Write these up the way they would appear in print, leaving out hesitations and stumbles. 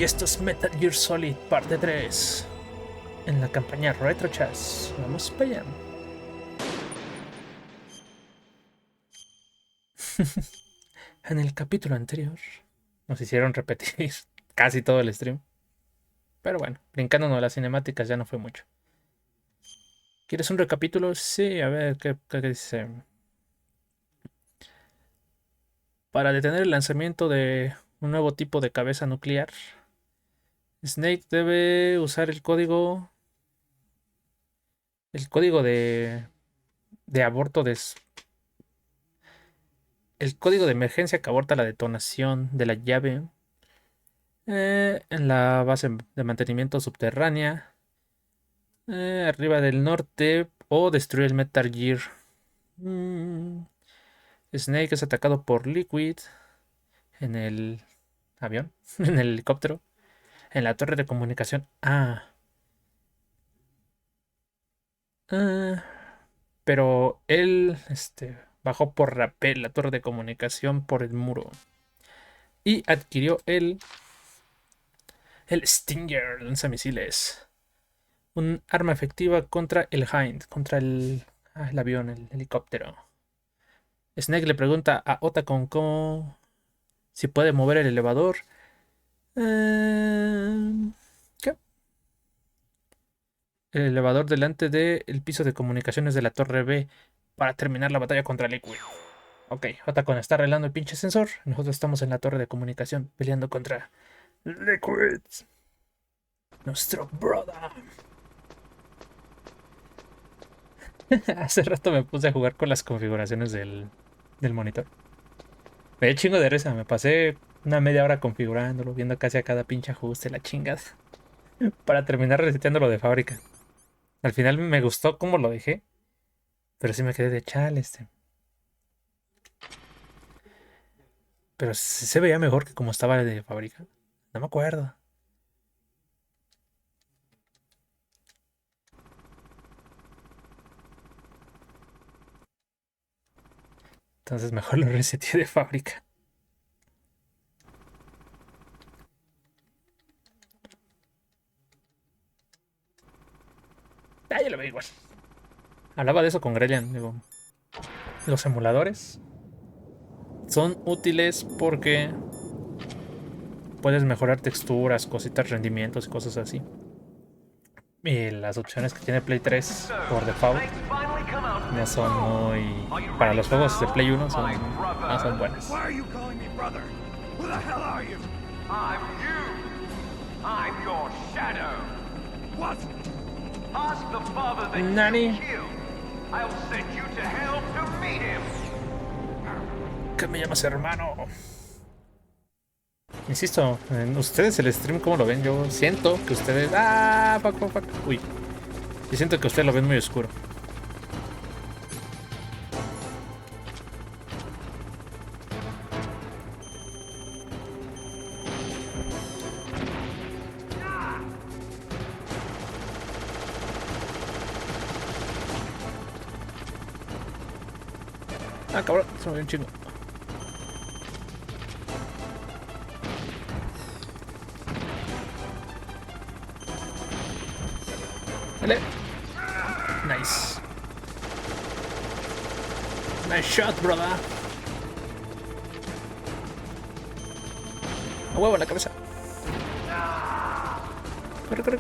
Y esto es Metal Gear Solid parte 3 en la campaña RetroChazz. Vamos para allá. En el capítulo anterior nos hicieron repetir casi todo el stream. Pero bueno, brincándonos las cinemáticas ya no fue mucho. ¿Quieres un recapítulo? Sí, a ver, ¿qué dice? Para detener el lanzamiento de un nuevo tipo de cabeza nuclear, Snake debe usar el código de aborto el código de emergencia que aborta la detonación de la llave en la base de mantenimiento subterránea arriba del norte o destruir el Metal Gear. Snake es atacado por Liquid en el avión, en el helicóptero, en la torre de comunicación. Ah, pero él bajó por rappel la torre de comunicación por el muro y adquirió el Stinger lanzamisiles. Un arma efectiva contra el Hind, contra el avión, el helicóptero. Snake le pregunta a Otacon si puede mover el elevador. ¿Qué? El elevador delante del piso de comunicaciones de la torre B para terminar la batalla contra Liquid. Ok, Otacon está arreglando el pinche sensor. Nosotros estamos en la torre de comunicación peleando contra Liquid. Nuestro brother. Hace rato me puse a jugar con las configuraciones del monitor. Me dio chingo de risa, me pasé una media hora configurándolo, viendo casi a cada pinche ajuste, la chingada, para terminar reseteándolo de fábrica. Al final me gustó cómo lo dejé, pero sí me quedé de chale Pero sí se veía mejor que como estaba de fábrica. No me acuerdo. Entonces mejor lo reseteé de fábrica. Ya lo veo igual. Hablaba de eso con Grelian, digo. Los emuladores son útiles porque puedes mejorar texturas, cositas, rendimientos y cosas así. Y las opciones que tiene Play 3 por default no son muy... Para los juegos de Play 1 no son buenas. Nani. ¿Qué me llamas hermano? Insisto, en ustedes el stream, ¿cómo lo ven? Yo siento que ustedes... Fuck. Uy. Yo siento que ustedes lo ven muy oscuro. Cabrón, se me dio un chingo. Vale. Nice. Nice shot, brother. A huevo en la cabeza. Corre.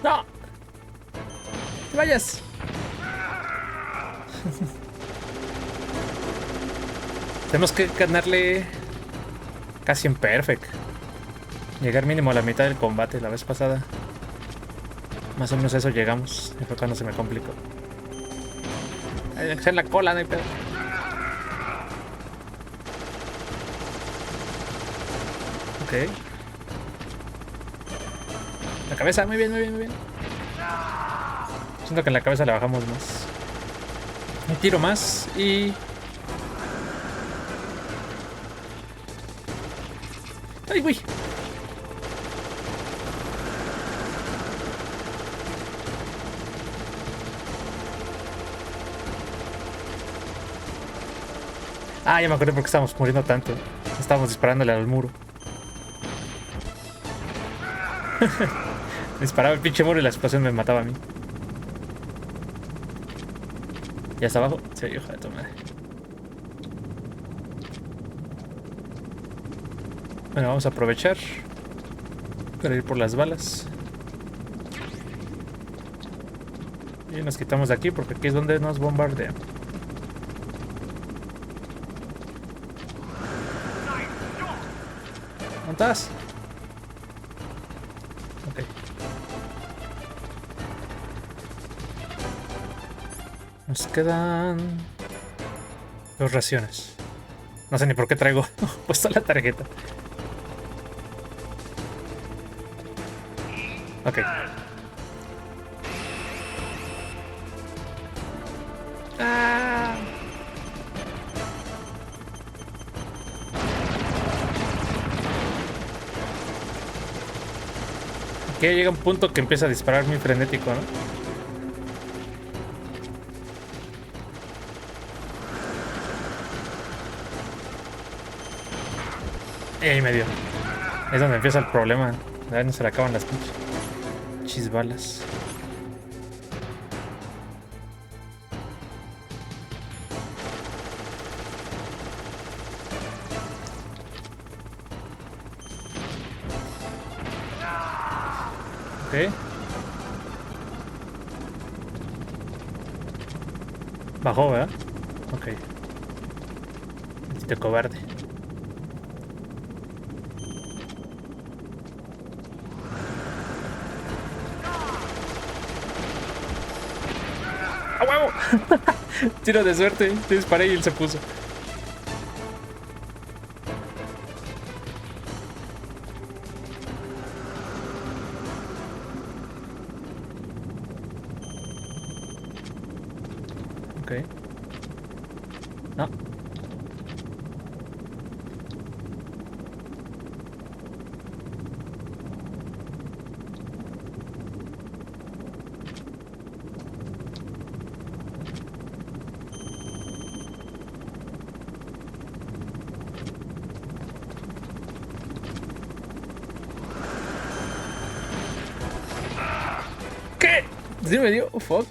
¡No! ¡Te vayas! Tenemos que ganarle casi en perfect. Llegar mínimo a la mitad del combate la vez pasada. Más o menos a eso llegamos. Y fue cuando se me complicó. Hay que ser en la cola, no hay pedo. Ok. La cabeza, muy bien. Siento que en la cabeza le bajamos más. Un tiro más y... ¡Ay, güey! Ah, ya me acordé por qué estábamos muriendo tanto. Estábamos disparándole al muro. Disparaba el pinche muro y la explosión me mataba a mí. ¿Ya está abajo? Sí, hija de tu madre. Bueno, vamos a aprovechar para ir por las balas. Y nos quitamos de aquí porque aquí es donde nos bombardean. ¿Dónde estás? Ok. Nos quedan 2 raciones. No sé ni por qué traigo puesta la tarjeta. Ok. Ah. Aquí llega un punto que empieza a disparar muy frenético, ¿no? Y ahí medio. Es donde empieza el problema. A ver, no se le acaban las pinches balas. Ok. Bajó, ¿verdad? Ok. Maldito cobarde. ¡A huevo! Tiro de suerte. Te disparé y él se puso. Ok. No. ¿Qué? ¿Sí me dio? Oh, fuck.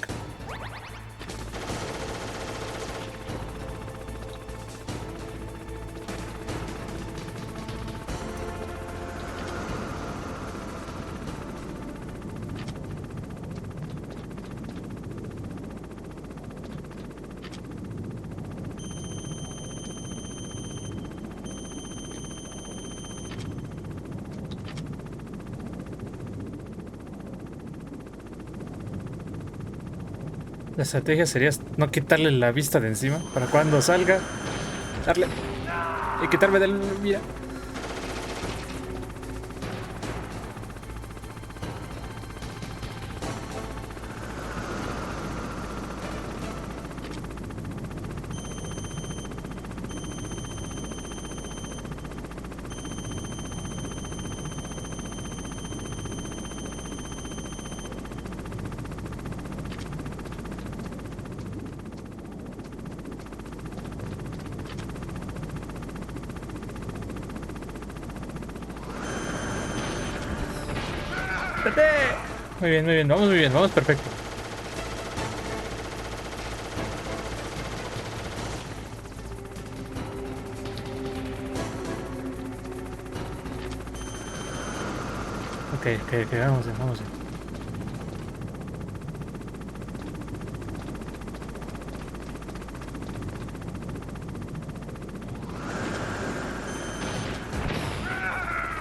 La estrategia sería no quitarle la vista de encima para cuando salga, darle y quitarme del mira. ¡Vete! Muy bien, vamos perfecto. Ok, vamos bien, vamos bien.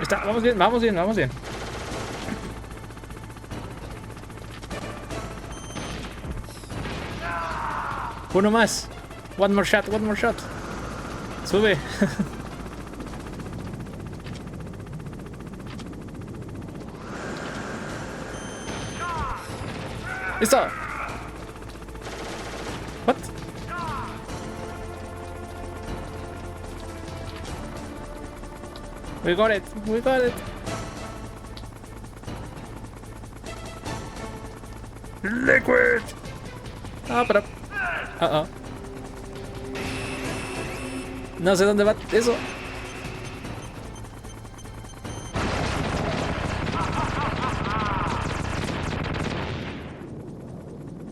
Está, vamos bien, vamos bien, vamos bien. Uno más. One more shot, one more shot. Sube. Listo. What? We got it. We got it. Liquid. Ah, pero. No sé dónde va eso.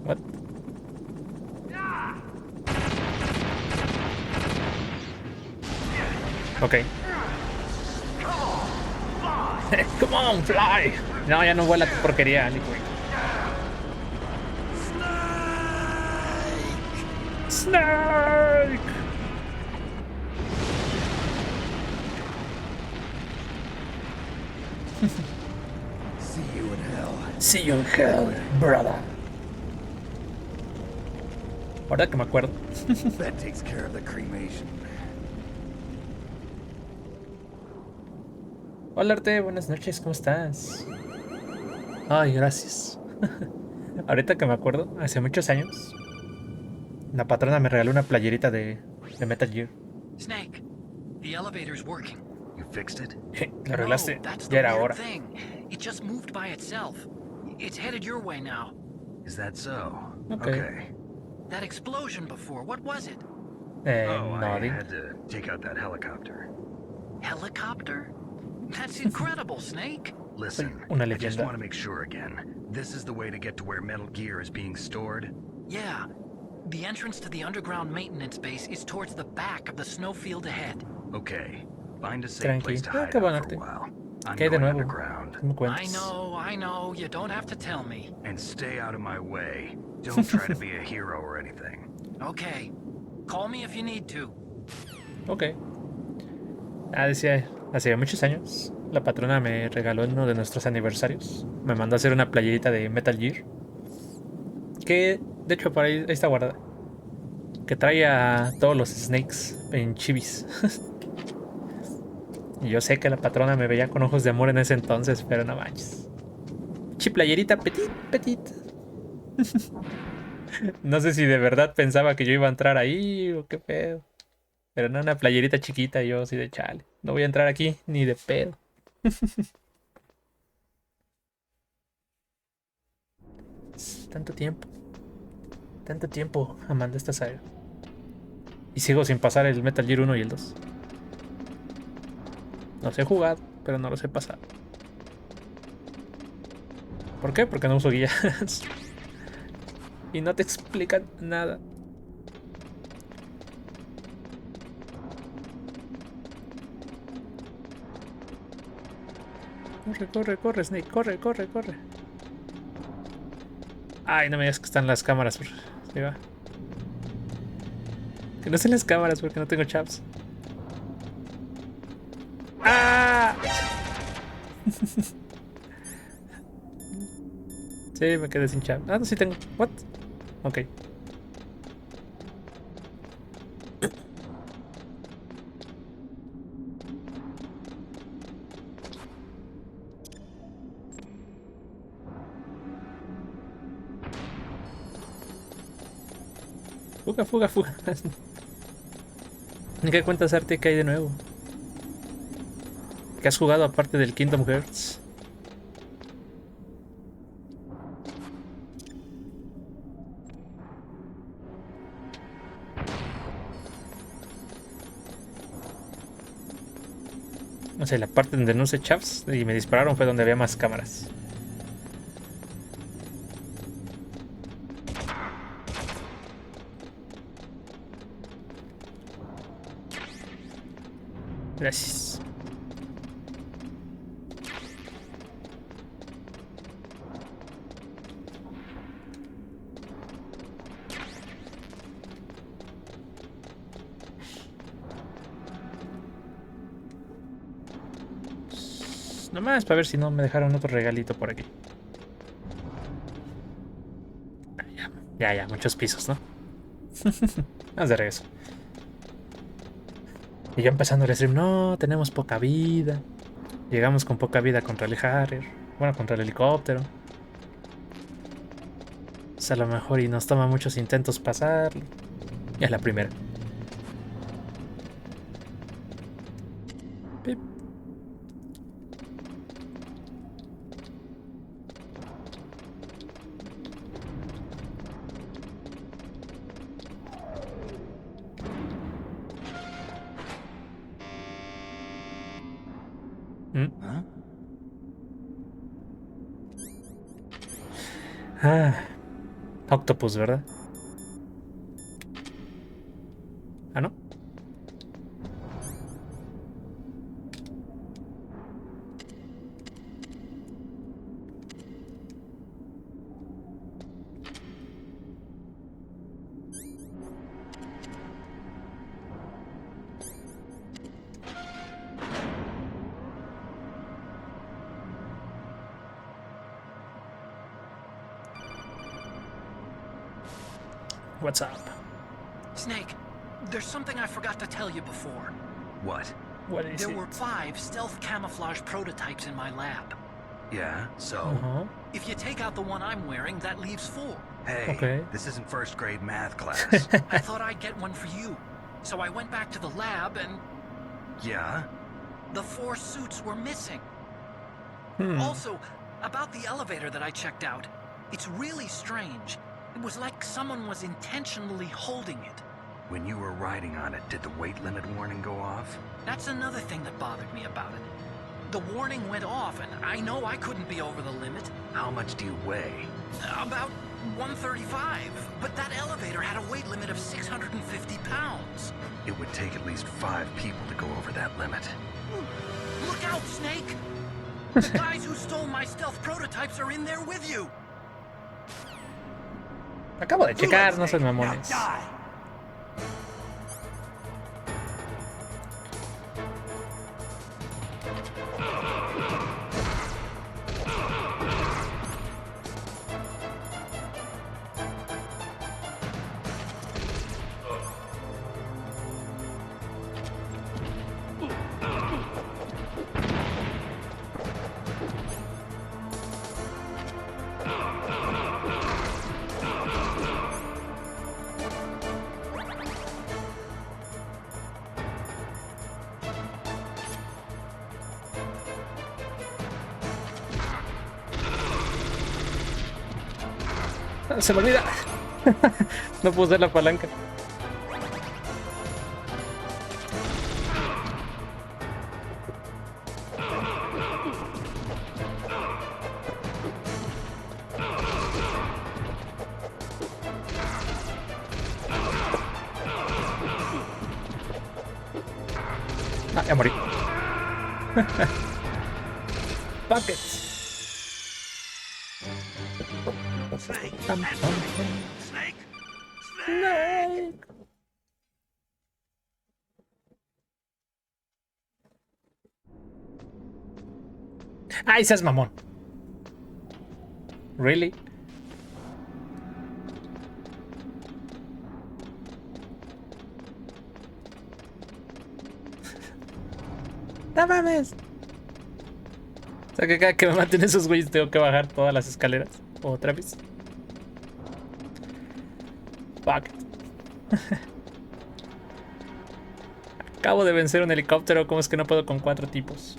What? Ok. Come on, fly. No, ya no vuela tu porquería, Liquid. Snake. See you in hell. See you in hell, brother. Ahora que me acuerdo. That takes care of the cremation. Hola Arte, buenas noches, ¿cómo estás? Ay, gracias. Ahorita que me acuerdo, hace muchos años, la patrona me regaló una playerita de Metal Gear. Snake, the elevator's working. You fixed it? Lo arreglaste, No, that's ya the era weird hora. thing. It just moved by itself. It's headed your way now. Is that so? Okay. That explosion before, what was it? I Nothing. had to take out that helicopter. Helicopter? That's incredible, Snake. Listen, Una I just leyenda. want to make sure again. This is the way to get to where Metal Gear is being stored? Yeah. The entrance to the underground maintenance base is towards the back of the snowfield ahead. Okay. Find a safe Tranqui. place to Ah, hide qué out buen for arte. a while. I'm ¿Qué hay de going nuevo? underground. ¿Qué me I cuentas? know, you don't have to tell me. And stay out of my way. Don't try to be a hero or anything. Okay. Call me if you need to. Ok. Ah, decía, hace muchos años, la patrona me regaló en uno de nuestros aniversarios. Me mandó a hacer una playerita de Metal Gear. Que, de hecho, por ahí está guardada. Que trae a todos los Snakes en chivis. Y yo sé que la patrona me veía con ojos de amor en ese entonces, pero no manches. Playerita petit, petit. No sé si de verdad pensaba que yo iba a entrar ahí o qué pedo. Pero no, una playerita chiquita, yo así de chale. No voy a entrar aquí ni de pedo. Tanto tiempo. Tanto tiempo amando esta saga. Y sigo sin pasar el Metal Gear 1 y el 2. Los he jugado, pero no los he pasado. ¿Por qué? Porque no uso guías. Y no te explican nada. Corre, corre, corre, Snake. Corre, corre, corre. Ay, no me digas que están las cámaras. Ahí va. Que no estén las cámaras porque no tengo chaps. ¡Ah! Sí, me quedé sin chap. Ah, no, sí tengo. ¿What? Ok. Fuga, fuga, fuga. ¿Qué cuentas, Arte, que hay de nuevo? ¿Qué has jugado aparte del Kingdom Hearts? No sé, la parte donde no usé chaps y me dispararon fue donde había más cámaras. Gracias. Nomás para ver si no me dejaron otro regalito por aquí. Ya, muchos pisos, ¿no? Vamos de regreso. Y yo empezando el stream, no, tenemos poca vida. Llegamos con poca vida contra el Harrier. Bueno, contra el helicóptero. O sea, a lo mejor y nos toma muchos intentos pasarlo. Ya es la primera. Pip. ¿Mm? Huh? Ah, Octopus, ¿verdad? Ah, ¿no? What's up? Snake, there's something I forgot to tell you before. What? What is There it? were 5 stealth camouflage prototypes in my lab. Yeah, so? Uh-huh. If you take out the one I'm wearing, that leaves 4. Hey, Okay. this isn't first grade math class. I thought I'd get one for you. So I went back to the lab and Yeah? the 4 suits were missing. Hmm. Also, about the elevator that I checked out, it's really strange. It was like someone was intentionally holding it. When you were riding on it, did the weight limit warning go off? That's another thing that bothered me about it. The warning went off, and I know I couldn't be over the limit. How much do you weigh? About 135, but that elevator had a weight limit of 650 pounds. It would take at least 5 people to go over that limit. Look out, Snake! The guys who stole my stealth prototypes are in there with you! Acabo de checar, no sean mamones. Se me olvida. No puedo usar la palanca. Ah, ya morí. Buckets. Snake! Pam, pam, pam. Snake! Snake. Ay, seas mamón. Really? No mames. O sea que cada que me maten esos güeyes tengo que bajar todas las escaleras. Otra vez. Fuck. Acabo de vencer un helicóptero. ¿Cómo es que no puedo con 4 tipos?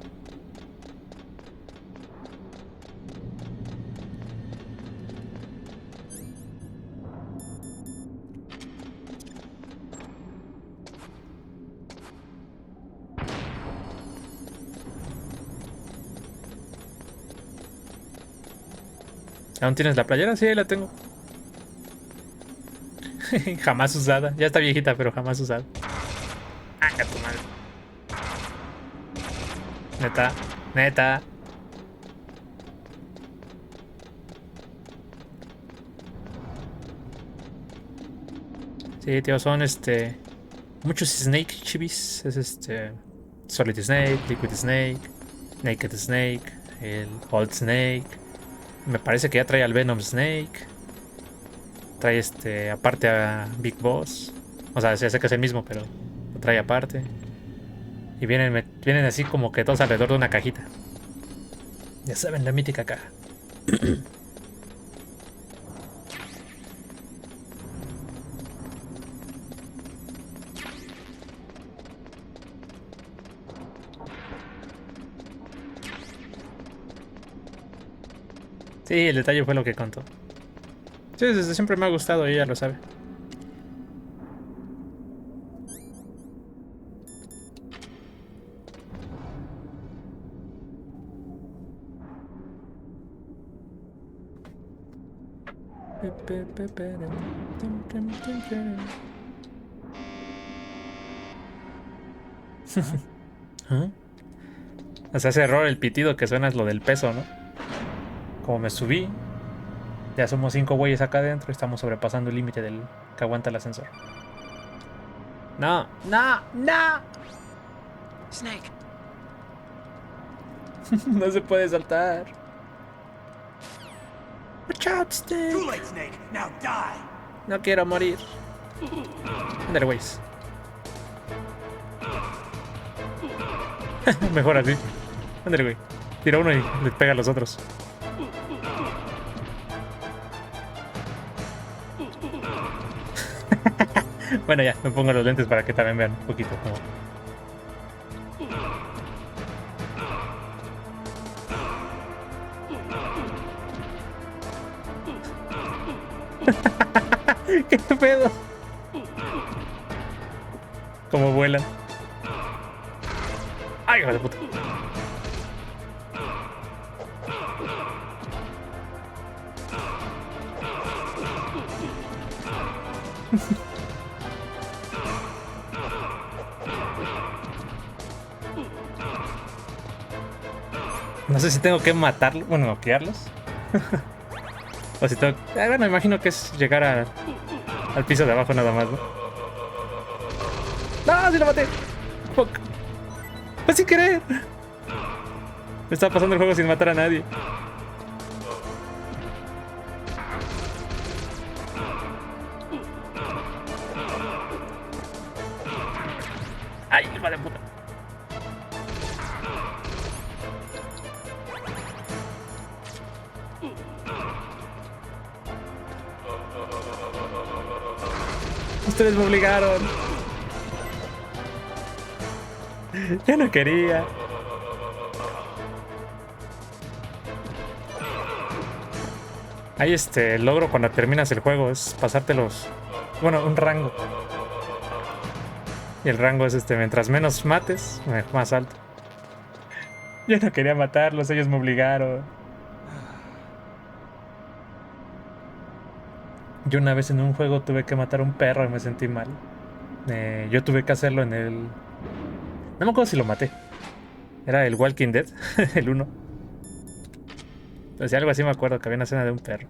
¿Aún tienes la playera? Sí, ahí la tengo. Jamás usada. Ya está viejita, pero jamás usada. Ah, ya tu madre. Neta, neta. Sí, tío, son muchos Snake chibis. Es Solid Snake, Liquid Snake, Naked Snake, el Old Snake. Me parece que ya trae al Venom Snake. Trae aparte a Big Boss. O sea, ya sé que es el mismo, pero lo trae aparte. Y vienen así como que todos alrededor de una cajita. Ya saben, la mítica caja. Sí, el detalle fue lo que contó. Sí, desde siempre me ha gustado, ella lo sabe. ¿Ah? O sea, ese error, el pitido que suena es lo del peso, ¿no? Como me subí, ya somos 5 güeyes acá adentro y estamos sobrepasando el límite del que aguanta el ascensor. No, no, no. Snake, No se puede saltar. Watch out, Snake. Too late, Snake. Now die. No quiero morir. Ándale, güeyes. Mejor así. Ándale, güey. Tira uno y le pega a los otros. Bueno, ya, me pongo los lentes para que también vean un poquito como... ¿Qué pedo? Como vuelan. ¡Ay, hijo de puta! No sé si tengo que matarlos, bueno, noquearlos. O si tengo... bueno, me imagino que es llegar al piso de abajo nada más, ¿no? ¡No! ¡Sí lo maté! ¡Fuck! ¡Pues sin querer! Me estaba pasando el juego sin matar a nadie. ¡Ay, hijo de puta! Ustedes me obligaron. Yo no quería. Hay el logro cuando terminas el juego es pasártelos. Bueno, un rango. Y el rango es mientras menos mates, más alto. Yo no quería matarlos, ellos me obligaron. Yo una vez en un juego tuve que matar a un perro y me sentí mal. Yo tuve que hacerlo en el... No me acuerdo si lo maté. Era el Walking Dead, el 1. Entonces algo así me acuerdo, que había una escena de un perro.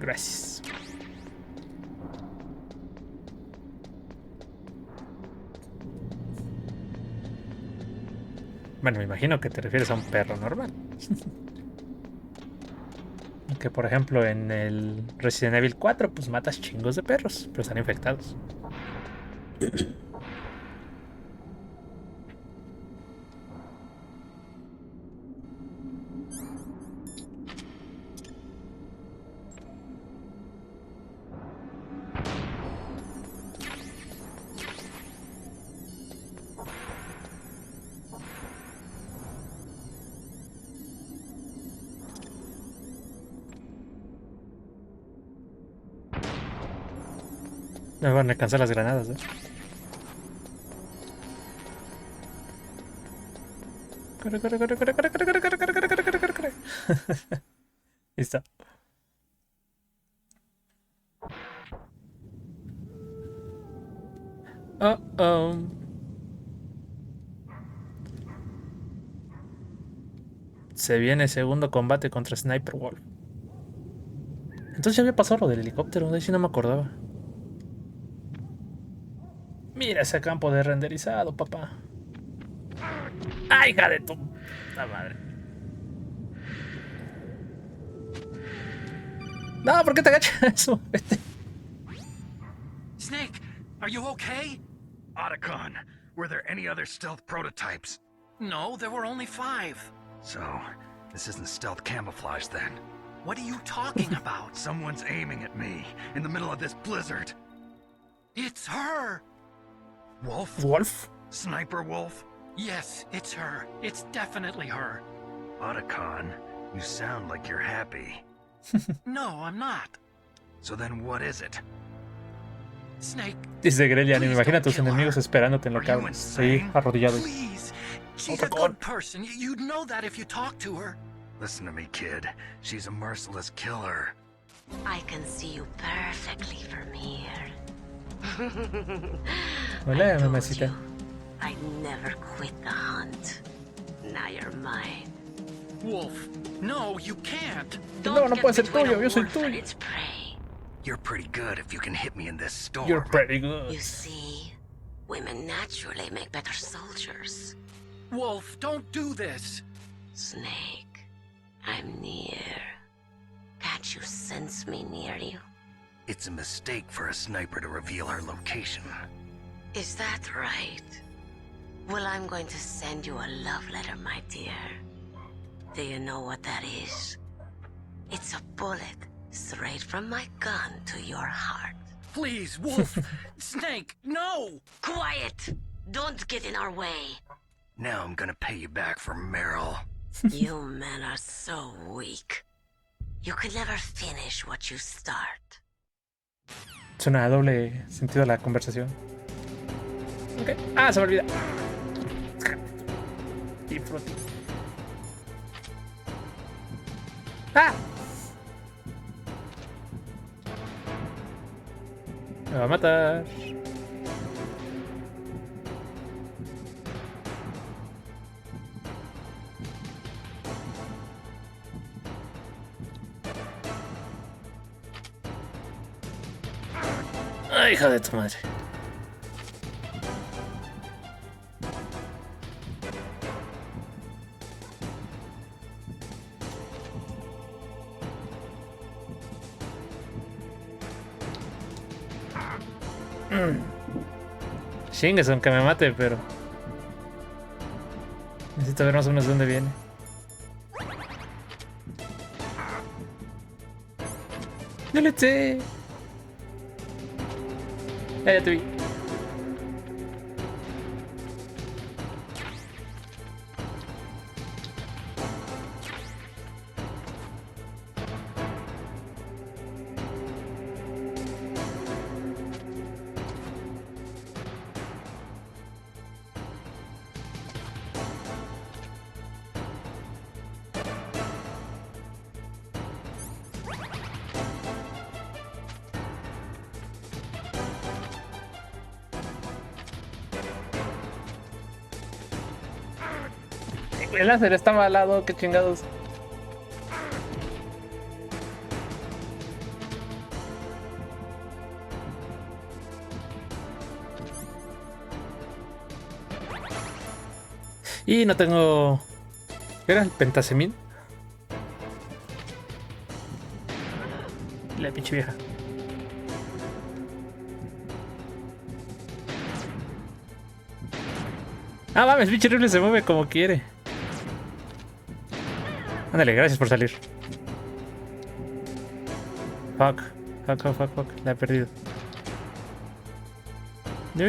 Gracias. Bueno, me imagino que te refieres a un perro normal. Que por ejemplo en el Resident Evil 4 pues matas chingos de perros, pero están infectados. Me van a alcanzar las granadas, ¿eh? Corre, corre, corre, corre, corre, corre, corre, corre, corre, corre, corre, corre, corre. Listo. Oh, oh. Se viene segundo combate contra Sniper Wolf. Entonces ya había pasado lo del helicóptero, de ahí sí no me acordaba. Mira ese campo de renderizado, papá. ¡Ay, hija de tu puta madre! No, ¿por qué te agachas? Vete. Snake, are you okay? Otacon, were there any other stealth prototypes? No, there were only 5. So, this isn't stealth camouflage then. What are you talking about? Someone's aiming at me in the middle of this blizzard. It's her! Wolf? ¿Wolf? Sniper Wolf? Yes, it's her. It's definitely her. Otacon, you sound like you're happy. No, I'm not. So then what is it? Snake. Dice Grelian, y me please imagino a don't tus kill her. enemigos esperándote en Are lo you cables. Sí, insane? arrodillados. Please. She's a Otacón. good person. You'd know that if you talked to her. Listen to me, kid. She's a merciless killer. I can see you perfectly from here. Hola, I told mamacita. you, I'd never quit the hunt. Now you're mine. Wolf, no, you can't. No, no get puede ser between tuyo, a yo soy wolf and tuyo. its prey. You're pretty good if you can hit me in this storm. You're pretty good. You see, women naturally make better soldiers. Wolf, don't do this. Snake, I'm near. Can't you sense me near you? It's a mistake for a sniper to reveal her location. Is that right? Well, I'm going to send you a love letter, my dear. Do you know what that is? It's a bullet straight from my gun to your heart. Please, Wolf. Snake, no. Quiet! Don't get in our way. Now I'm gonna pay you back for Meryl. You men are so weak. You could never finish what you start. Suena a doble sentido la conversación. Ok. Ah, se me olvida. Disfrute. ¡Ah! Me va a matar. Ay, hija de tu madre. Chingues, aunque me mate, pero necesito ver más o menos de dónde viene. ¡No le sé! Ya te vi. El láser estaba al lado, qué chingados. Y no tengo... ¿Qué era? ¿El pentasemín? La pinche vieja. Ah, mames, pinche rifle se mueve como quiere. Ándale, gracias por salir. Fuck. La he perdido. No.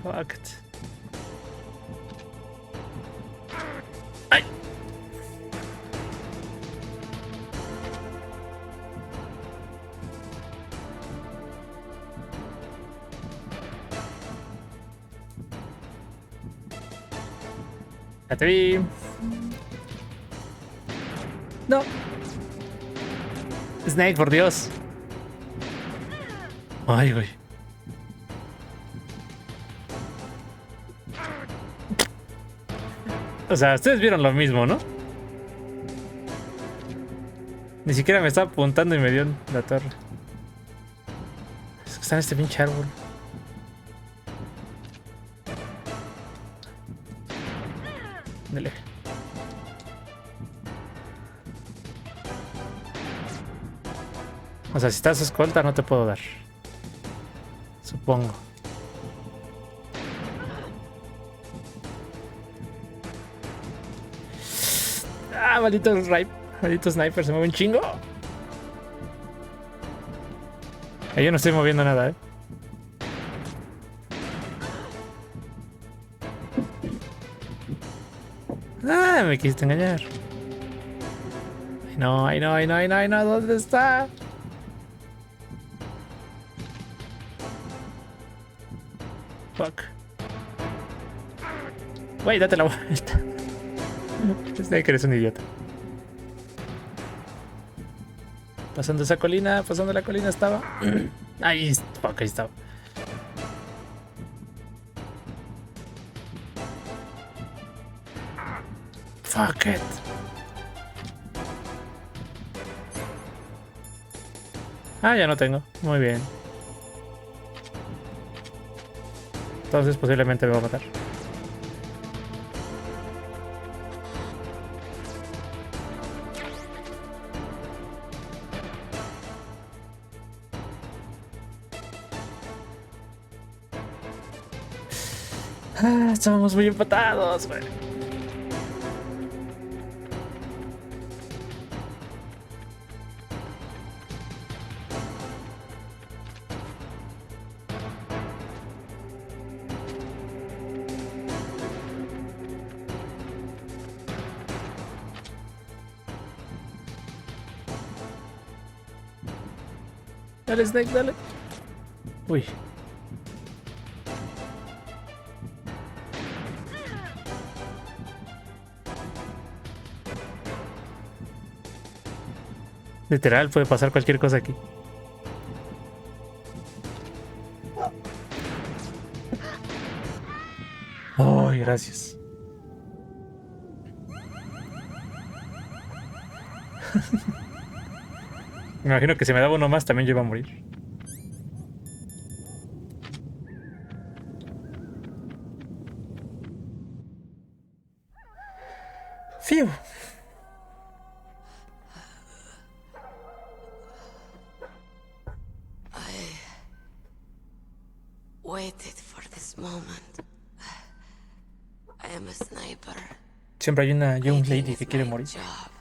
Fuck it. ¡Ay! Ya te vi. No. Snake, por Dios. Ay, güey. O sea, ustedes vieron lo mismo, ¿no? Ni siquiera me estaba apuntando y me dio en la torre. Es que está en este pinche árbol. Dale. O sea, si estás escolta no te puedo dar. Supongo. Ah, maldito sniper, se mueve un chingo. Yo no estoy moviendo nada, Ah, me quisiste engañar. Ay, no, ay, no, ay, no, ay, no, ay, no, ¿dónde está? Fuck. Güey, date la vuelta. Sé que eres un idiota. Pasando esa colina, pasando la colina estaba. Ahí, fuck, ahí estaba. Fuck it. Ah, ya no tengo. Muy bien. Entonces posiblemente me va a matar. Ah, estábamos muy empatados, güey. Dale, Snake, dale. Uy. Literal, puede pasar cualquier cosa aquí. Ay, gracias. Me imagino que si me daba uno más también yo iba a morir. ¡Fiu! Waited for this moment. I am a sniper. Siempre hay una young Waiting lady is que quiere my morir. job.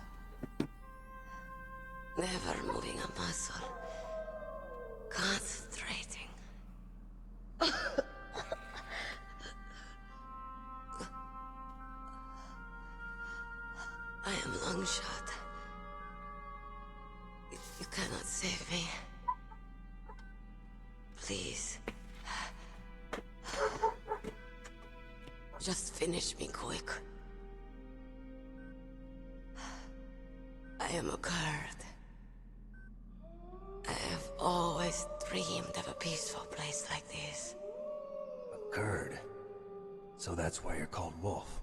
Never moving a muscle. Concentrating. I am long shot. You cannot save me. Please. Just finish me quick. I am a Kurd. I have always dreamed of a peaceful place like this. A Kurd. So that's why you're called Wolf.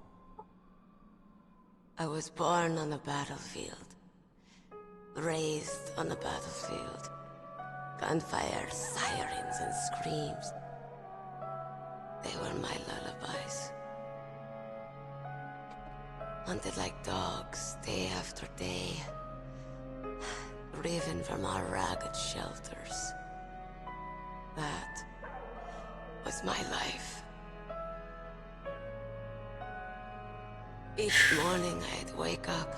I was born on the battlefield. Raised on the battlefield. Gunfire, sirens, and screams. They were my lullabies. Hunted like dogs, day after day. Driven from our ragged shelters. That was my life. Each morning I'd wake up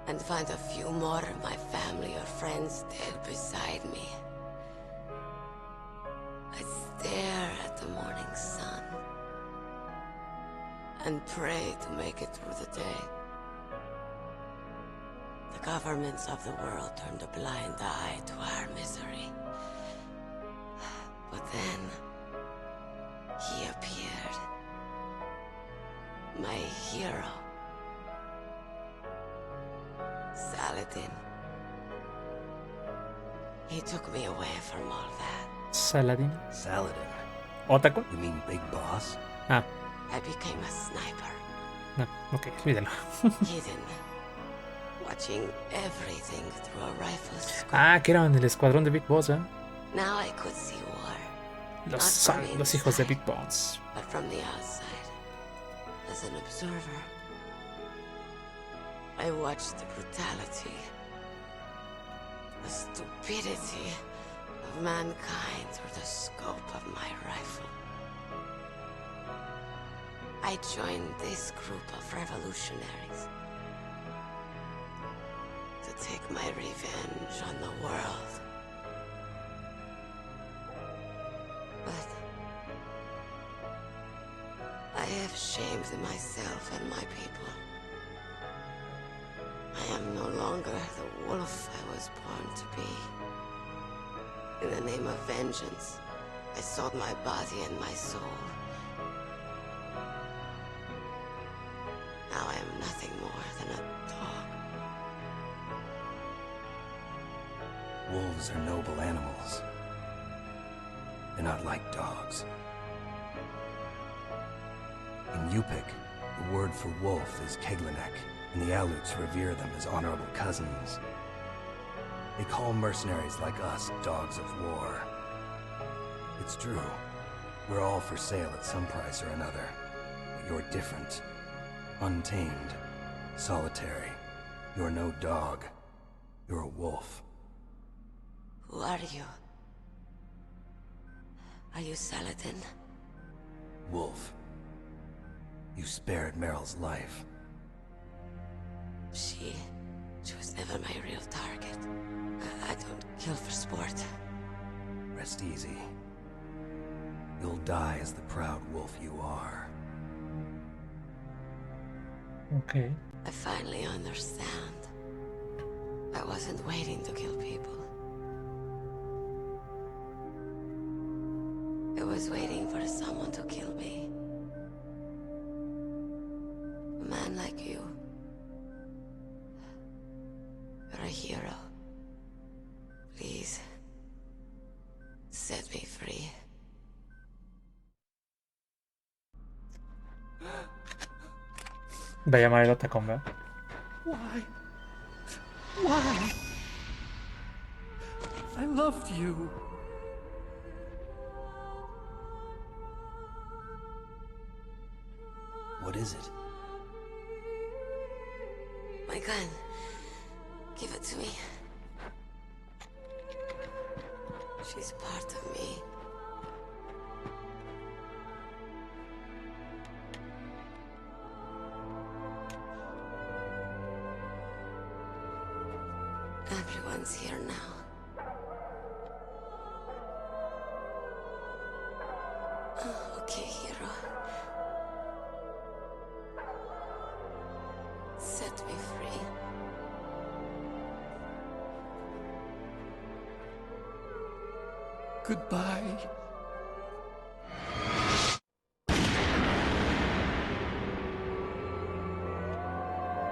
and find a few more of my family or friends dead beside me. I'd stare at the morning sun and pray to make it through the day. The governments of the world turned a blind eye to our misery. But then, he appeared. My hero. Saladin. He took me away from all that. Saladin. Saladin. ¿Otaku? You mean Big Boss? Ah, I became a sniper. no, ok, olvídalo. Hidden. Watching everything through a rifle scope. Ah, que eran el escuadrón de Big Boss, ¿eh? Now I could see war. Los hijos de Big Boss. But from the outside, as an observer, I watched the brutality, the stupidity of mankind through the scope of my rifle. I joined this group of revolutionaries to take my revenge on the world. But I have I've shamed myself and my people. I am no longer the wolf I was born to be. In the name of vengeance, I sold my body and my soul. Now I am nothing more than a dog. Wolves are noble animals. They're not like dogs. In Yupik, the word for wolf is Keglanek, and the Aleuts revere them as honorable cousins. They call mercenaries like us dogs of war. It's true. We're all for sale at some price or another. But you're different. Untamed. Solitary. You're no dog. You're a wolf. Who are you? Are you Saladin? Wolf. You spared Meryl's life. She was never my real target. I don't kill for sport. Rest easy. You'll die as the proud wolf you are. Ok. I finally understand. I wasn't waiting to kill people. I was waiting for someone to kill me. A man like you. You're a hero. Please, set me free. Va a llamar el Otacón, ¿verdad? Why? Why? I loved you. What is it? My gun. Give it to me. She's part of me. Everyone's here now. Okay, hero. Set me free. Goodbye.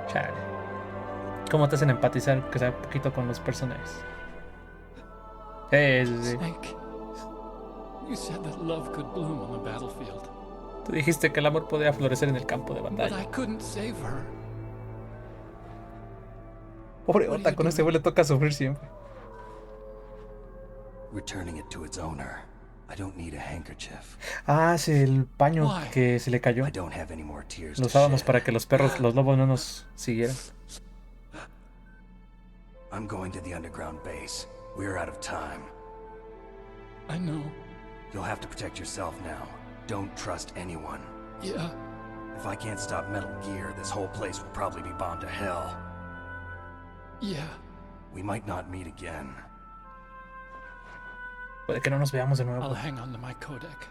Chale. ¿Cómo te hacen empatizar, que sea un poquito con los personajes? Sí, sí. Snake, you said that love could bloom on the battlefield, Tú dijiste que el amor podía florecer en el campo de but batalla. I couldn't save her. Pobre What are Ota, you con este güey le toca sufrir siempre. Returning it to its owner. I don't need a handkerchief. Ah, es el paño Why? que se le cayó. I don't have any more tears Lo to usábamos shed. para que los perros, los lobos no nos siguieran. I'm going to the underground base. We're out of time. I know. You'll have to protect yourself now. Don't trust anyone. Yeah. If I can't stop Metal Gear, this whole place will probably be bombed to hell. Yeah. We might not meet again. Puede que no nos veamos de I'll nuevo. hang on to my codec.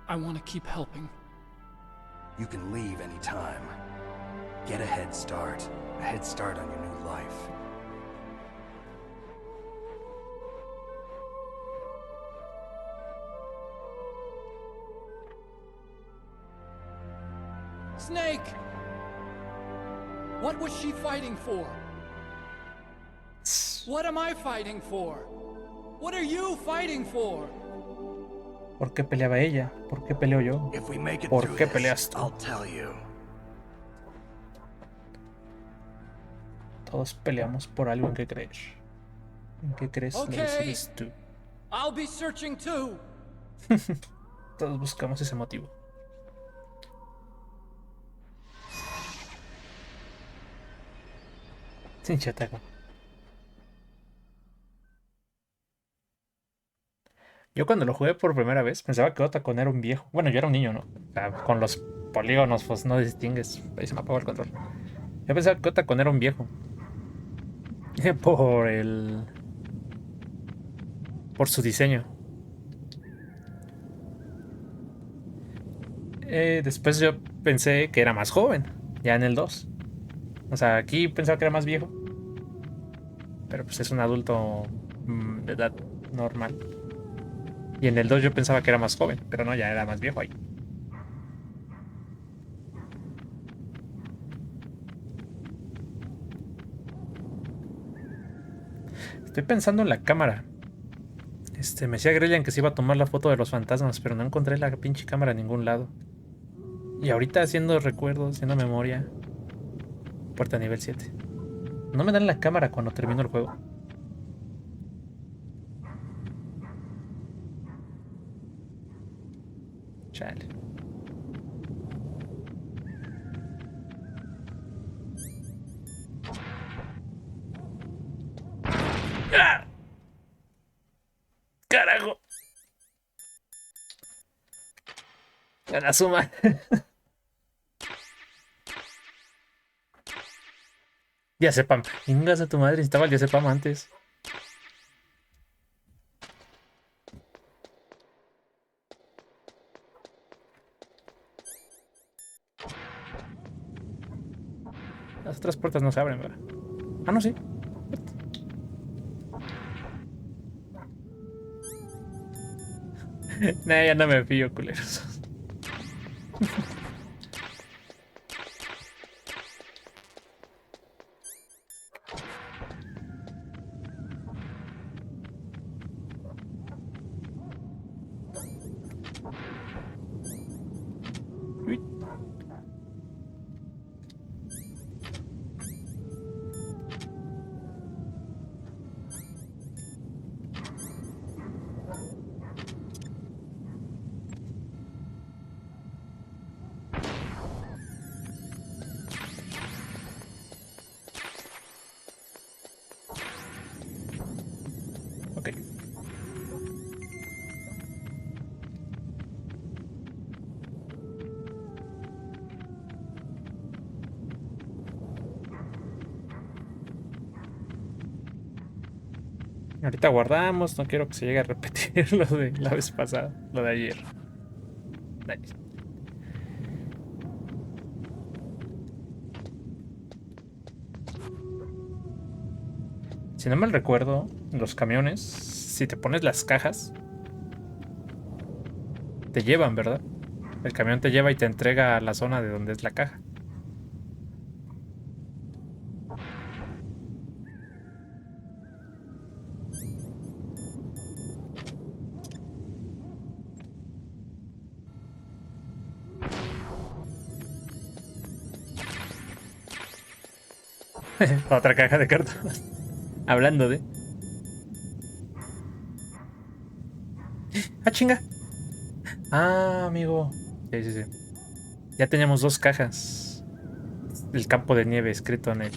I want to keep helping. You can leave anytime. Get a head start. A head start on your new life. Snake! What was she fighting for? What am I fighting for? What are you fighting for? ¿Por qué peleaba ella? ¿Por qué peleo yo? If we make it ¿Por through qué this, peleas tú? I'll tell you. Todos peleamos por algo en que creer. ¿En qué crees? Lo Okay. decides tú. I'll be searching too. Todos buscamos ese motivo. Sin chataco. Yo cuando lo jugué por primera vez pensaba que Otacon era un viejo. Bueno, yo era un niño, ¿no? O sea, con los polígonos pues no distingues. Ahí se me apagó el control. Yo pensaba que Otacon era un viejo. Por el... Por su diseño. Después yo pensé que era más joven, ya en el 2. O sea, aquí pensaba que era más viejo. Pero pues es un adulto de edad normal. Y en el 2 yo pensaba que era más joven, pero no, ya era más viejo ahí. Estoy pensando en la cámara. Me decía Grelian que se iba a tomar la foto de los fantasmas, pero no encontré la pinche cámara en ningún lado. Y ahorita haciendo recuerdos, haciendo memoria. Puerta nivel 7. No me dan la cámara cuando termino el juego. Chale. ¡Ah! ¡Carajo! A la suma. Diazepam. Ingas a tu madre, necesitaba el diazepam antes. Las otras puertas no se abren, ¿verdad? Ah, no, sí. Nah, ya no me fío, culeros. Uy. Ok. Ahorita guardamos, no quiero que se llegue a repetir lo de la vez pasada, lo de ayer. Nice. Si no mal recuerdo, los camiones, si te pones las cajas, te llevan, ¿verdad? El camión te lleva y te entrega a la zona de donde es la caja. Otra caja de cartón. Hablando de... ¡Ah, chinga! Ah, amigo. Sí, sí, sí. Ya teníamos dos cajas. El campo de nieve escrito en él.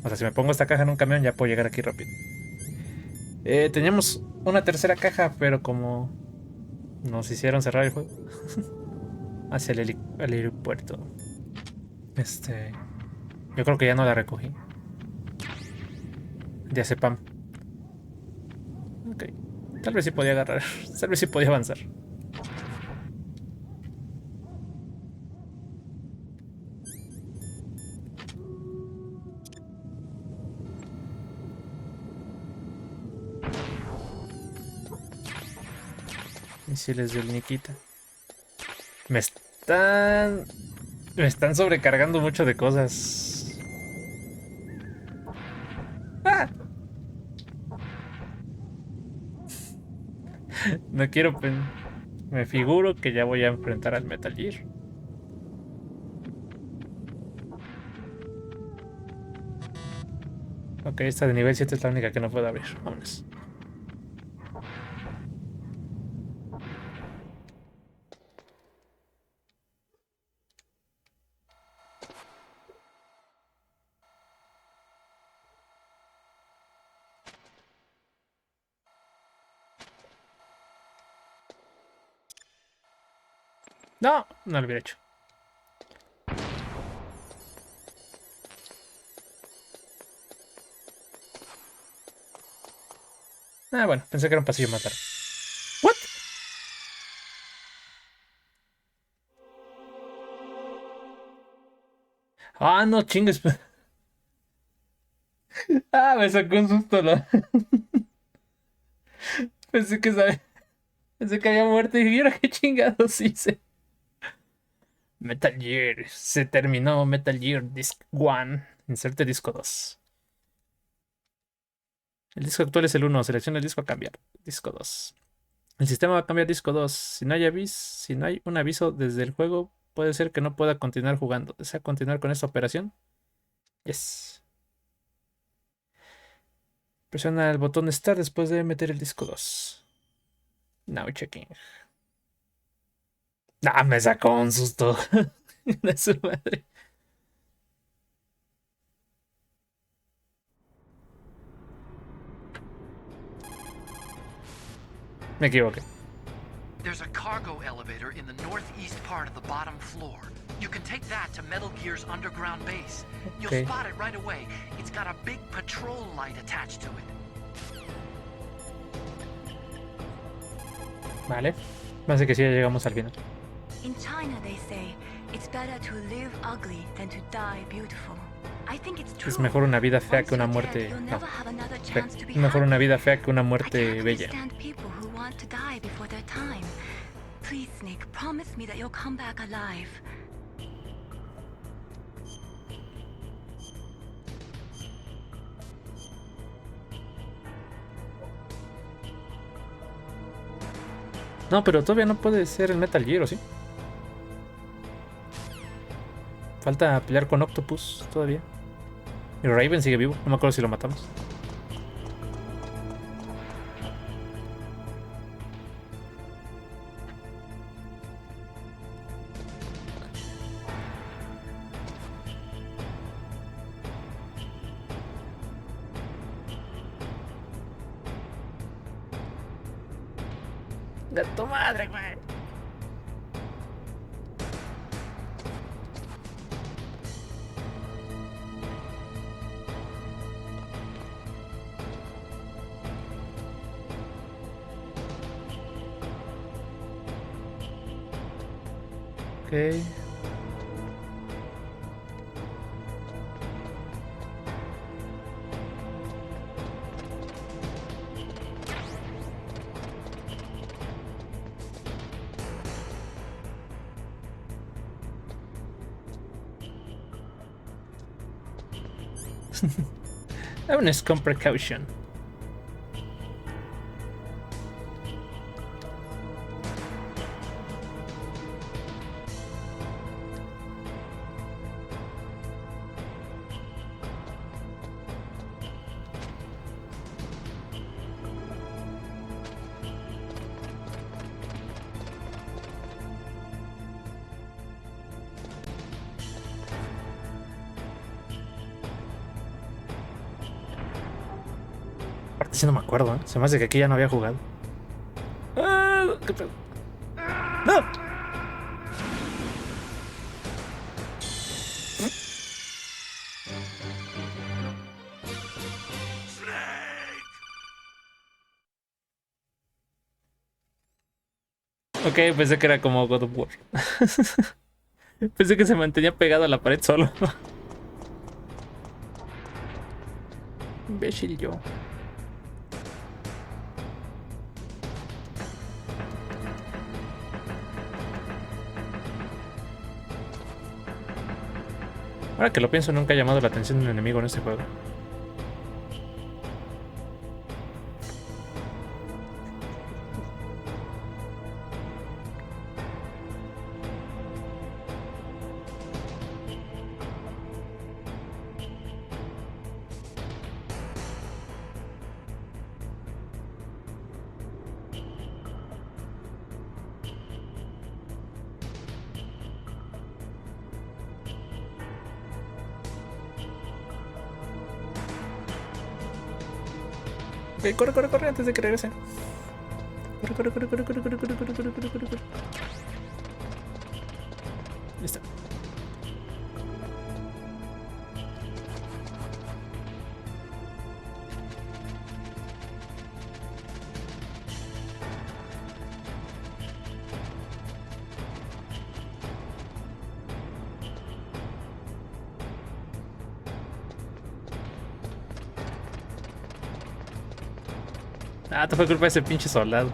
O sea, si me pongo esta caja en un camión ya puedo llegar aquí rápido. Teníamos una tercera caja, pero como nos hicieron cerrar el juego hacia el aeropuerto. Yo creo que ya no la recogí. Ya sepam. Ok. Tal vez sí podía agarrar. Tal vez sí podía avanzar. Misiles del Nikita. Me están... Me están sobrecargando mucho de cosas. ¡Ah! No quiero... Me figuro que ya voy a enfrentar al Metal Gear. Ok, esta de nivel 7 es la única que no puedo abrir. Vámonos. No, no lo hubiera hecho. Ah, bueno, pensé que era un pasillo más largo. ¿What? Ah, no chingues. Ah, me sacó un susto. Pensé que pensé que había muerto y dije, "¿Y ahora qué chingados hice?". Metal Gear. Se terminó Metal Gear Disc 1. Inserte disco 2. El disco actual es el 1. Selecciona el disco a cambiar. Disco 2. El sistema va a cambiar disco 2. Si no hay un aviso desde el juego, puede ser que no pueda continuar jugando. ¿Desea continuar con esta operación? Yes. Presiona el botón Start después de meter el disco 2. Now checking. Ah, me sacó un susto. De su madre. Me equivoqué. There's a cargo elevator in the northeast part of the bottom floor. You can take that to Metal Gear's underground base. You'll Okay. spot it right away. It's got a big patrol light attached to it. Vale. Parece que sí, ya llegamos al final. In China, they say it's better to live ugly than to die beautiful. I think it's true. Es mejor una vida fea Once que una you're muerte. dead, you'll No. never have another Es chance to be mejor una happy. vida fea que una I muerte can't bella. understand people who want to die before their time. Please, Snake, promise me that you'll come back alive. No, pero todavía no puede ser el Metal Gear, ¿o sí? Falta pelear con Octopus todavía. Y Raven sigue vivo. No me acuerdo si lo matamos. De tu madre, güey. Ok. Awareness con precaution. Aparte sí no me acuerdo, ¿eh? Se me hace que aquí ya no había jugado. Ah, ¿qué pedo? ¡No! Ok, pensé que era como God of War. Pensé que se mantenía pegado a la pared solo. Imbécil yo. Ahora que lo pienso, nunca ha llamado la atención de un enemigo en este juego. Ok, corre, corre, corre antes de que regrese. Corre, corre, corre, corre, corre, corre, corre, corre, corre, corre, corre, corre. Listo. Ah, te fue culpa de ese pinche soldado.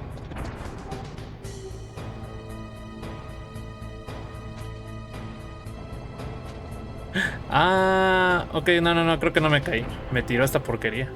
Ah, ok, no, creo que no me caí. Me tiró esta porquería.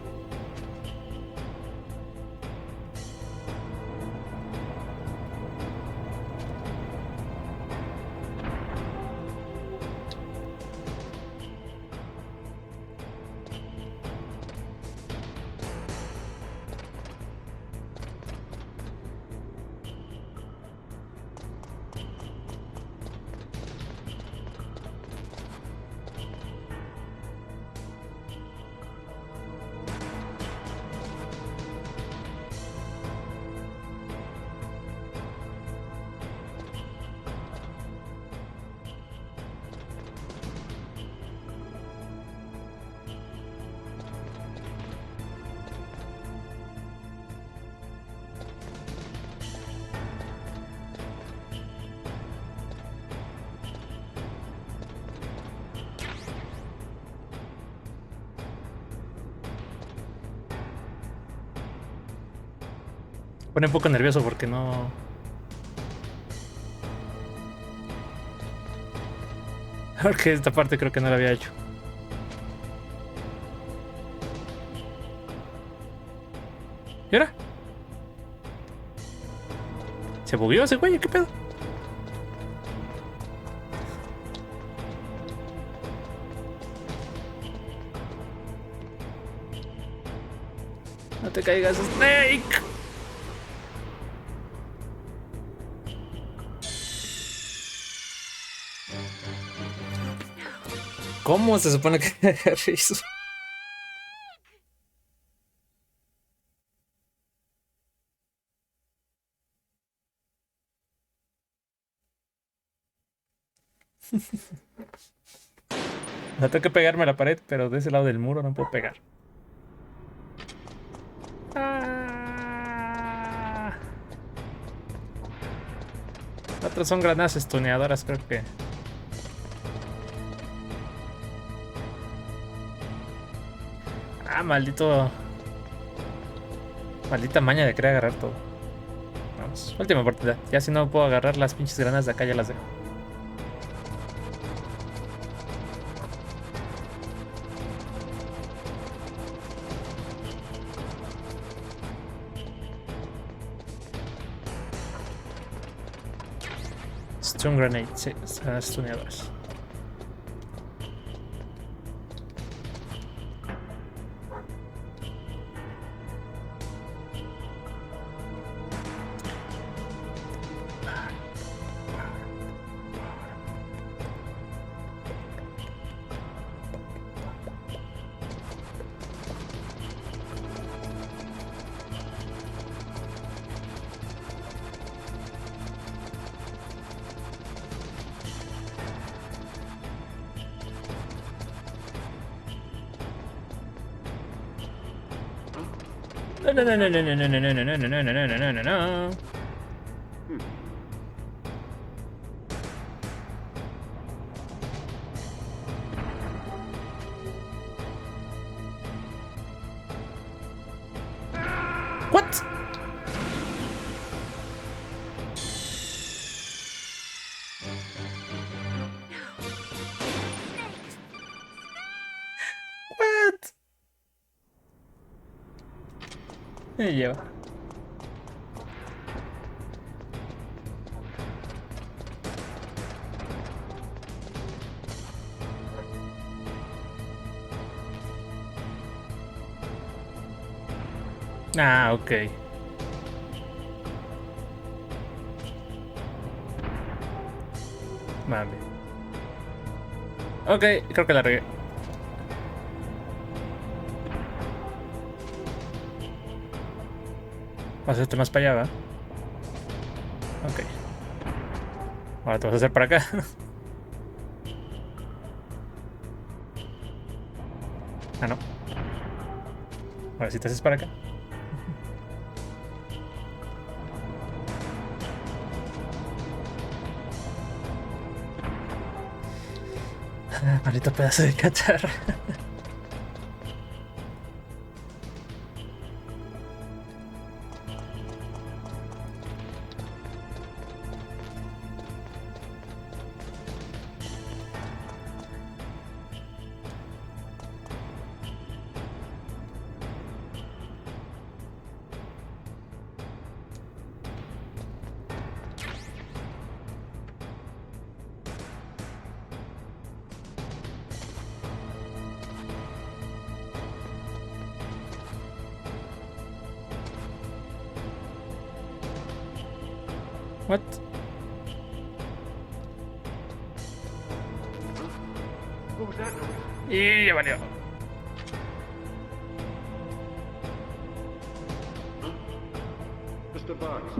Pone un poco nervioso porque no. Porque esta parte creo que no la había hecho. ¿Y ahora? ¿Se bugueó ese güey? ¿Qué pedo? No te caigas, Snake. ¿Cómo se supone que agarré eso? No tengo que pegarme a la pared, pero de ese lado del muro no puedo pegar. Ah. Otras son granadas estuneadoras, creo que. Ah, maldito. Maldita maña de querer agarrar todo. Vamos, última oportunidad. Ya si no puedo agarrar las pinches granadas de acá, ya las dejo. Stun grenade, sí, son stuneadoras. No. What? What? Me lleva. Ah, ok. Mami. Ok, creo que la regué. Vas a hacer más para allá, ¿va? Ok. Ahora te vas a hacer para acá. Ah, no. Ahora sí te haces para acá. Maldito pedazo de cacharra. What? Y ya valió. Mr. Bugs.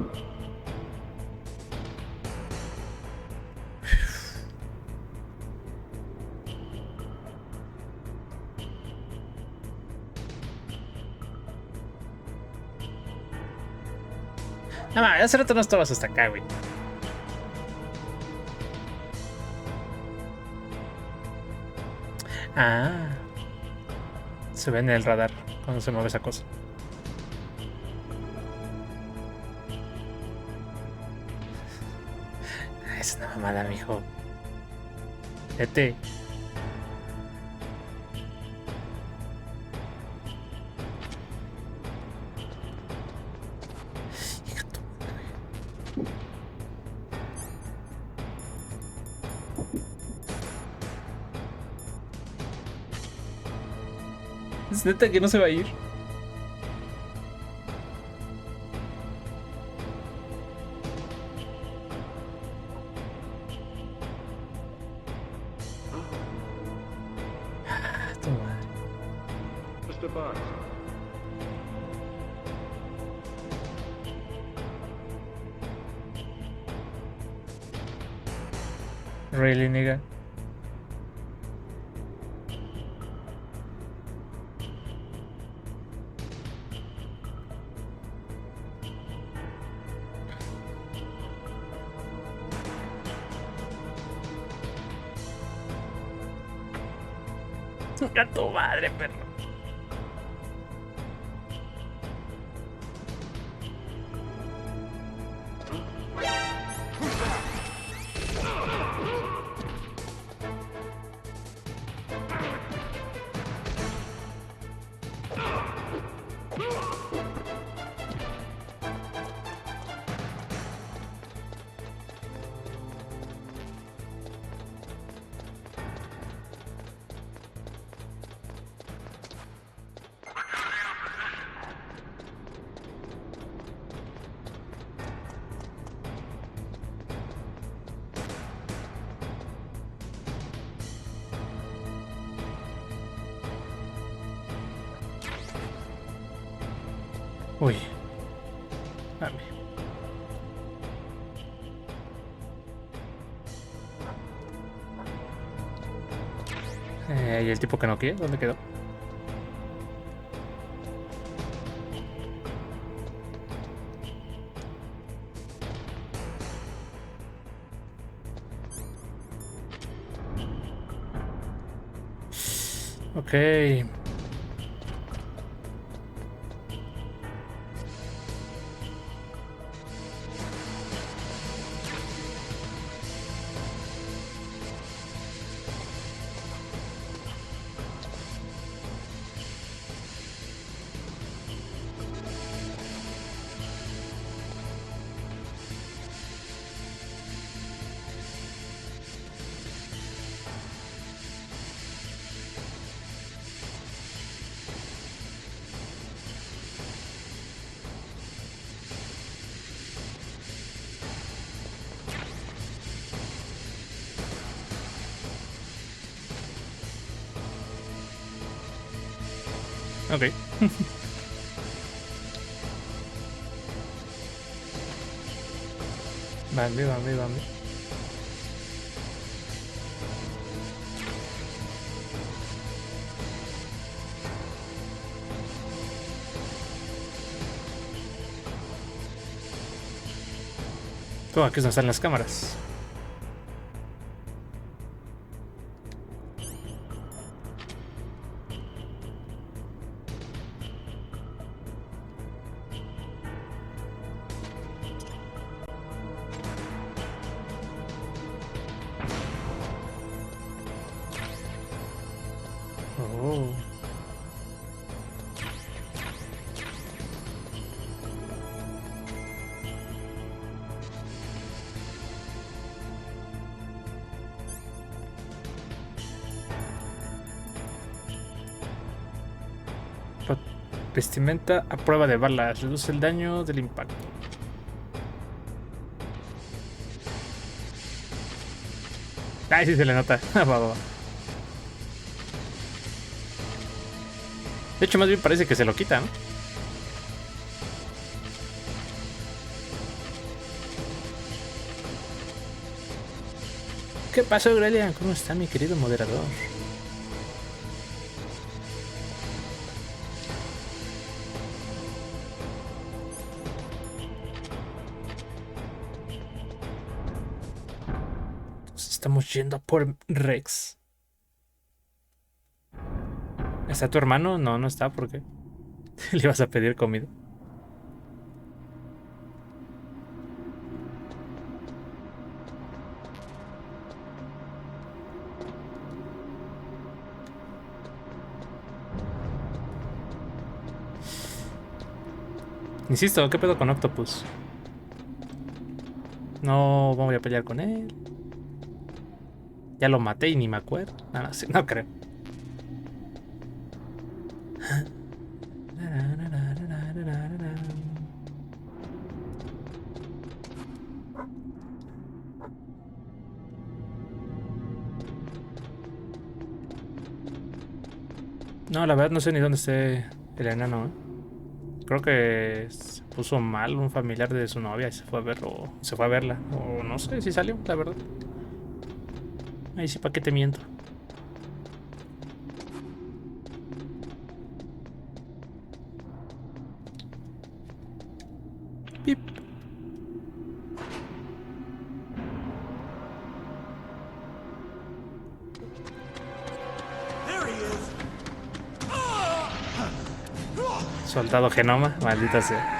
No mames, hace rato no estabas hasta acá, güey. Ah. Se ve en el radar cuando se mueve esa cosa. Es una mamada, mijo. Vete. Es neta que no se va a ir. Ah, tu madre. Mr. Bugs. Really, nigga. A tu madre, perro. Uy. Dame. ¿Y el tipo que no quiere? ¿Dónde quedó? Ok. Ok. Vale, vale, vale. Oh, aquí es donde están las cámaras. Oh. Vestimenta a prueba de balas. Reduce el daño del impacto. Ay, sí se le nota. Va, va, va. De hecho, más bien parece que se lo quita, ¿no? ¿Qué pasó, Grelia? ¿Cómo está mi querido moderador? Nos estamos yendo a por Rex. ¿Está tu hermano? No, no está, ¿por qué? Le ibas a pedir comida. Insisto, ¿qué pedo con Octopus? No voy a pelear con él. Ya lo maté y ni me acuerdo. No, no, sí, no creo. No, la verdad no sé ni dónde esté el enano, ¿eh? Creo que se puso mal un familiar de su novia y se fue a verlo. Se fue a verla. O no sé si salió, la verdad. Ahí sí, ¿para qué te miento? Pip. Soldado Genoma, maldita sea.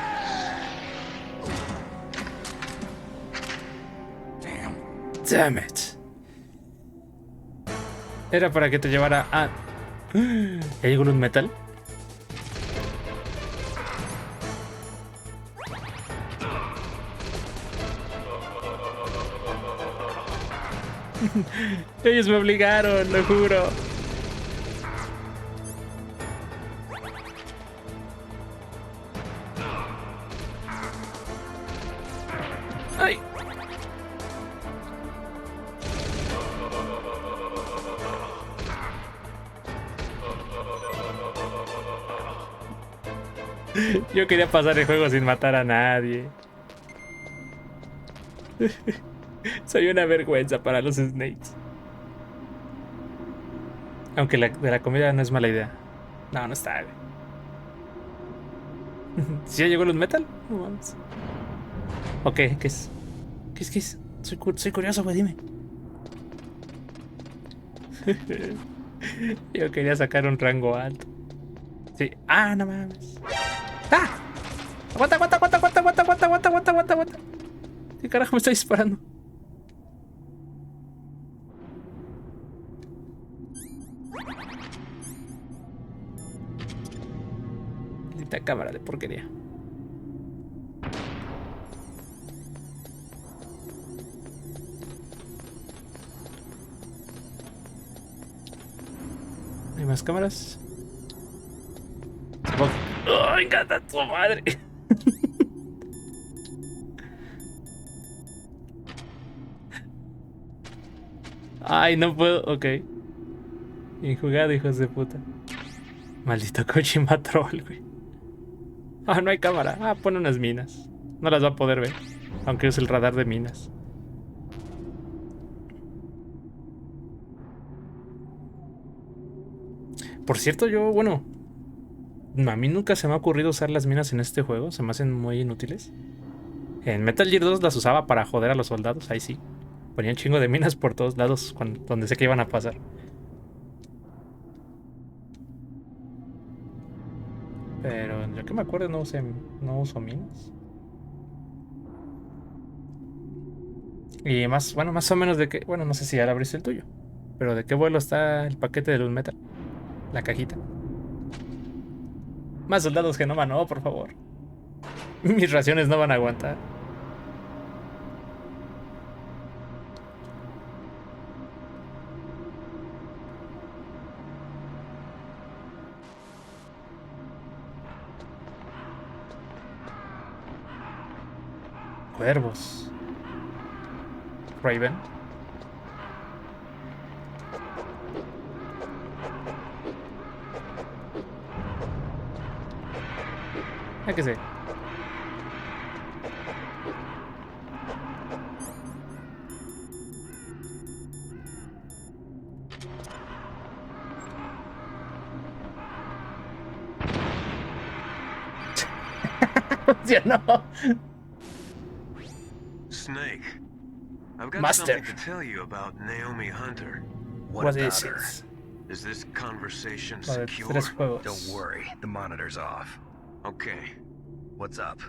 Damn it. Era para que te llevara a... ¿Ya llegó un metal? Ellos me obligaron, lo juro. ¡Ay! Yo quería pasar el juego sin matar a nadie. Soy una vergüenza para los Snakes. Aunque de la comida no es mala idea. No, no está. ¿Sí ya llegó los metal? No vamos. Ok, ¿qué es? ¿Qué es? Soy curioso, güey, dime. Yo quería sacar un rango alto. Sí. Ah, no mames. ¡Ah! Aguanta. ¿Qué carajo me está disparando? Maldita cámara de porquería. ¿Hay más cámaras? ¡Ay, encanta tu madre! Ay, no puedo. Ok. Injugado, hijos de puta. Maldito Kojima troll, güey. Ah, no hay cámara. Ah, pone unas minas. No las va a poder ver. Aunque use el radar de minas. Por cierto, bueno, a mí nunca se me ha ocurrido usar las minas en este juego. Se me hacen muy inútiles. En Metal Gear 2 las usaba para joder a los soldados. Ahí sí. Ponían chingo de minas por todos lados donde sé que iban a pasar. Pero yo que me acuerdo no uso minas. Y más o menos de qué... Bueno, no sé si ya le abriste el tuyo. Pero ¿de qué vuelo está el paquete de luz metal? La cajita. Más soldados que no van, no, por favor. Mis raciones no van a aguantar. Cuervos. Raven. Hay que sé. Ya no. Snake, I've got Master. something to tell you about Naomi Hunter. What about is her? it? Is this conversation Lo de secure? 3 juegos. Don't worry, the monitor's off. Okay. What's up?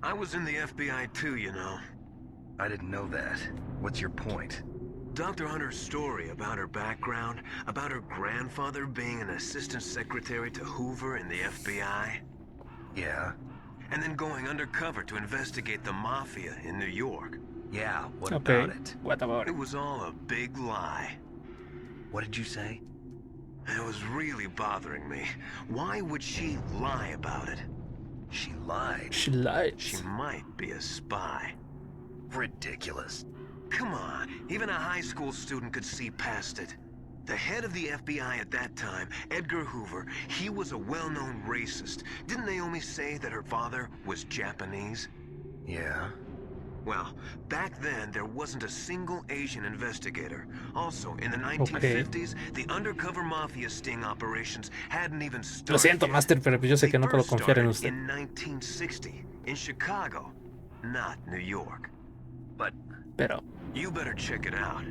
I was in the FBI too, you know. I didn't know that. What's your point? Dr. Hunter's story about her background, about her grandfather being an assistant secretary to Hoover in the FBI, Yeah? and then going undercover to investigate the mafia in New York. Yeah, what Okay. about it? What about It it? was all a big lie. What did you say? It was really bothering me. Why would she lie about it? She lied. She lied. She might be a spy. Ridiculous. Come on, even a high school student could see past it. The head of the FBI at that time, Edgar Hoover, he was a well-known racist. Didn't Naomi say that her father was Japanese? Yeah? Well, back then, there wasn't a single Asian investigator. Also, in the 1950s, the undercover mafia sting operations hadn't even started. Lo siento, yet. Master, pero yo sé They que no puedo first confiar en started usted. in 1960, in Chicago, not New York. But Pero, You better check it out.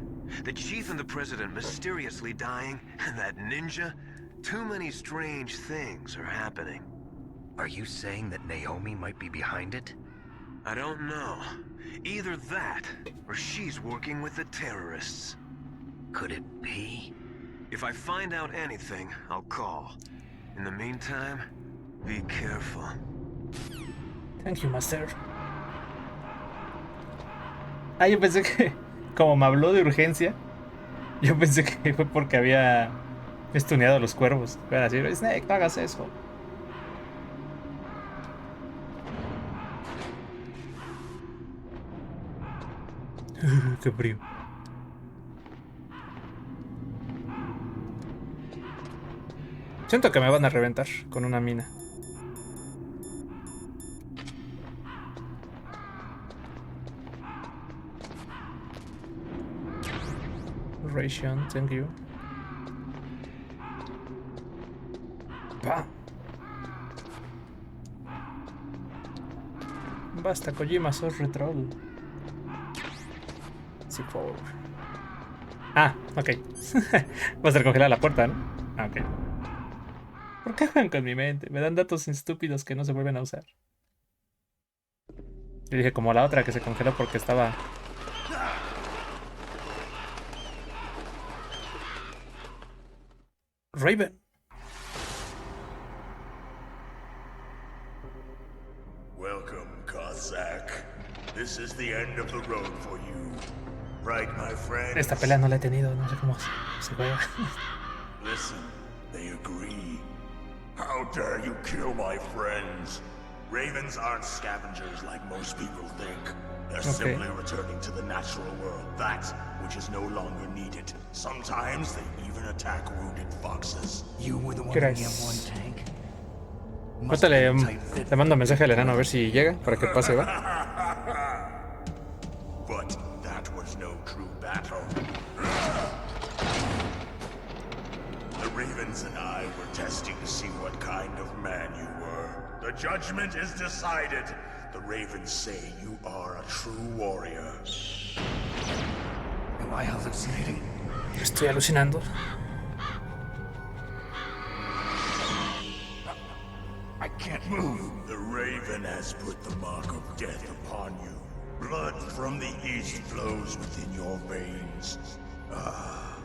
The chief and the president mysteriously dying, and that ninja. Too many strange things are happening. are you saying that Naomi might be behind it? I don't know. Either that, or she's working with the terrorists. Could it be? If I find out anything, I'll call. In the meantime, be careful. thank you, Master. Ah, yo pensé que, como me habló de urgencia, yo pensé que fue porque había estuneado a los cuervos. Iban a decir, Snake, no hagas eso. Qué frío. Siento que me van a reventar con una mina. Ration, thank you. Pa. Basta, Kojima, sos retroll. Sí, por favor. Ah, ok. Va a ser congelada la puerta, ¿no? Ah, ok. ¿Por qué juegan con mi mente? Me dan datos estúpidos que no se vuelven a usar. Yo dije como la otra que se congeló porque estaba... Raven. Welcome, Cossack. This is the end of the road for you. Right, my friend? Esta pelea no la he tenido, no sé cómo se juega. Listen, they agree. How dare you kill my friends? Ravens aren't scavengers like most people think. They're simply returning to the natural world, that which is no longer needed. Sometimes they even attack wounded foxes. You were the one ¿Qué in eres? the M1 tank? Ahorita le mando mensaje al enano a ver si llega para que pase, ¿va? But that was no true battle. The Ravens and I were testing to see what kind of man you were. The judgment is decided. The Ravens say you are a true warrior. Am I hallucinating? Estoy alucinando. I can't move. The Raven has put the mark of death upon you. Blood from the east flows within your veins. Ah,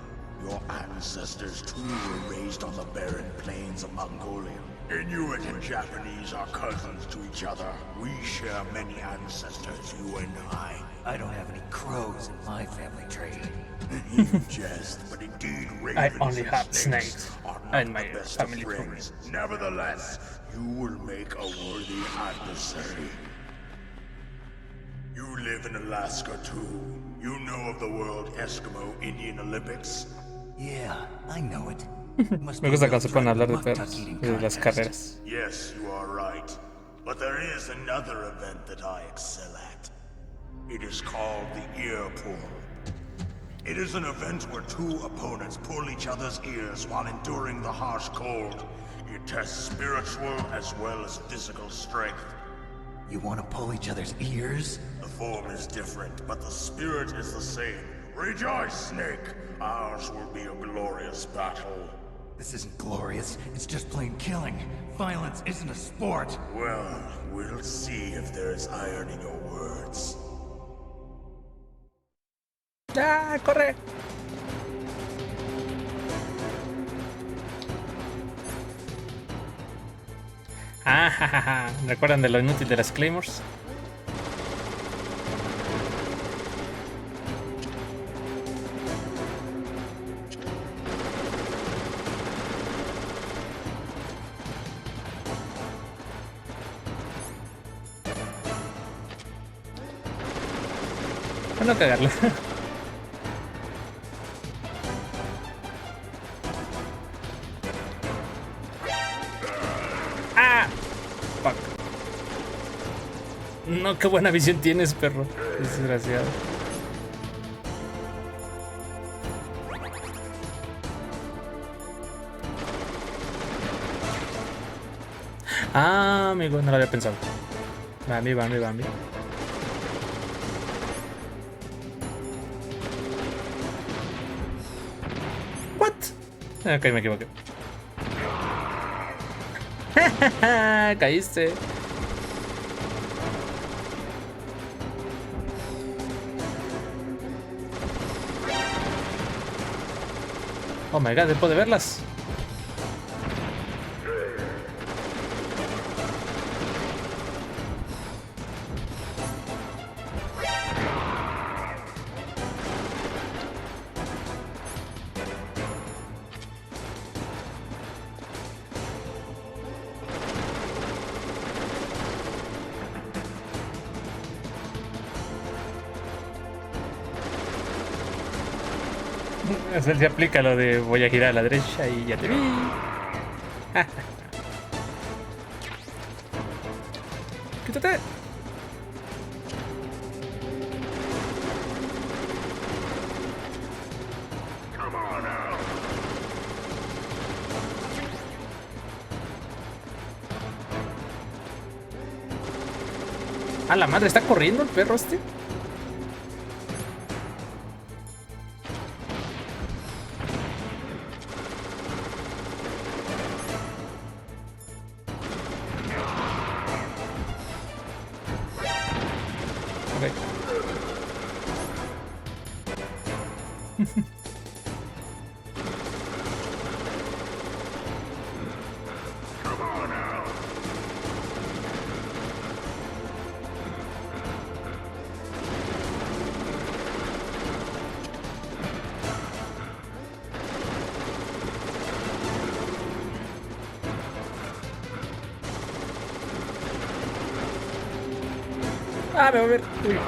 your ancestors too were raised on the barren plains of Mongolia. Inuit and Japanese are cousins to each other. We share many ancestors, you and I. I don't have any crows in my family tree. You jest, but indeed ravens only and have snakes snakes are not in my the best of family friends. Nevertheless, you will make a worthy adversary. You live in Alaska too. You know of the World Eskimo Indian Olympics? Yeah, I know it. Must Me be gusta a cuando se ponen a hablar de muck-duck perros eating y de las contest. carreras. Yes, you are right. But there is another event that I excel at. It is called the ear pull. It is an event where two opponents pull each other's ears while enduring the harsh cold. It tests spiritual as well as physical strength. You want to pull each other's ears? The form is different, but the spirit is the same. Rejoice, Snake! Ours will be a glorious battle. This isn't glorious, it's just plain killing. Violence isn't a sport. Well, we'll see if there's iron in your words. ¡Ah, corre! Ah, jajaja. ¿Recuerdan de lo inútil de las Claymores? Para no cagarla. No, qué buena visión tienes, perro. Desgraciado. Ah, amigo, no lo había pensado. Bambi. What? Ok, me equivoqué. Caíste. Oh my god, después de verlas. Él se aplica lo de voy a girar a la derecha y ya te vi. Quítate. A la madre, está corriendo el perro este. Ah, me voy a ver. Uy.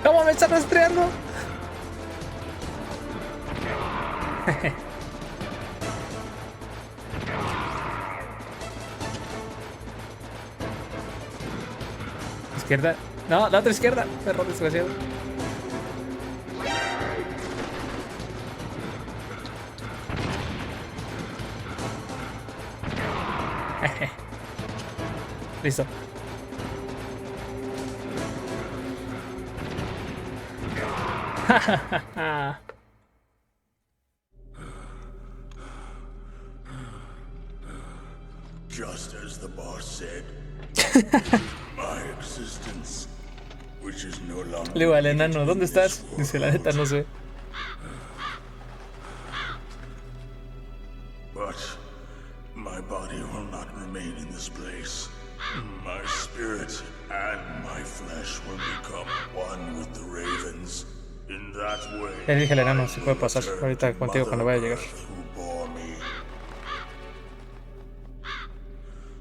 ¿Cómo me está rastreando? Izquierda. No, la otra izquierda. Perro desgraciado. Listo. Just as the boss said, my existence which is no longer. Le digo al enano, ¿dónde estás? Dice, la neta, no sé. But my body will not remain in this place. My spirit and my flesh will become one with the ravens. In that way, Le dije al enano, si puede pasar ahorita contigo cuando vaya a llegar.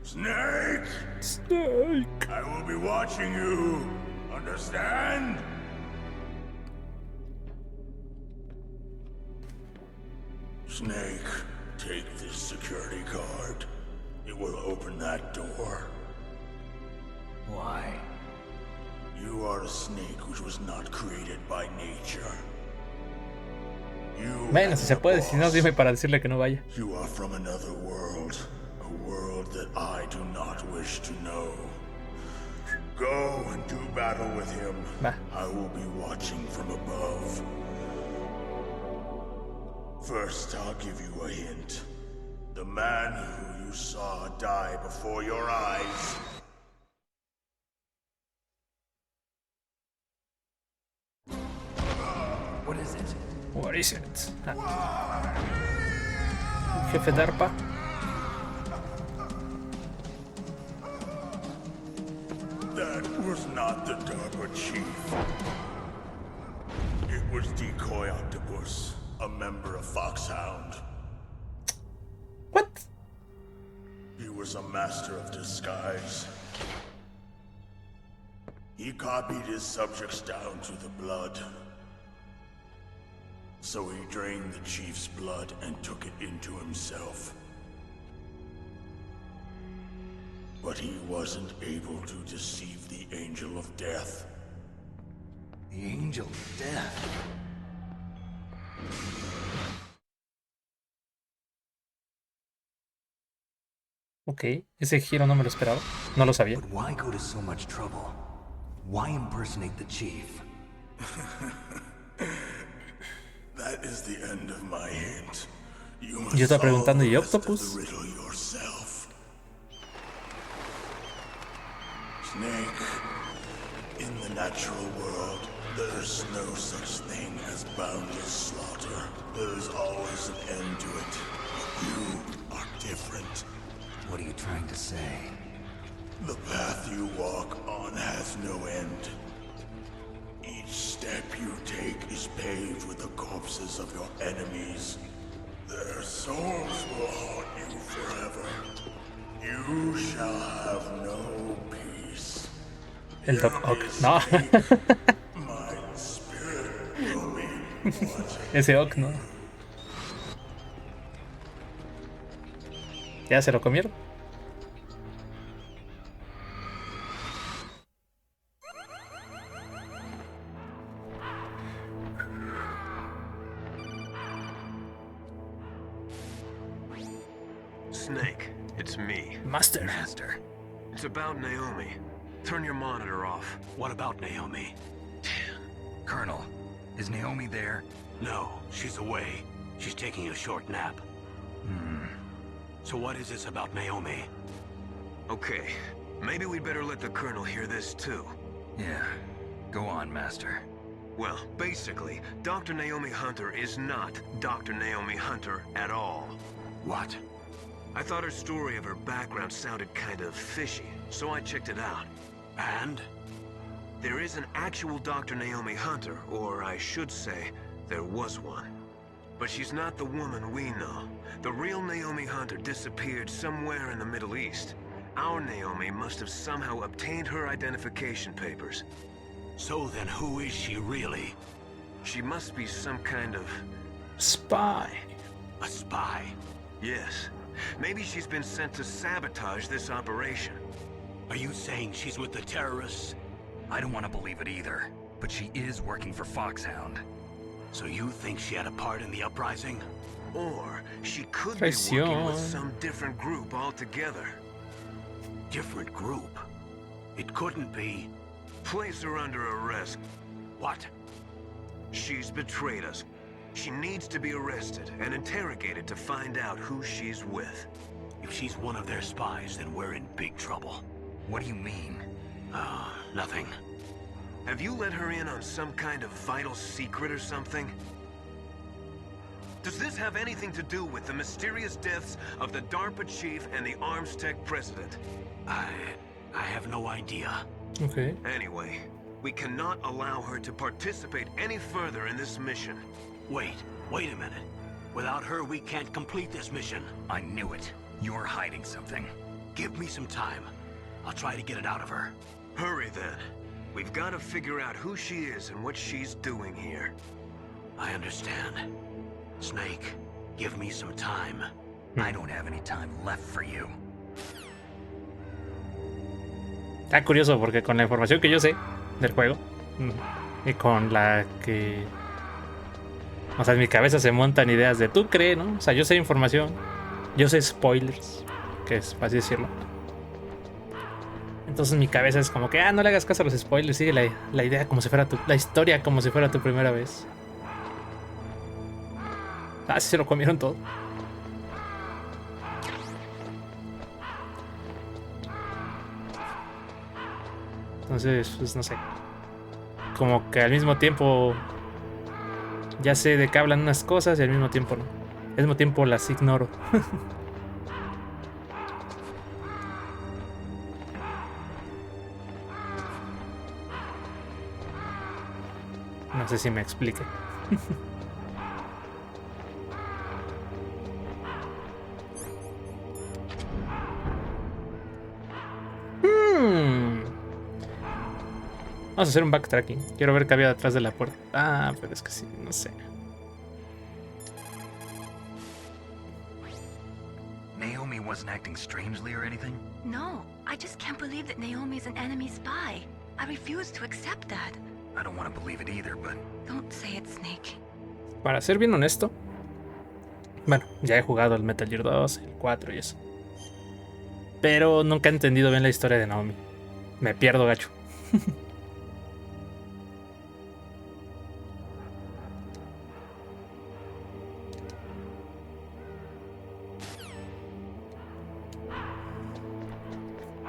Snake! Snake! I will be watching you. Understand? Snake, take this security card. It will open that door. Why? You are a snake which was not created by nature. Bueno, si se puede, si no, dime para decirle que no vaya. You are from another world, a world that I do not wish to know. Go and do battle with him. Va. I will be watching from above. First, I'll give you a hint. The man who you saw die before your eyes. What is it? What is it? Ah. Jefe DARPA. That was not the DARPA chief. It was Decoy Octopus, a member of Foxhound. What? He was a master of disguise. He copied his subjects down to the blood. So he drained the chief's blood and took it into himself. But he wasn't able to deceive the Angel of Death. The Angel of Death? Ok, ese giro no me lo esperaba. No lo sabía. But why go to so much trouble? Why impersonate the chief? That is the end of my hint. Yo estaba preguntando, ¿y Octopus? Snake, in the natural world, there's no such thing as boundless slaughter. There is always an end to it. But you are different. What are you trying to say? The path you walk on has no end. Each step you take is paved with the corpses of your enemies. Their souls will haunt you forever. You shall have no peace. El Doc Ock. No. My spirit will be Ese Ock, no. ¿Ya se lo comieron? Snake, it's me. Master. It's about Naomi. Turn your monitor off. What about Naomi? Colonel, is Naomi there? No, she's away. She's taking a short nap. So what is this about Naomi? Okay, maybe we'd better let the Colonel hear this too. Yeah. Go on, Master. Well, basically, Dr. Naomi Hunter is not Dr. Naomi Hunter at all. What? I thought her story of her background sounded kind of fishy, so I checked it out. And? There is an actual Dr. Naomi Hunter, or I should say, there was one. But she's not the woman we know. The real Naomi Hunter disappeared somewhere in the Middle East. Our Naomi must have somehow obtained her identification papers. So then who is she really? She must be some kind of... spy. A spy? Yes. Maybe she's been sent to sabotage this operation. Are you saying she's with the terrorists? I don't want to believe it either, but she is working for Foxhound. So you think she had a part in the uprising? Or she could be working with some different group altogether. Different group? It couldn't be... Place her under arrest. What? She's betrayed us. She needs to be arrested and interrogated to find out who she's with. If she's one of their spies, then we're in big trouble. What do you mean? Nothing. Have you let her in on some kind of vital secret or something? Does this have anything to do with the mysterious deaths of the DARPA chief and the Arms Tech president? I have no idea. Okay. Anyway, we cannot allow her to participate any further in this mission. Wait a minute. Without her, we can't complete this mission. I knew it. You're hiding something. Give me some time. I'll try to get it out of her. Hurry then. We've got to figure out who she is and what she's doing here. I understand. Snake, give me some time. I don't have any time left for you. Está curioso porque con la información que yo sé del juego y con la que... O sea, en mi cabeza se montan ideas de tú crees, ¿no? O sea, yo sé información, yo sé spoilers, que es fácil decirlo. Entonces mi cabeza es como que, no le hagas caso a los spoilers, sigue la idea como si fuera la historia como si fuera tu primera vez. Sí se lo comieron todo. Entonces, pues no sé. Como que al mismo tiempo ya sé de qué hablan unas cosas y al mismo tiempo no. Al mismo tiempo las ignoro. No sé si me explique. Vamos a hacer un backtracking. Quiero ver qué había detrás de la puerta. Pero es que sí, no sé. Naomi wasn't acting strangely or anything? No, I just can't believe that Naomi's an enemy spy. I refuse to accept that. I don't want to believe it either, but... Don't say it, Snake. Para ser bien honesto, bueno, ya he jugado el Metal Gear 2, el 4 y eso. Pero nunca he entendido bien la historia de Naomi. Me pierdo gacho.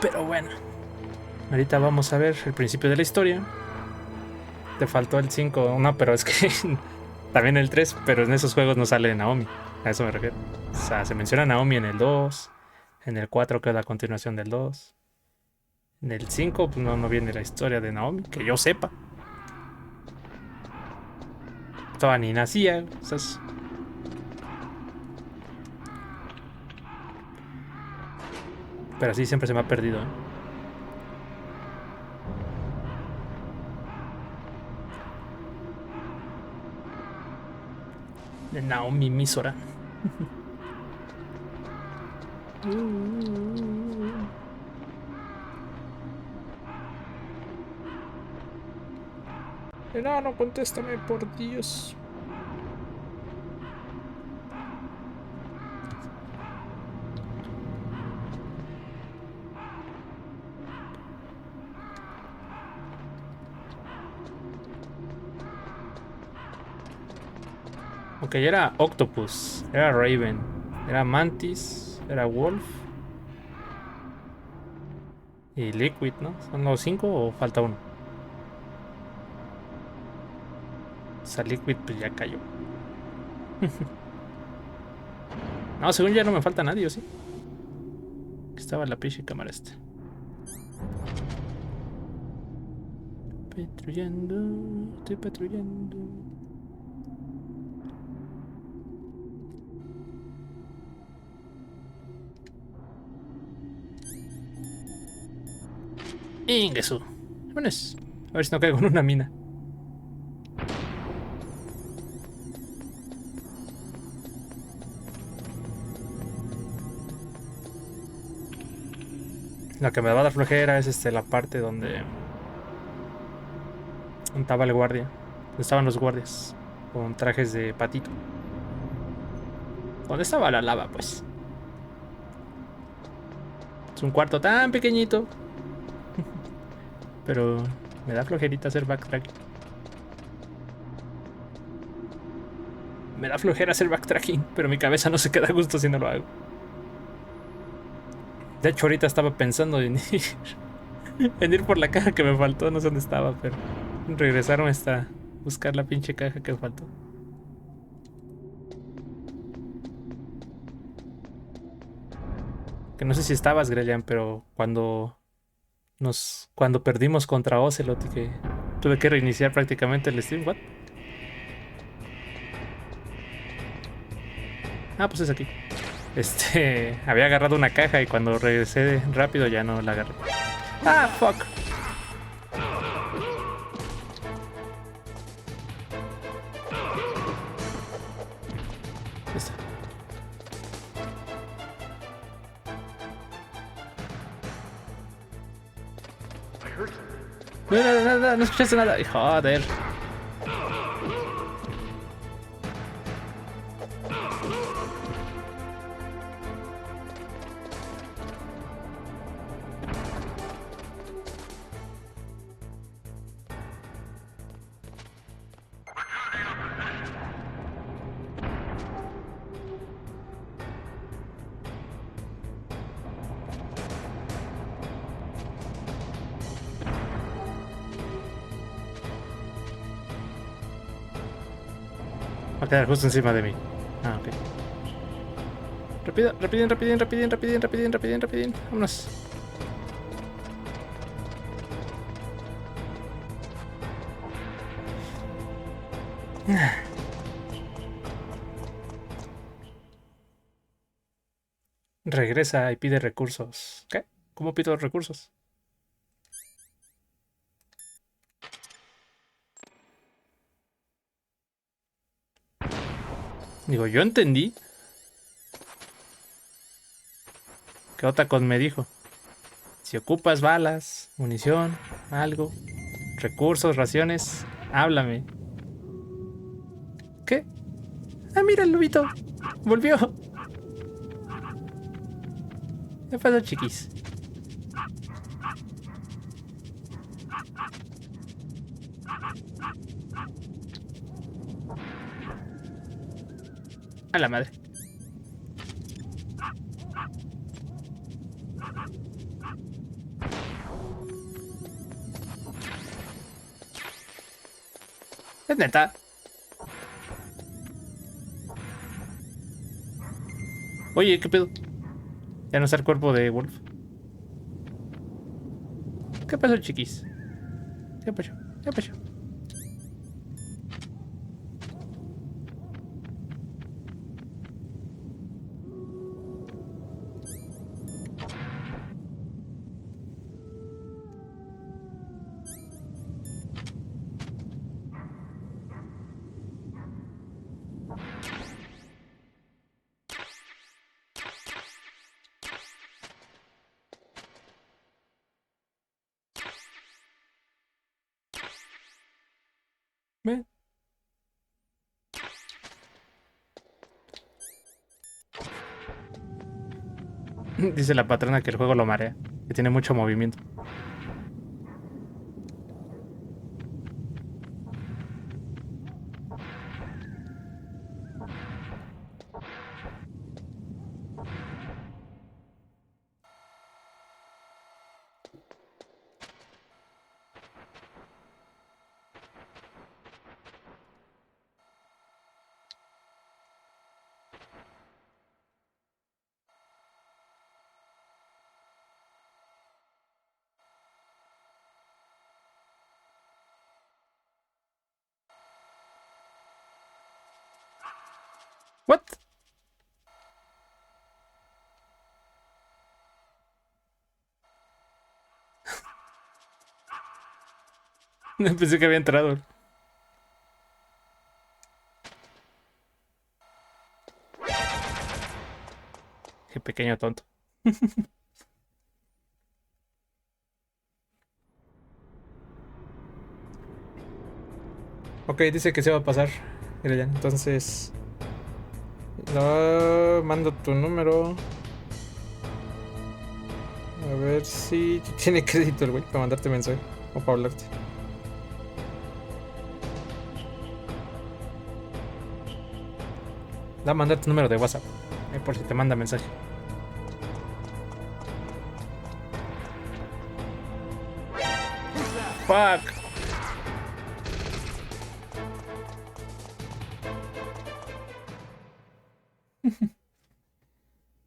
Pero bueno, ahorita vamos a ver el principio de la historia. Te faltó el 5, no, pero es que también el 3, pero en esos juegos no sale Naomi, a eso me refiero. O sea, se menciona Naomi en el 2, en el 4 que es la continuación del 2. En el 5 pues no viene la historia de Naomi, que yo sepa. Todavía ni nacía, o sea, pero así siempre se me ha perdido, ¿eh? De Naomi Misora. No, contéstame, por Dios. Ok, era Octopus, era Raven, era Mantis, era Wolf y Liquid, ¿no? ¿Son los 5 o falta uno? O sea, Liquid pues ya cayó. No, según ya no me falta nadie, ¿o sí? Estaba la pinche cámara esta. Patrullando, estoy patrullando. Ingesu. Vámonos. A ver si no caigo en una mina. Lo que me va a dar flojera es la parte donde estaba el guardia. Donde estaban los guardias con trajes de patito. ¿Dónde estaba la lava, pues? Es un cuarto tan pequeñito. Pero me da flojerita hacer backtracking. Me da flojera hacer backtracking, pero mi cabeza no se queda a gusto si no lo hago. De hecho, ahorita estaba pensando en ir en ir por la caja que me faltó. No sé dónde estaba, pero regresaron hasta buscar la pinche caja que me faltó. Que no sé si estabas, Grelian, pero cuando perdimos contra Ocelot y que tuve que reiniciar prácticamente el stream. ¿What? Ah, pues es aquí. Había agarrado una caja y cuando regresé rápido ya no la agarré. Ah, fuck. Esta. No escuchaste nada. Joder. Va a quedar justo encima de mí. Ah, ok. Rápido, rapidín. Vámonos. Regresa y pide recursos. ¿Qué? ¿Cómo pido recursos? Digo, yo entendí que Otacon me dijo: si ocupas balas, munición, algo, recursos, raciones, háblame. ¿Qué? Ah, mira el lobito. Volvió. ¿Qué pasó, chiquis? A la madre. Es neta. Oye, ¿qué pedo? Ya no está el cuerpo de Wolf. ¿Qué pasó, chiquis? ¿Qué pasó? ¿Qué pasó? ¿Ve? Dice la patrona que el juego lo marea, que tiene mucho movimiento. What? Pensé que había entrado. Qué pequeño tonto. Ok, dice que se va a pasar. Mira ya, entonces mando tu número. A ver si tiene crédito el güey para mandarte mensaje o para hablarte. Da a mandar tu número de WhatsApp, por si te manda mensaje. Fuck.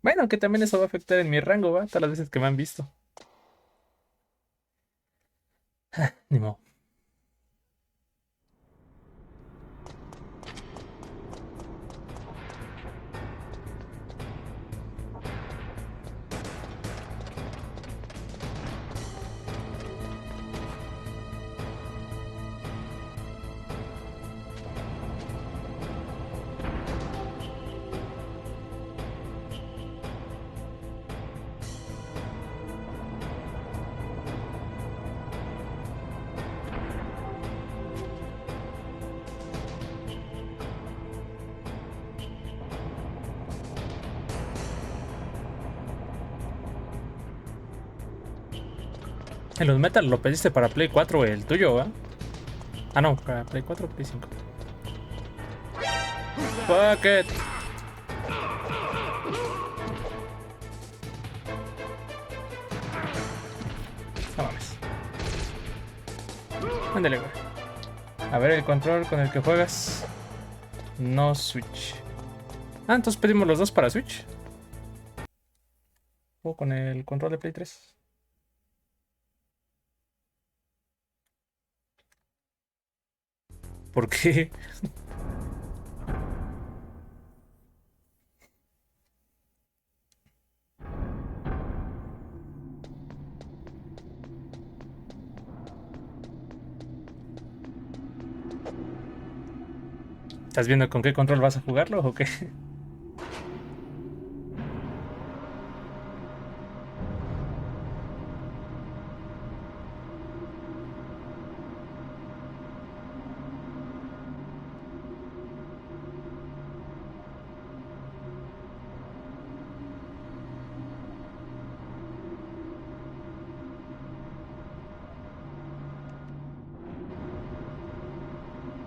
Bueno, que también eso va a afectar en mi rango, ¿va? Todas las veces que me han visto. Ni modo. En los Metal lo pediste para Play 4, el tuyo, ¿va? Ah, no, para Play 4 o Play 5. Fuck it. No mames. Ándale, güey. A ver el control con el que juegas. No Switch. Ah, entonces pedimos los dos para Switch. O con el control de Play 3. ¿Por qué? ¿Estás viendo con qué control vas a jugarlo o qué?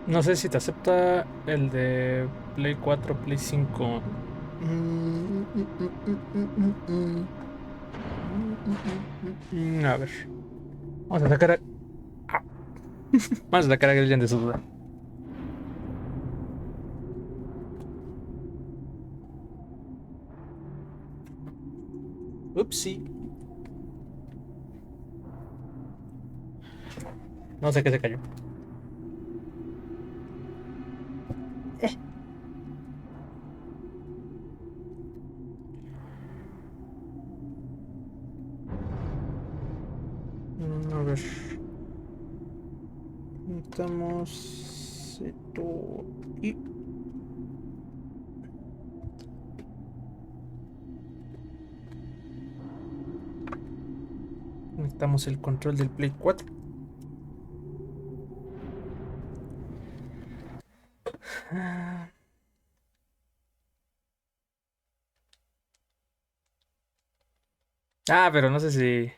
No sé si te acepta el de Play 4, Play 5. A ver. Vamos a sacar a... Ah. Vamos a sacar a Grillian de su duda. Upsi. No sé qué se cayó. A ver. Necesitamos esto y... necesitamos el control del Play 4. Ah, pero no sé si...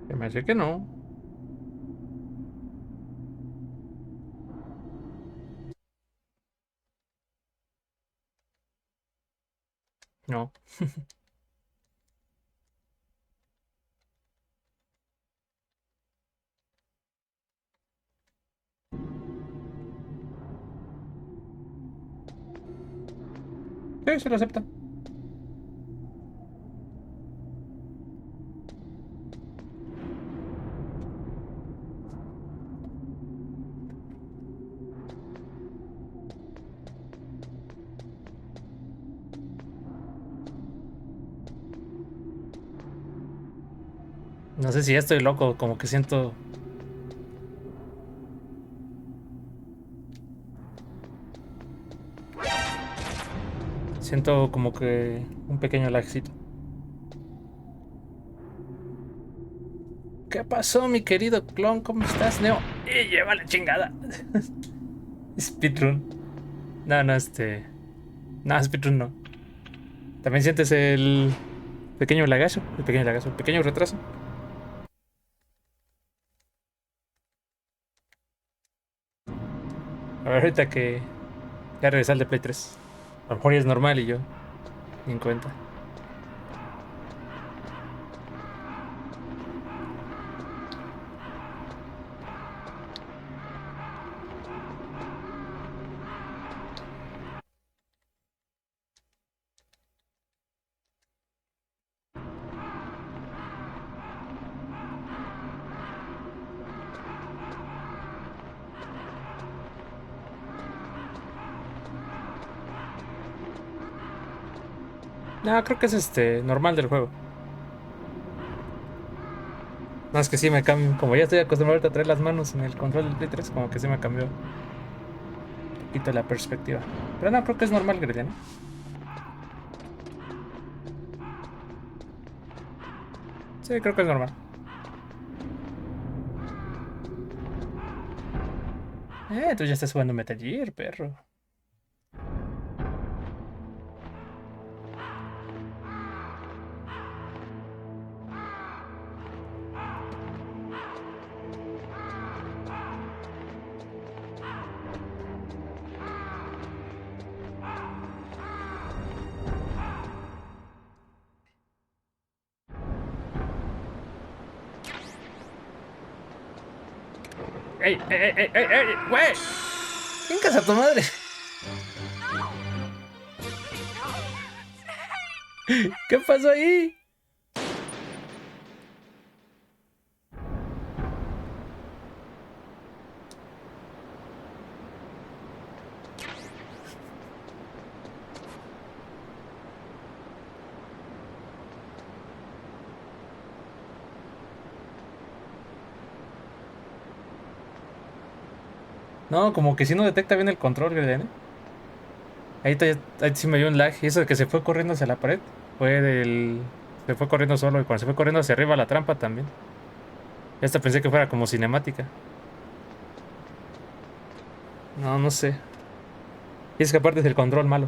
Se me hace que no. No. Sí, se lo acepta. No sé si ya estoy loco, como que siento... Siento como que un pequeño lagcito. ¿Qué pasó, mi querido clon? ¿Cómo estás, Neo? ¡Y lleva la chingada! Speedrun. No, no, no, speedrun no. También sientes el pequeño lagazo, el pequeño retraso. A ver, ahorita que ya regresé al de Play 3. A lo mejor ya es normal y yo ni en cuenta. No, creo que es normal del juego. Más que sí me cambio. Como ya estoy acostumbrado a traer las manos en el control del Play 3, como que sí me cambió un poquito la perspectiva. Pero no, creo que es normal, Grelia, ¿no? Sí, creo que es normal. Tú ya estás jugando Metal Gear, perro. ¡Ey, ey, ey, ey, ey, güey! ¡Chingas a tu madre! ¿Qué pasó ahí? No, como que si no detecta bien el control, Grelia, ¿eh? Ahí sí me dio un lag. Y eso de que se fue corriendo hacia la pared fue del. Se fue corriendo solo. Y cuando se fue corriendo hacia arriba la trampa también. Y hasta pensé que fuera como cinemática. No, no sé. Y es que aparte es el control malo.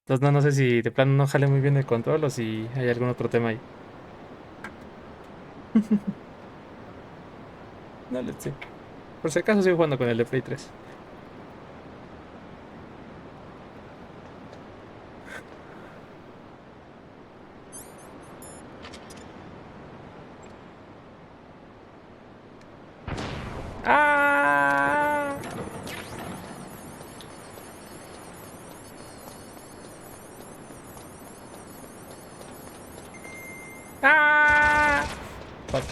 Entonces no, no sé si de plano no jale muy bien el control o si hay algún otro tema ahí. No le sé. Por si acaso sigo jugando con el de Play 3. ¡Ah! ¡Ah! Fuck.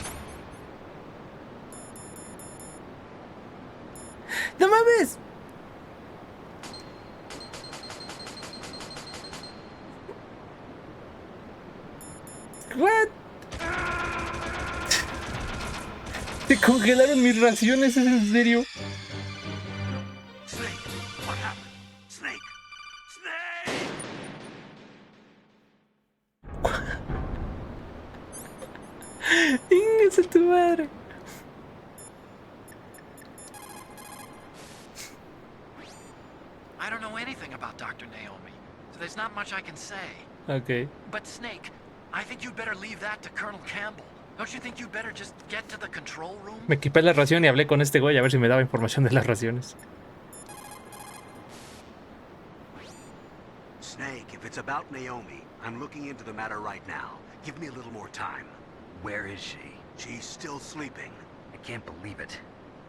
¡No mames! ¿What? Te congelaron mis raciones, ¿es en serio? Snake, what happened? Snake! Snake! ¡Ingas a tu madre! I don't know anything about Dr. Naomi, so there's not much I can say. Ok. But Snake, I think you'd better leave that to Colonel Campbell. Don't you think you'd better just get to the control room? Me equipé la ración y hablé con este güey a ver si me daba información de las raciones. Snake, if it's about Naomi, I'm looking into the matter right now. Give me a little more time. Where is she? She's still sleeping. I can't believe it.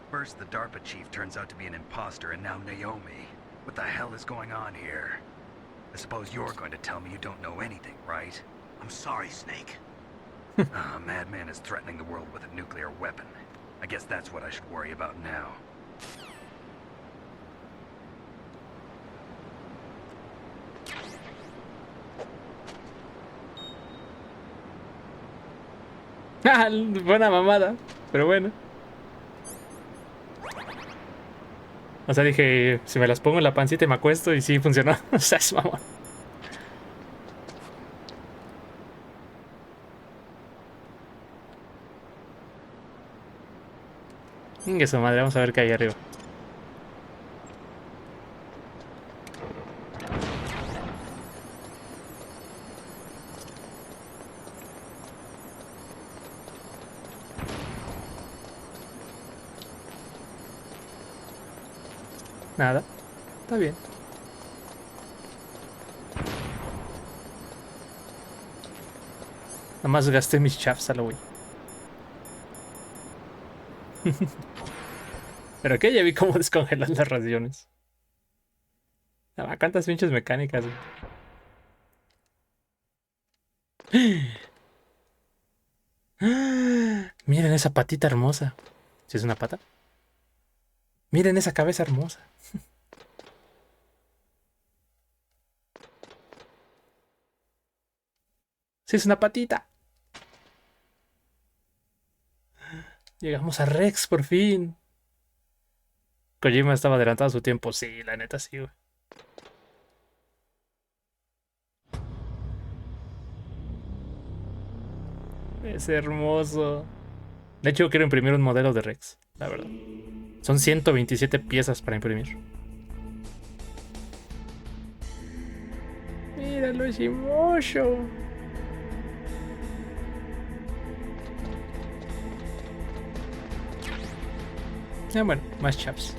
First, the DARPA chief turns out to be an imposter, and now Naomi. What the hell is going on here? I suppose you're going to tell me you don't know anything, right? I'm sorry, Snake. A madman is threatening the world with a nuclear weapon. I guess that's what I should worry about now. Ah, buena mamada, pero bueno. O sea, dije, si me las pongo en la pancita y me acuesto, y sí funcionó. O sea, es mamón. Ingue su madre, vamos a ver qué hay arriba. Nada. Está bien. Nada más gasté mis chaps a lo güey. Pero que ya vi cómo descongelan las raciones. Ah, cuántas pinches mecánicas, güey. Miren esa patita hermosa. ¿Sí es una pata? Miren esa cabeza hermosa. Sí es una patita. Llegamos a Rex por fin. Kojima estaba adelantado a su tiempo. Sí, la neta sí, güey. Es hermoso. De hecho, quiero imprimir un modelo de Rex, la verdad. Son 127 piezas para imprimir. Míralo, Shimosho. Ah, bueno, más chaps.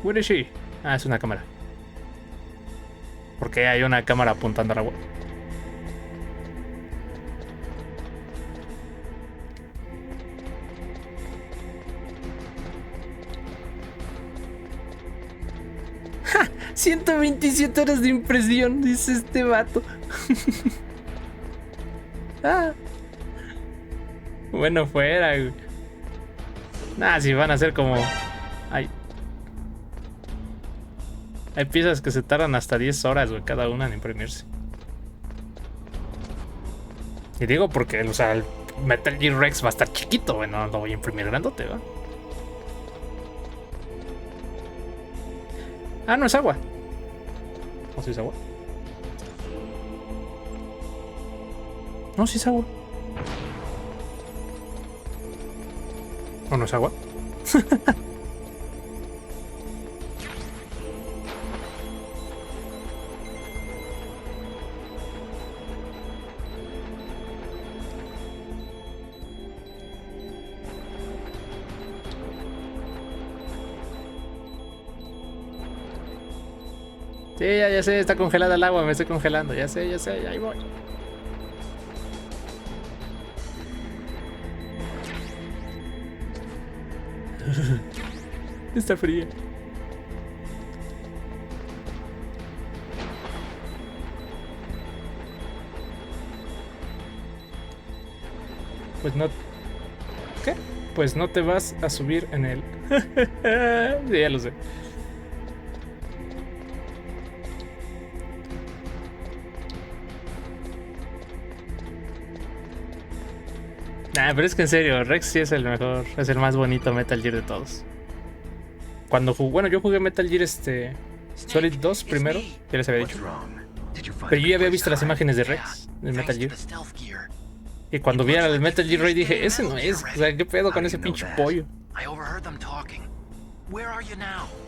Where is she? Ah, es una cámara. ¿Por qué hay una cámara apuntando al agua? ¡Ja! 127 horas de impresión, dice este vato. Ah. Bueno, fuera, güey. Nah, si van a ser como... Hay piezas que se tardan hasta 10 horas, güey, cada una en imprimirse. Y digo porque, o sea, el Metal Gear Rex va a estar chiquito, güey, no lo voy a imprimir grandote, ¿va? Ah, no es agua. ¿O sí es agua? No, sí es agua. ¿O no es agua? Sí, ya sé, está congelada el agua, me estoy congelando, ya sé, ahí voy. Está fría. Pues no... ¿Qué? Pues no te vas a subir en él. Sí, ya lo sé. Nah, pero es que en serio, Rex sí es el mejor, es el más bonito Metal Gear de todos. Cuando jugué, bueno, yo jugué Metal Gear Solid 2 primero, ya les había dicho. Pero yo ya había visto las imágenes de Rex, de Metal Gear. Y cuando vi al Metal Gear Rey dije, ese no es, o sea, ¿qué pedo con ese pinche pollo?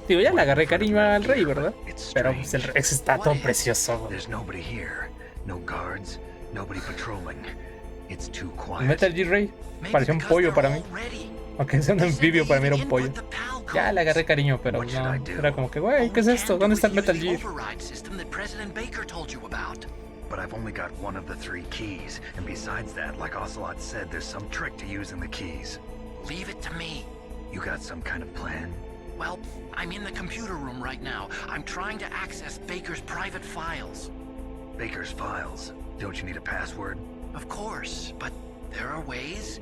Digo, ya le agarré cariño al Rey, ¿verdad? Pero pues, el Rex está todo precioso. El Metal Gear Rey parecía un pollo para mí. Aunque sea un anfibio, para mí era un pollo. Ya le agarré cariño, pero no. Era como que, güey, ¿qué es esto? ¿Dónde está el Metal Gear? But I've only got one of the 3 keys, and besides that, like Ocelot said, there's some trick to using the keys. Leave it to me. You got some kind of plan? Well, I'm in the computer room right now. I'm trying to access Baker's private files. Baker's files? Don't you need a password? Of course, but there are ways.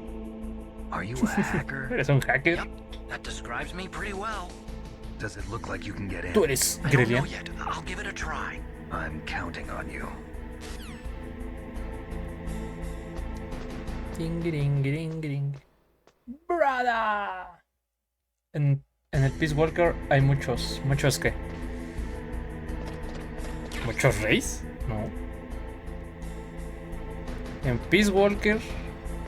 Are you a hacker? ¿Eres un hacker? Yep, that describes me pretty well. Does it look like you can get in? Tú eres I don't know Grelian. yet. I'll give it a try. I'm counting on you. Ding, ding, ding, ding. Brother. En el Peace Walker hay muchos. ¿Muchos qué? ¿Muchos reyes? No. En Peace Walker,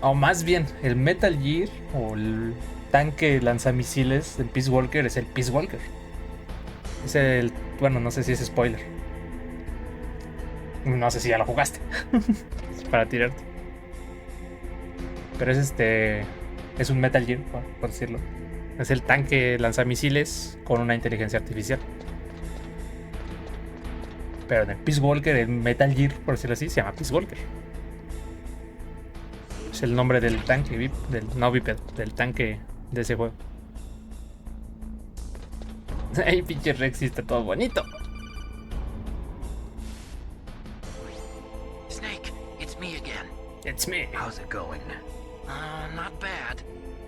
o más bien, el Metal Gear o el tanque lanzamisiles del Peace Walker es el Peace Walker. Es el. Bueno, no sé si es spoiler. No sé si ya lo jugaste. Para tirarte. Pero es es un Metal Gear, por decirlo. Es el tanque lanzamisiles con una inteligencia artificial. Pero en el Peace Walker, el Metal Gear, por decirlo así, se llama Peace Walker. Es el nombre del tanque, no biped, del tanque de ese juego. Ay, pinche Rex, está todo bonito. Snake, it's me again. It's me. How's it going? Not bad.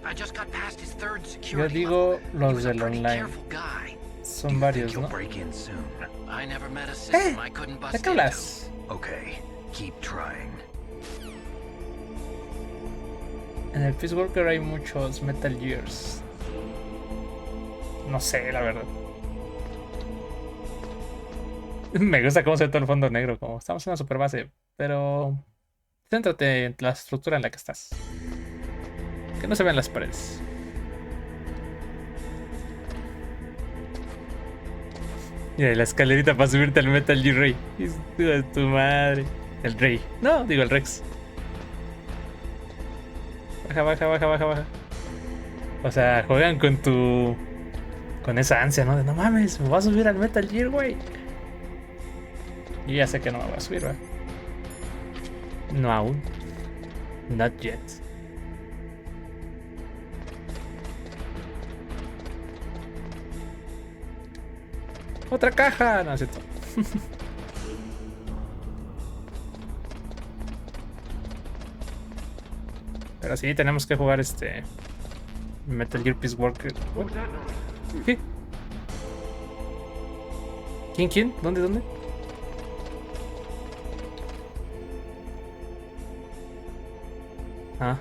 I just got past his third Yo security digo level. He los was a del pretty online. careful guy. Son varios, ¿no? Break in soon. I never met a system I couldn't ¿De bust qué hablas? Okay, keep trying. En el Peace Walker hay muchos Metal Gears. No sé, la verdad. Me gusta cómo se ve todo el fondo negro, como estamos en una super base, pero céntrate en la estructura en la que estás. Que no se vean las paredes. Mira, la escalerita para subirte al Metal Gear Rey. Hijo de tu madre. El Rey. No, digo el Rex. Baja, baja, baja, baja, baja. O sea, juegan con tu... con esa ansia, ¿no? De no mames, me voy a subir al Metal Gear, güey. Y ya sé que no me voy a subir, ¿verdad? No aún. Not yet. ¡Otra caja! No, es cierto. Pero sí, tenemos que jugar Metal Gear Peace Walker. ¿Qué? ¿Quién? ¿Dónde? Ah.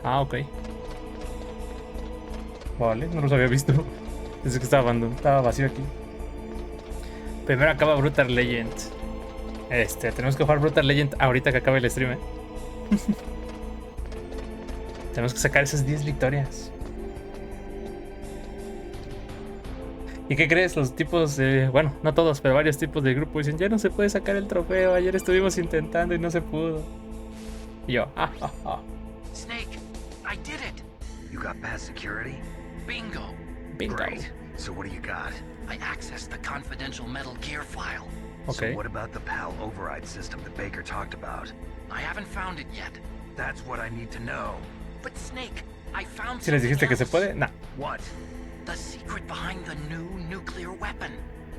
Ah, ok. Vale, no los había visto. Desde que estaba vacío aquí. Primero acaba Brutal Legend. Tenemos que jugar Brutal Legend ahorita que acabe el stream, Tenemos que sacar esas 10 victorias. ¿Y qué crees? Los tipos de... Bueno, no todos, pero varios tipos del grupo dicen: ya no se puede sacar el trofeo. Ayer estuvimos intentando y no se pudo. Y yo, Snake, I did it. You got past security? Bingo. Great. So what do you got? I accessed the confidential Metal Gear file. Okay. So what about the PAL override system that Baker talked about? I haven't found it yet. That's what I need to know. But Snake, I found ¿Si les dijiste que se something puede? Nah. What? The secret behind the new nuclear weapon.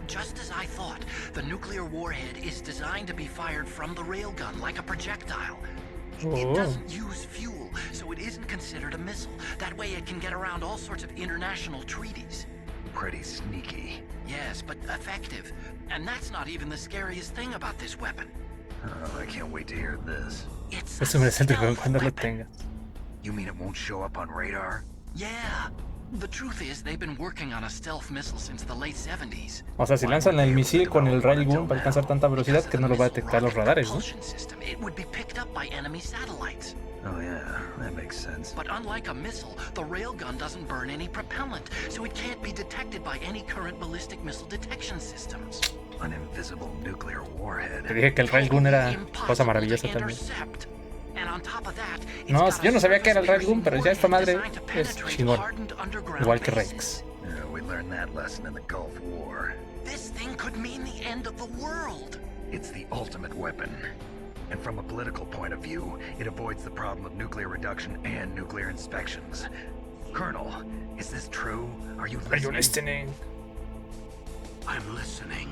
Just as I thought, the nuclear warhead is designed to be fired from the railgun like a projectile. It doesn't use fuel, so it isn't considered a missile. That way it can get around all sorts of international treaties. Pretty sneaky. Yes, but effective. And that's not even the scariest thing about this weapon. Oh, I can't wait to hear this. It's Eso a merece el trofeo stealth cuando lo weapon. tengas. You mean it won't show up on radar? Yeah. The truth is, they've been working on a stealth missile since the late 70s. O sea, si lanzan el misil con el Railgun va a alcanzar tanta velocidad que no lo va a detectar los radares, ¿no? It would be picked up by enemy satellites. Oh yeah, that makes sense. But unlike a missile, the railgun doesn't burn any propellant, so it can't be detected by any current ballistic missile detection systems. An invisible nuclear warhead. Te dije que el Railgun era cosa maravillosa también. No, yo no sabía que era el Railgun, pero ya esta madre es chingón. Igual que Rex. Yeah, we learned that lesson in the Gulf War. This thing could mean the end of the world. It's the ultimate weapon. And from a political point of view, it avoids the problem of nuclear reduction and nuclear inspections. Colonel, is this true? Are you listening? I'm listening.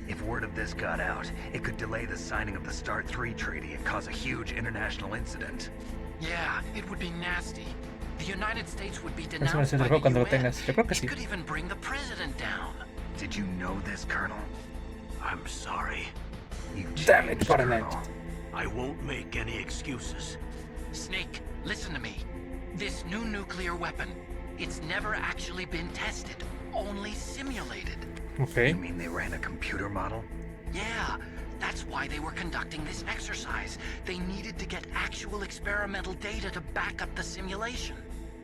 If word of this got out, it could delay the signing of the START 3 treaty and cause a huge international incident. Yeah, it would be nasty. The United States would be Eso denounced merece el by trofeo the cuando lo UN. tengas. Yo creo que It sí. could even bring the president down. Did you know this, Colonel? I'm sorry. You Damn it, changed, Pueden. Colonel. I won't make any excuses. Snake, Listen to me. This new nuclear weapon, it's never actually been tested, only simulated. Okay. You mean they ran a computer model? Yeah, that's why they were conducting this exercise. They needed to get actual experimental data to back up the simulation.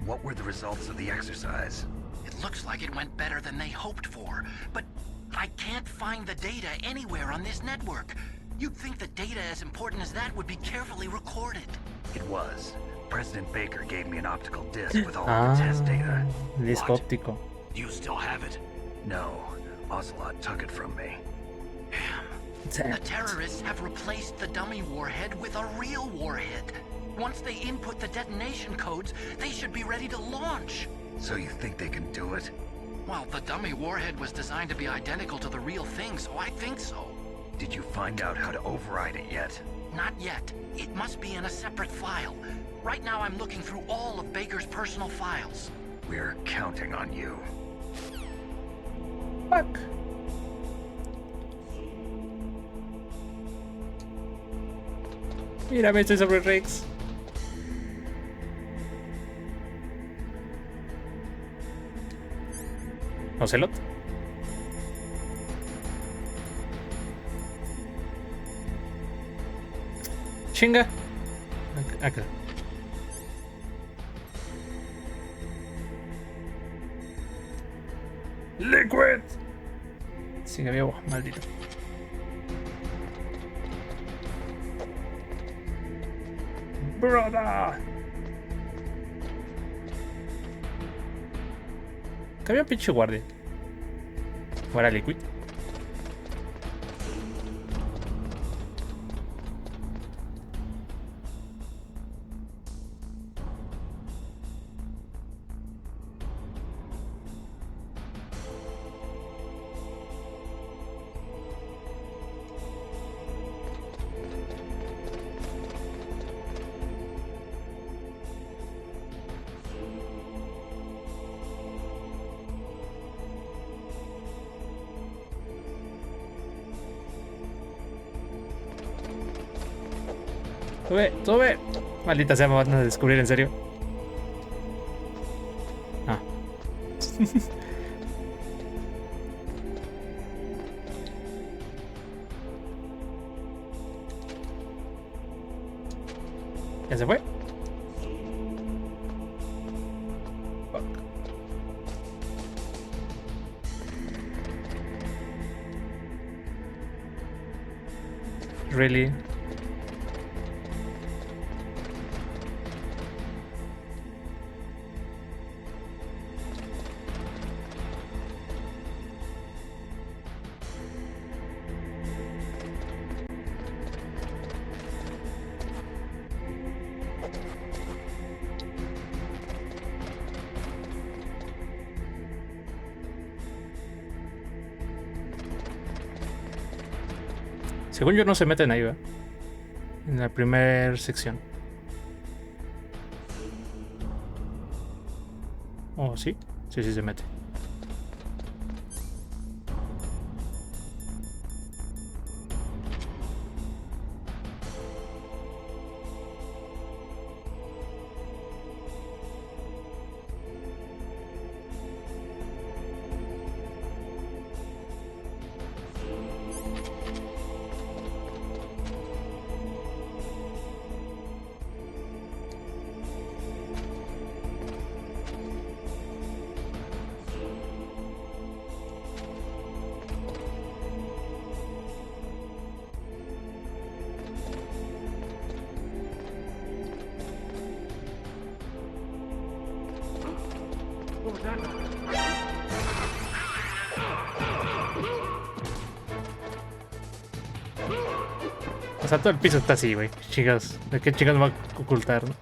What were the results of the exercise? It looks like it went better than they hoped for, but I can't find the data anywhere on this network. You'd think that data as important as that would be carefully recorded. It was. President Baker gave me an optical disc with all of the test data. Disco óptico. Do you still have it? No, Ocelot took it from me. The terrorists have replaced the dummy warhead with a real warhead. Once they input the detonation codes, they should be ready to launch. So you think they can do it? Well, the dummy warhead was designed to be identical to the real thing, so I think so. Did you find out how to override it yet? Not yet. It must be in a separate file. Right now I'm looking through all of Baker's personal files. We're counting on you. Fuck. Mírame, estoy sobre Rex. Ocelot. Chinga. Acá. Liquid. Sigue vivo, maldito. Brother. Que había un pinche guardia. Fuera Liquid. Sube, sube. Maldita sea, me van a descubrir en serio. Ah. ¿Ya se fue? Fuck. Really? Según yo no se meten ahí, ¿verdad? En la primera sección. Oh, ¿sí? Sí, sí se mete. O sea, todo el piso está así, güey. Chicas, ¿de qué chicas va a ocultar, no?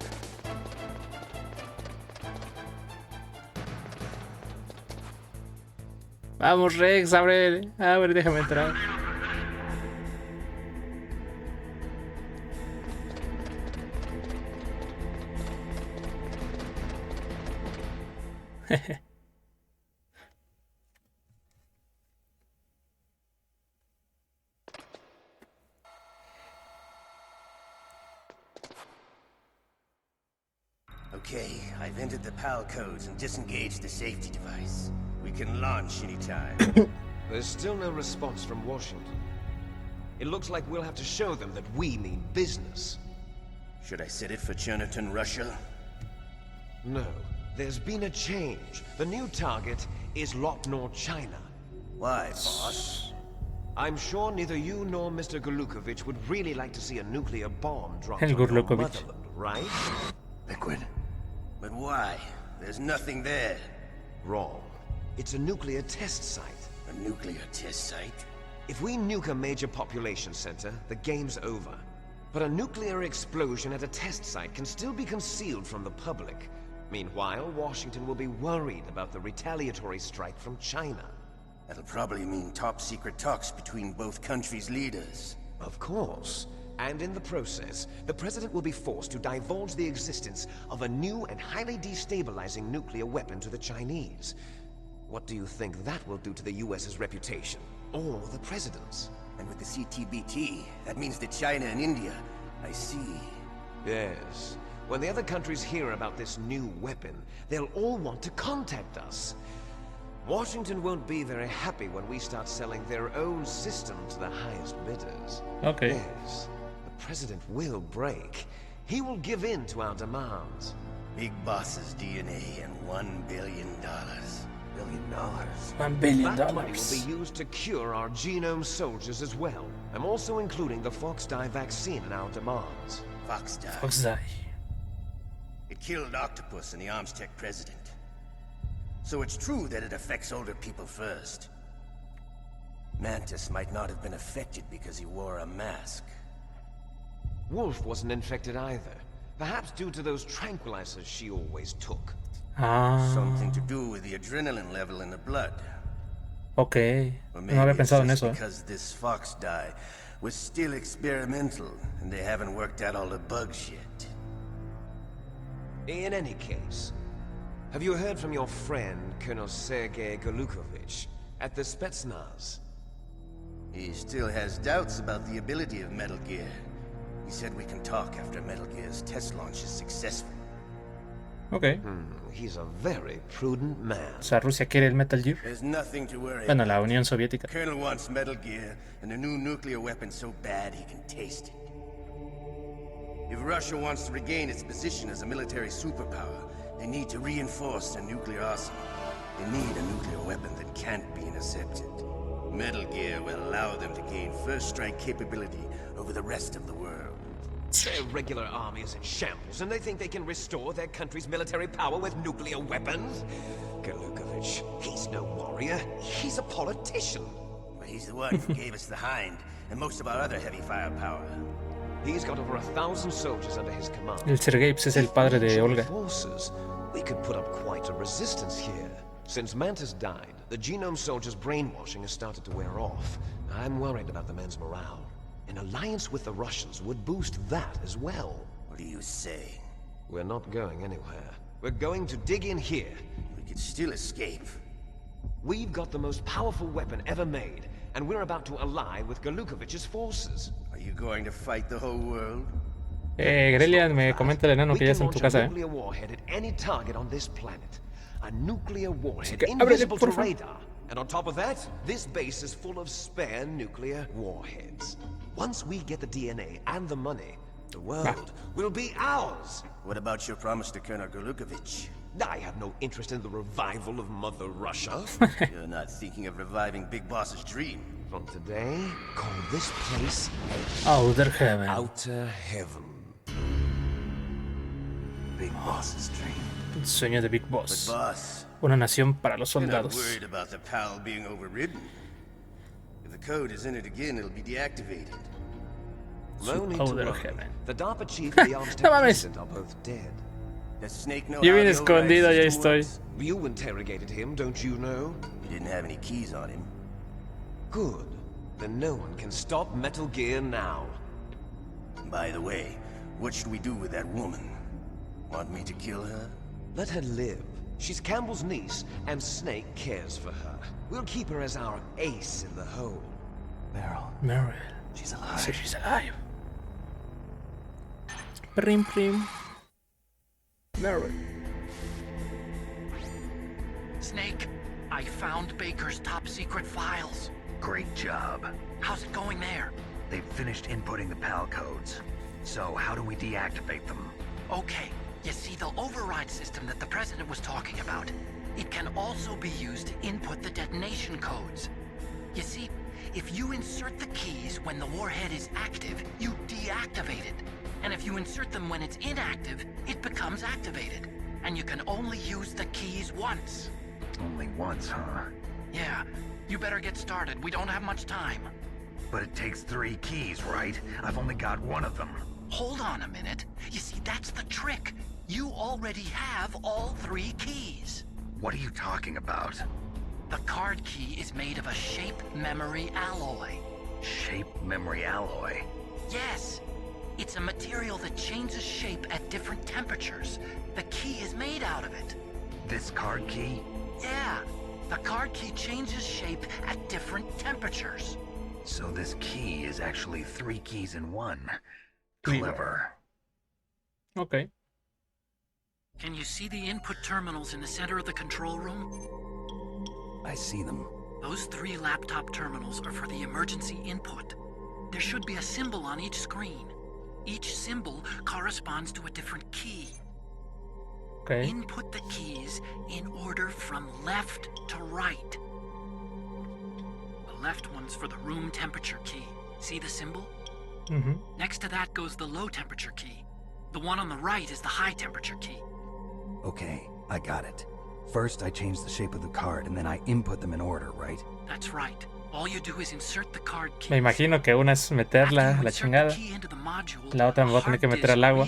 Vamos, Rex, abre, abre, déjame entrar. Okay, I've entered the PAL codes and disengaged the safety device. We can launch anytime. There's still no response from Washington. It looks like we'll have to show them that we mean business. Should I set it for Cherniton, Russia? No. There's been a change. The new target is Lopnor, China. Why, boss? I'm sure neither you nor Mr. Golukovich would really like to see a nuclear bomb dropped El on your Golukovich. motherland, right? Liquid. But why? There's nothing there. Wrong. It's a nuclear test site. A nuclear test site? If we nuke a major population center, the game's over. But a nuclear explosion at a test site can still be concealed from the public. Meanwhile, Washington will be worried about the retaliatory strike from China. That'll probably mean top-secret talks between both countries' leaders. Of course. And in the process, the president will be forced to divulge the existence of a new and highly destabilizing nuclear weapon to the Chinese. What do you think that will do to the US's reputation? Or the president's? And with the CTBT, that means that China and India... I see. Yes. When the other countries hear about this new weapon, they'll all want to contact us. Washington won't be very happy when we start selling their own system to the highest bidders. Okay. Yes. The president will break. He will give in to our demands. Big Boss's DNA and $1 billion. $1 billion. That money will be used to cure our genome soldiers as well. I'm also including the Fox-Die vaccine in our demands. Fox-Die? Fox-Die. It killed Octopus and the Armstech president. So it's true that it affects older people first. Mantis might not have been affected because he wore a mask. Wolf wasn't infected either. Perhaps due to those tranquilizers she always took. Ah. Something to do with the adrenaline level in the blood. Ok. Or No había pensado en eso. because this fox dye was still experimental and they haven't worked out all the bugs yet. In any case, have you heard from your friend, Colonel Sergei Golukovich, at the Spetsnaz? He still has doubts about the ability of Metal Gear. He said we can talk after Metal Gear's test launch is successful. Ok. He's a very prudent man. O sea, Rusia quiere el Metal Gear. There's nothing to worry Bueno, la about. Unión Soviética. Colonel wants Metal Gear and a new nuclear weapon so bad he can taste it. If Russia wants to regain its position as a military superpower, they need to reinforce their nuclear arsenal. They need a nuclear weapon that can't be intercepted. Metal Gear will allow them to gain first strike capability over the rest of the world. Their regular army is in shambles, and they think they can restore their country's military power with nuclear weapons? Golukovich, he's no warrior. He's a politician. Well, he's the one who gave us the Hind and most of our other heavy firepower. He's got over 1,000 soldiers under his command. El Sergei es el padre de Olga. Forces, we could put up quite a resistance here. Since Mantis died, the genome soldiers' brainwashing has started to wear off. I'm worried about the men's morale. An alliance with the Russians would boost that as well. What are you saying? We're not going anywhere. We're going to dig in here. We could still escape. We've got the most powerful weapon ever made, and we're about to ally with Golukovich's forces. Are you going to fight the whole world? Grelian, me comenta el enano que ya está en tu casa, a nuclear warhead at any target on this planet. A nuclear warhead que invisible to ábrele, por radar. And on top of that, this base is full of spare nuclear warheads. Once we get the DNA and the money, the world will be ours. What about your promise to Colonel Golukovich? I have no interest in the revival of Mother Russia. You're not thinking of reviving Big Boss's dream. From today, call this place Outer Heaven. Outer Heaven. Big Boss's dream. El sueño de Big But Boss. boss, Una nación para los you're not soldados. worried about the PAL being overridden. If the code is entered again, it'll be deactivated. No need to Outer worry. Heaven. The DARPA chief and the Armstech No mames. president are both dead. Does Snake know Yo how bien the escondido, override ya system estoy. works? You interrogated him, don't you know? He didn't have any keys on him. Good. Then no one can stop Metal Gear now. By the way, what should we do with that woman? Want me to kill her? Let her live. She's Campbell's niece, and Snake cares for her. We'll keep her as our ace in the hole. Meryl. She's alive. Sí, she's alive. Prim, prim. Mary. Snake, I found Baker's top secret files. Great job. How's it going there? They've finished inputting the PAL codes. So how do we deactivate them? Okay, you see the override system that the President was talking about. It can also be used to input the detonation codes. You see, if you insert the keys when the warhead is active, you deactivate it. And if you insert them when it's inactive, it becomes activated. And you can only use the keys once. Only once, huh? Yeah, you better get started. We don't have much time. But it takes 3 keys, right? I've only got 1 of them. Hold on a minute. You see, that's the trick. You already have all 3 keys. What are you talking about? The card key is made of a shape memory alloy. Shape memory alloy? Yes. It's a material that changes shape at different temperatures. The key is made out of it. This card key? Yeah. The card key changes shape at different temperatures. So this key is actually 3 keys in 1. Clever. Okay. Can you see the input terminals in the center of the control room? I see them. Those 3 laptop terminals are for the emergency input. There should be a symbol on each screen. Each symbol corresponds to a different key. Okay. Input the keys in order from left to right. The left one's for the room temperature key. See the symbol? Mm-hmm. Next to that goes the low temperature key. The one on the right is the high temperature key. Okay, I got it. First, I change the shape of the card, and then I input them in order, right? That's right. All you do is insert the card key. Me imagino que una es meterla a la chingada, la otra me voy a tener que meter al agua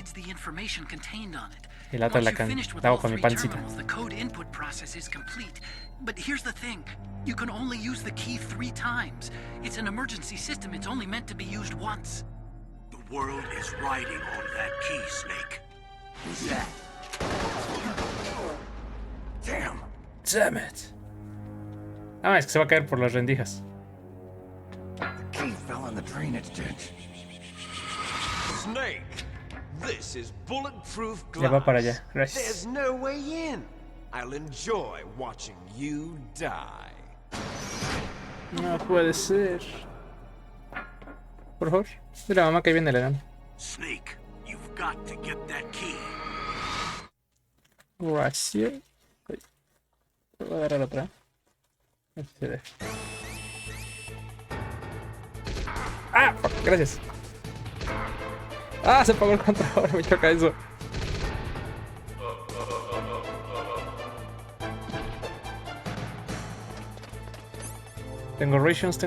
y la otra la hago con mi pancita. The code input process is complete. But here's the thing. You can only use the key 3 times. It's an emergency system. It's only meant to be used once. The world is riding on that key, Snake. Who's that? Damn. Damn it. Ah, es que se va a caer por las rendijas. The key fell in the drainage ditch. Snake, this is bulletproof glass. Ya va para allá. Gracias. There's no way in. I'll enjoy watching you die. No puede ser. Por favor. Mira, mamá, que ahí viene el enano. Snake, you've got to get that key. Gracias. Voy a agarrar otra. A ver si se deja. ¡Ah! Gracias. ¡Ah! Se apagó el control. Me choca eso. Tengo rations.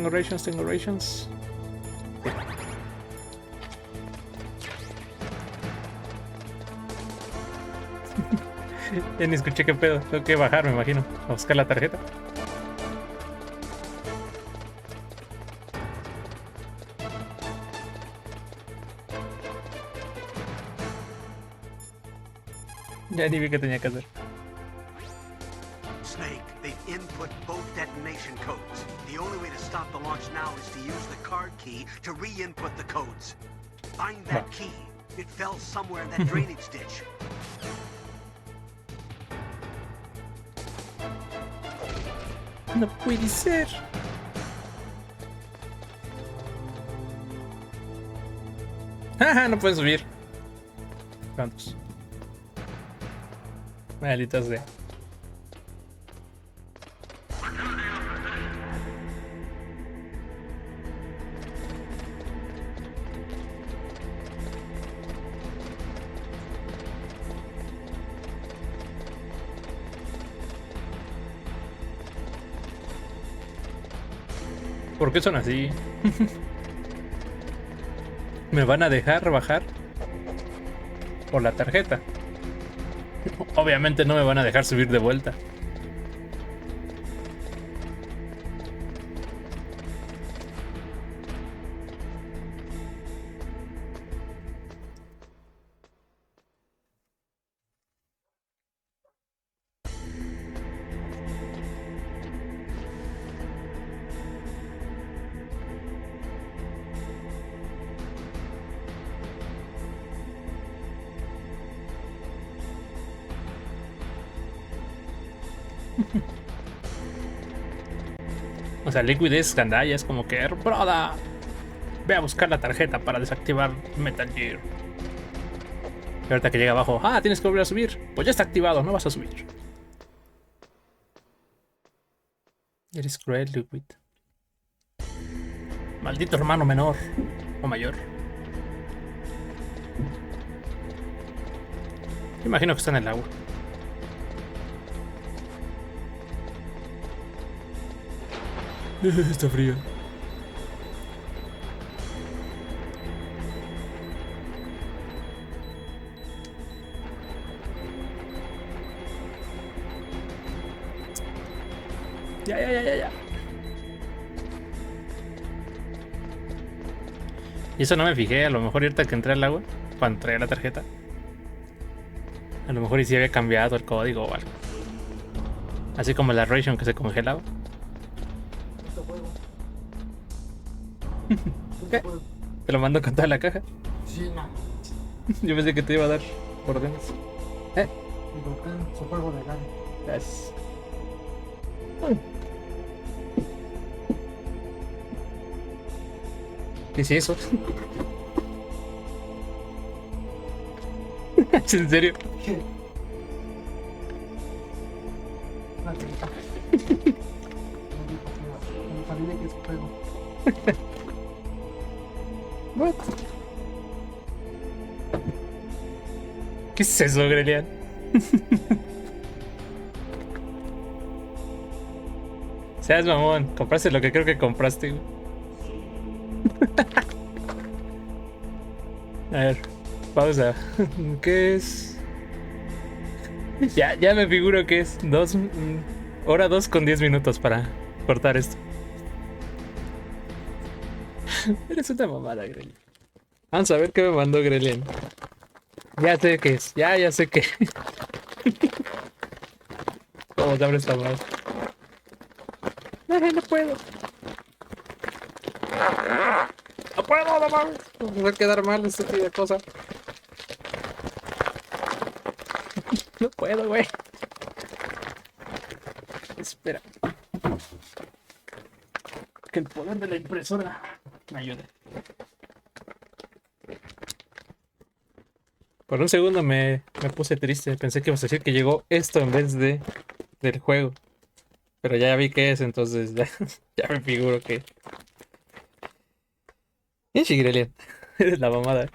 Ya ni escuché qué pedo. Tengo que bajar, me imagino. A buscar la tarjeta. Ya ni vi qué tenía que hacer. Snake, they've input both detonation codes. The only way to stop the launch now is to use the card key to re-input the codes. Find that key. It fell somewhere in that drainage ditch. No puede ser. Jaja, no pueden subir. ¿Cuántos? Malditas de. ¿Por qué son así? ¿Me van a dejar bajar? Por la tarjeta. Obviamente no me van a dejar subir de vuelta. O sea, Liquid es gandalla, es como que, broda, ve a buscar la tarjeta para desactivar Metal Gear. Y ahorita que llega abajo, tienes que volver a subir. Pues ya está activado, no vas a subir. Eres cruel, Liquid. Maldito hermano menor o mayor. Imagino que está en el agua. Está frío. Ya. Y eso no me fijé, a lo mejor ahorita que entré al agua, cuando traía la tarjeta, a lo mejor y sí había cambiado el código o algo. Así como la ration que se congelaba. ¿Qué? ¿Te lo mando con toda la caja? Sí, no. Yo pensé que te iba a dar órdenes. Su juego legal. Gracias. ¿Qué es eso? ¿Es en serio? ¿Qué? Una carita. No sabía que es juego. What? ¿Qué es eso, Grelian? Seas mamón, compraste lo que creo que compraste, güey. A ver, pausa. ¿Qué es? Ya me figuro que es hora 2 con 10 minutos para cortar esto. Eres una mamada, Grelian. Vamos a ver qué me mandó Grelian. Ya sé qué es, ya sé qué. ¿Cómo se abre esta madre? No puedo. No puedo, no mames. Me va a quedar mal este tipo de cosas. No puedo, güey. Espera. Que el poder de la impresora me ayude. Por un segundo me puse triste. Pensé que ibas a decir que llegó esto en vez del juego. Pero ya vi qué es, entonces ya me figuro que... Bien, Grelian. Eres la mamada.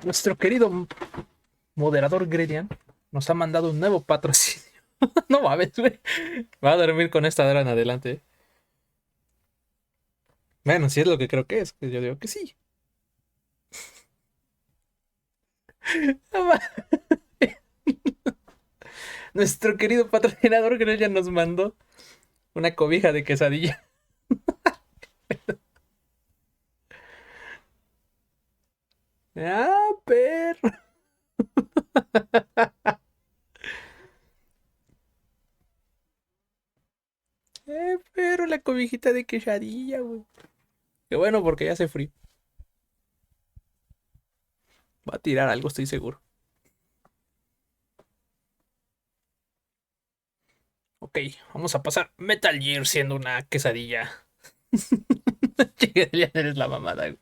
Nuestro querido moderador Grelian nos ha mandado un nuevo patrocinio. No mames, güey. Va a dormir con esta hora en adelante. Bueno, si es lo que creo que es, que yo digo que sí. Nuestro querido patrocinador Grelian nos mandó una cobija de quesadilla. Perro. Pero la cobijita de quesadilla, güey. Qué bueno, porque ya hace frío. Va a tirar algo, estoy seguro. Ok, vamos a pasar Metal Gear siendo una quesadilla. Ya eres la mamada, güey.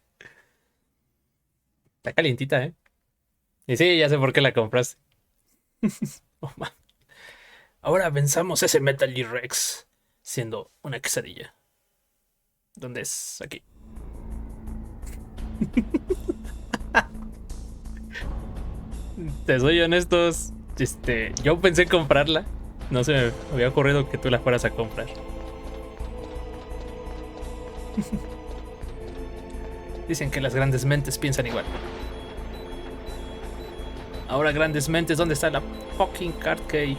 Está calientita, ¿eh? Y sí, ya sé por qué la compraste. Oh, ahora pensamos ese Metal Gear Rex siendo una quesadilla. ¿Dónde es? Aquí. Te soy honestos, yo pensé comprarla. No se me había ocurrido que tú la fueras a comprar. Dicen que las grandes mentes piensan igual. Ahora, grandes mentes, ¿dónde está la fucking card key?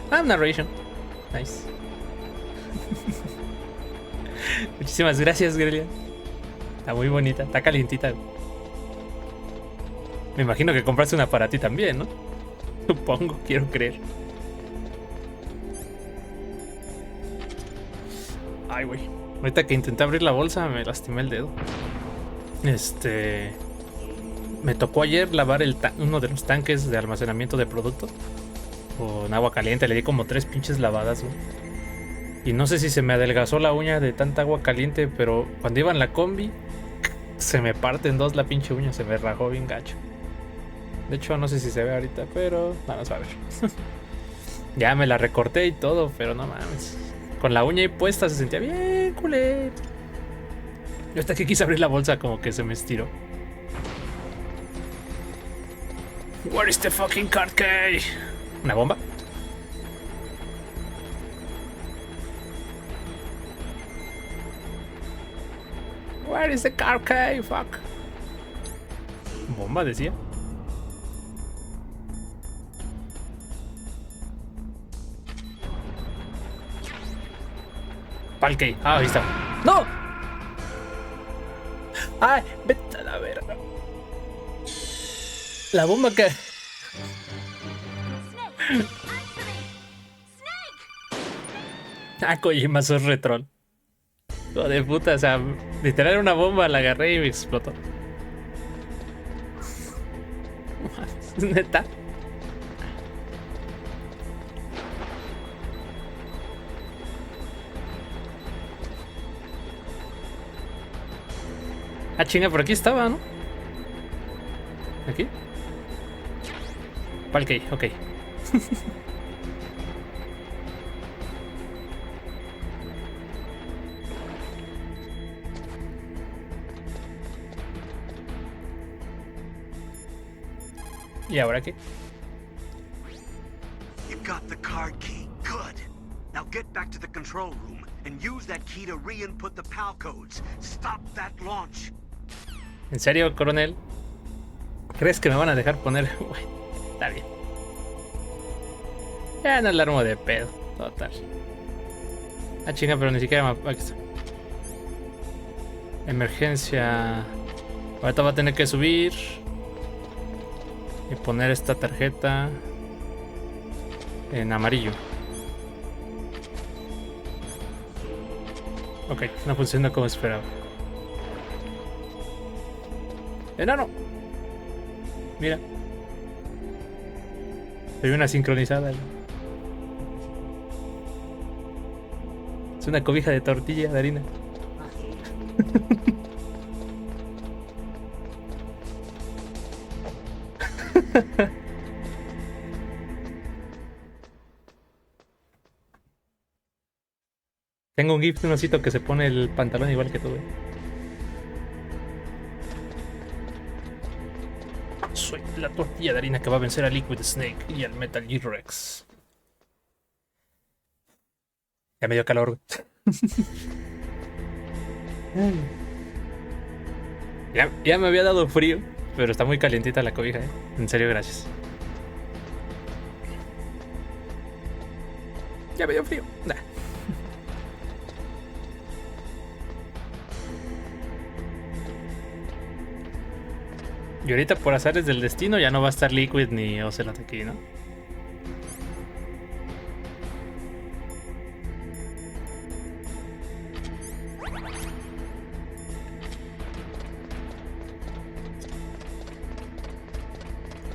Narration. Nice. Muchísimas gracias, Grelian. Está muy bonita, está calientita. Me imagino que compraste una para ti también, ¿no? Supongo, quiero creer. Ay, güey. Ahorita que intenté abrir la bolsa me lastimé el dedo. Me tocó ayer lavar uno de los tanques de almacenamiento de producto con agua caliente. Le di como 3 pinches lavadas, güey. Y no sé si se me adelgazó la uña de tanta agua caliente, pero cuando iba en la combi, se me parte en dos la pinche uña, se me rajó bien gacho. De hecho, no sé si se ve ahorita, pero vamos a ver. Ya me la recorté y todo, pero no mames. Con la uña ahí puesta se sentía bien culé. Yo hasta que quise abrir la bolsa como que se me estiró. Where is the fucking card key? ¿Una bomba? Where is the card key? Fuck. Bomba decía. Pal key. Ah, ahí está. ¡No! ¡Ay! Vete a la verga. La bomba que... Ah, Kojima, sos retrol. Hijo de puta, o sea, literal una bomba, la agarré y me explotó. Neta. Ah, chinga, por aquí estaba, ¿no? ¿Aquí? Palkey, ok. ¿Y ahora qué? You got the card key. Good. Now get back to the control room and use that key to re-input the PAL codes. Stop that launch. ¿En serio, coronel? ¿Crees que me van a dejar poner? Bueno, está bien. Ya no la armo de pedo. Total. Ah, chinga, pero ni siquiera me... Aquí está. Emergencia. Ahorita va a tener que subir y poner esta tarjeta en amarillo. Ok, no funciona como esperaba. ¡Enano! Mira. Hay una sincronizada. Es una cobija de tortilla de harina. Tengo un gif de un osito que se pone el pantalón igual que tú, güey. Soy la tortilla de harina que va a vencer a Liquid Snake y al Metal Gear Rex. Ya me dio calor. Ya me había dado frío, pero está muy calientita la cobija, ¿eh? En serio, gracias. Ya me dio frío. Nah. Y ahorita por azares del destino ya no va a estar Liquid ni Ocelot aquí, ¿no?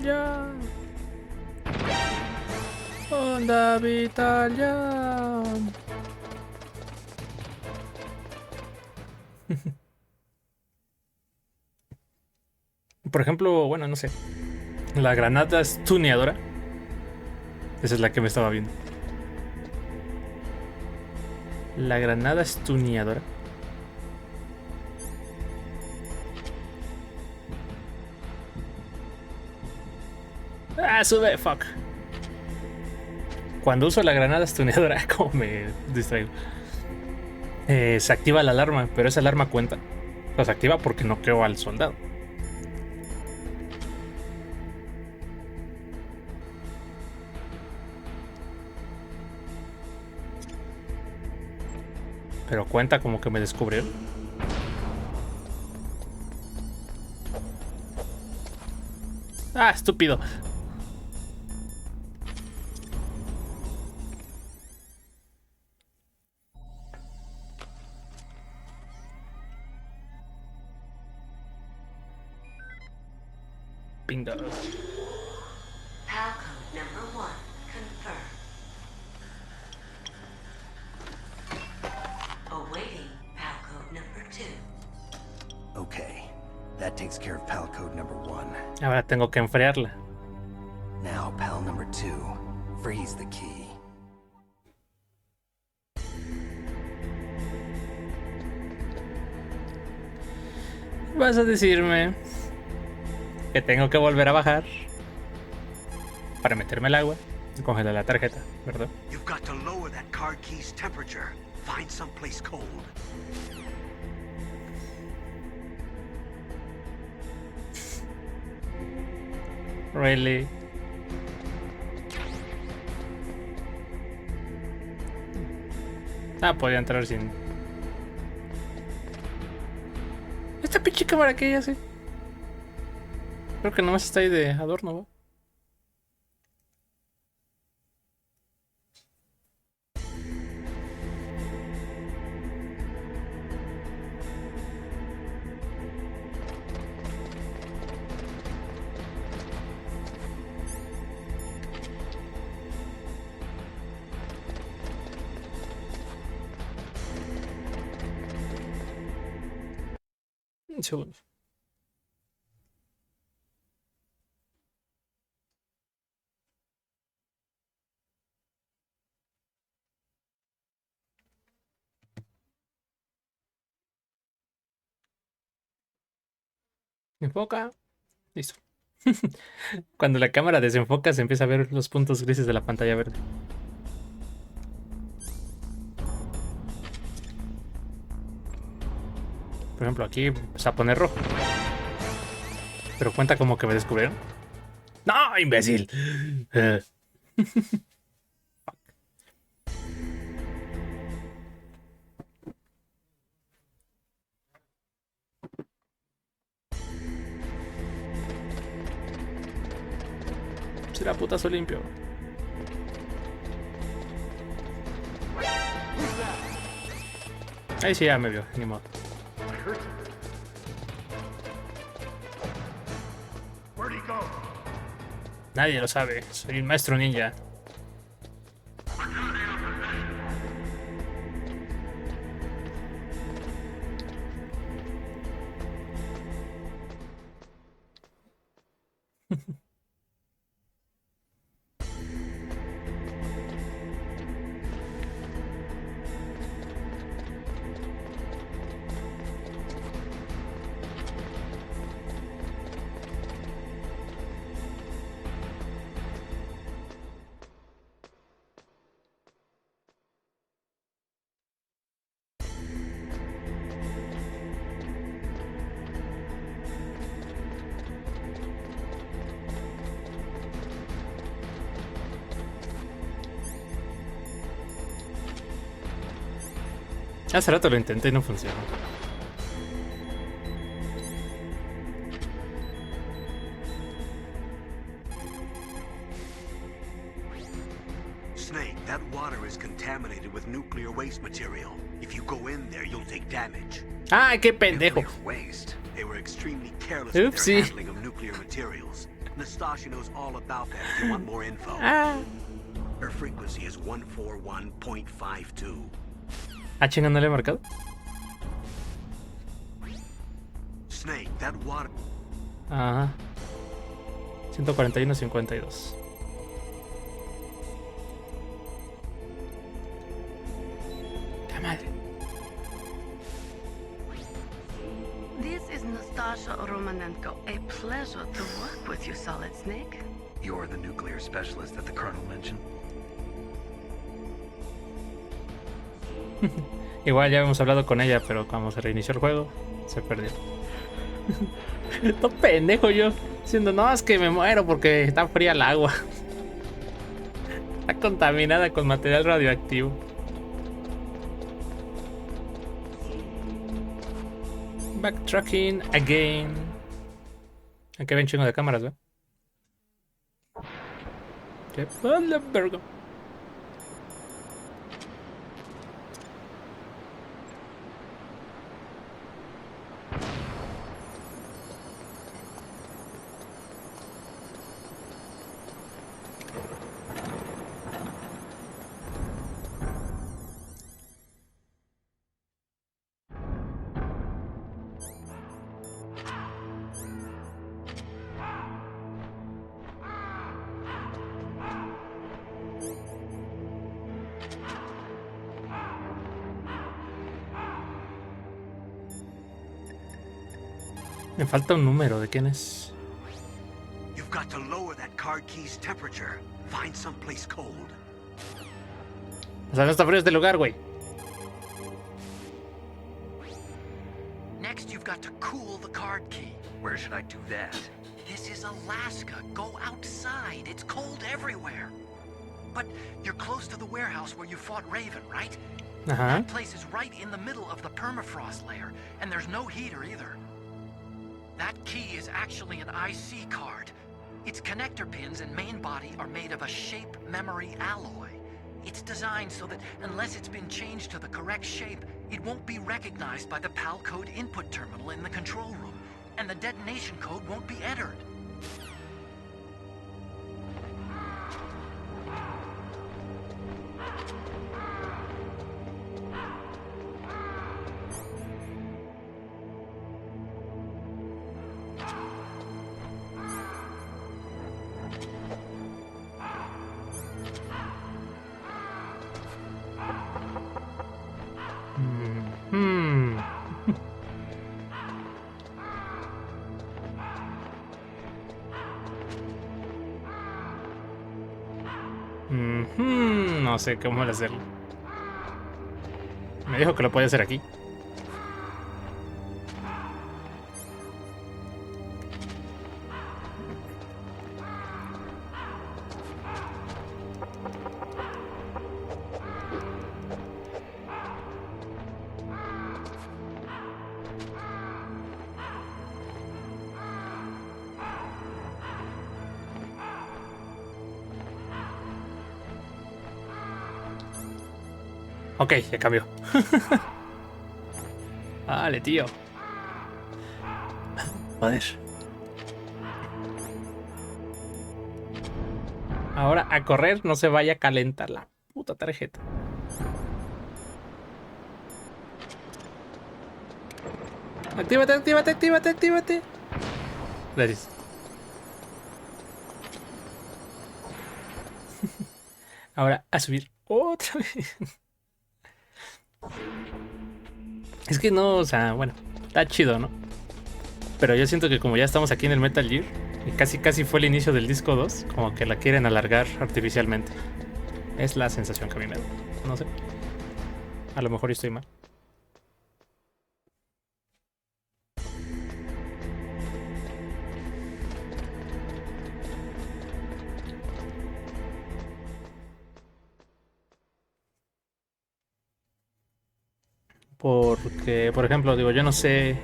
Ya. Onda vital ya. Por ejemplo, bueno, no sé. La granada es tuneadora. Esa es la que me estaba viendo. La granada es tuneadora. Ah, sube, fuck. Cuando uso la granada estuneadora, como me distraigo, se activa la alarma, pero esa alarma cuenta. O sea, se activa porque noqueo al soldado. Pero cuenta como que me descubrieron. Ah, estúpido. Sleeping Dog. PAL code number 1 confirmed. Awaiting PAL code number 2. Okay, that takes care of PAL code number 1. Ahora tengo que enfriarla. Now PAL number 2. Freeze the key. Vas a decirme que tengo que volver a bajar para meterme al agua y congelar la tarjeta, ¿verdad? You've got to lower that card key's temperature. Find someplace cold. Really? Ah, podía entrar sin... Esta pinche cámara que hace. Creo que nomás está ahí de adorno, ¿va? Un segundo. Enfoca. Listo. Cuando la cámara desenfoca se empieza a ver los puntos grises de la pantalla verde. Por ejemplo, aquí empezó a poner rojo. Pero cuenta como que me descubrieron. ¡No, imbécil! Será putazo limpio. Ahí sí ya me vio, ni modo. Nadie lo sabe, soy un maestro ninja. Hace rato lo intenté y no funcionó. Snake, that water is contaminated with nuclear waste material. If you go in there, you'll take damage. ¡Ay, qué pendejo! Waste. They were extremely careless with Oopsie. their handling of nuclear materials. Nastasia knows all about that if you want more info. Ah. Her frequency is 141.52. Ah, chinga, ¿no le he marcado? Snake, that water... Ajá. 141.52. ¡La madre! This is Nastasia Romanenko. A pleasure to work with you, Solid Snake. You're the nuclear specialist that the Colonel mentioned? Igual ya hemos hablado con ella, pero cuando se reinició el juego, se perdió. Todo pendejo yo, diciendo, no, es que me muero porque está fría el agua. Está contaminada con material radioactivo. Backtracking again. Aquí ven chingo de cámaras, ¿eh? ¡Qué la verga! Me falta un número. ¿De quién es? You've got to lower that card key's temperature. Find someplace cold. O sea, no está frío este lugar, güey. Next, you've got to cool the card key. Where should I do that? This is Alaska. Go outside. It's cold everywhere. But you're close to the warehouse where you fought Raven, right? That place is right in the middle of the permafrost layer, and there's no heater either. That key is actually an IC card. Its connector pins and main body are made of a shape memory alloy. It's designed so that unless it's been changed to the correct shape, it won't be recognized by the PAL code input terminal in the control room, and the detonation code won't be entered. No sé cómo hacerlo. Me dijo que lo podía hacer aquí. Ok, ya cambió. Vale, tío. Joder. Ahora a correr, no se vaya a calentar la puta tarjeta. Actívate, actívate, actívate, actívate. Gracias. Ahora a subir otra vez. Es que no, o sea, bueno, está chido, ¿no? Pero yo siento que como ya estamos aquí en el Metal Gear, y casi fue el inicio del disco 2, como que la quieren alargar artificialmente. Es la sensación que a mí me da. No sé. A lo mejor estoy mal. Porque, por ejemplo, digo, yo no sé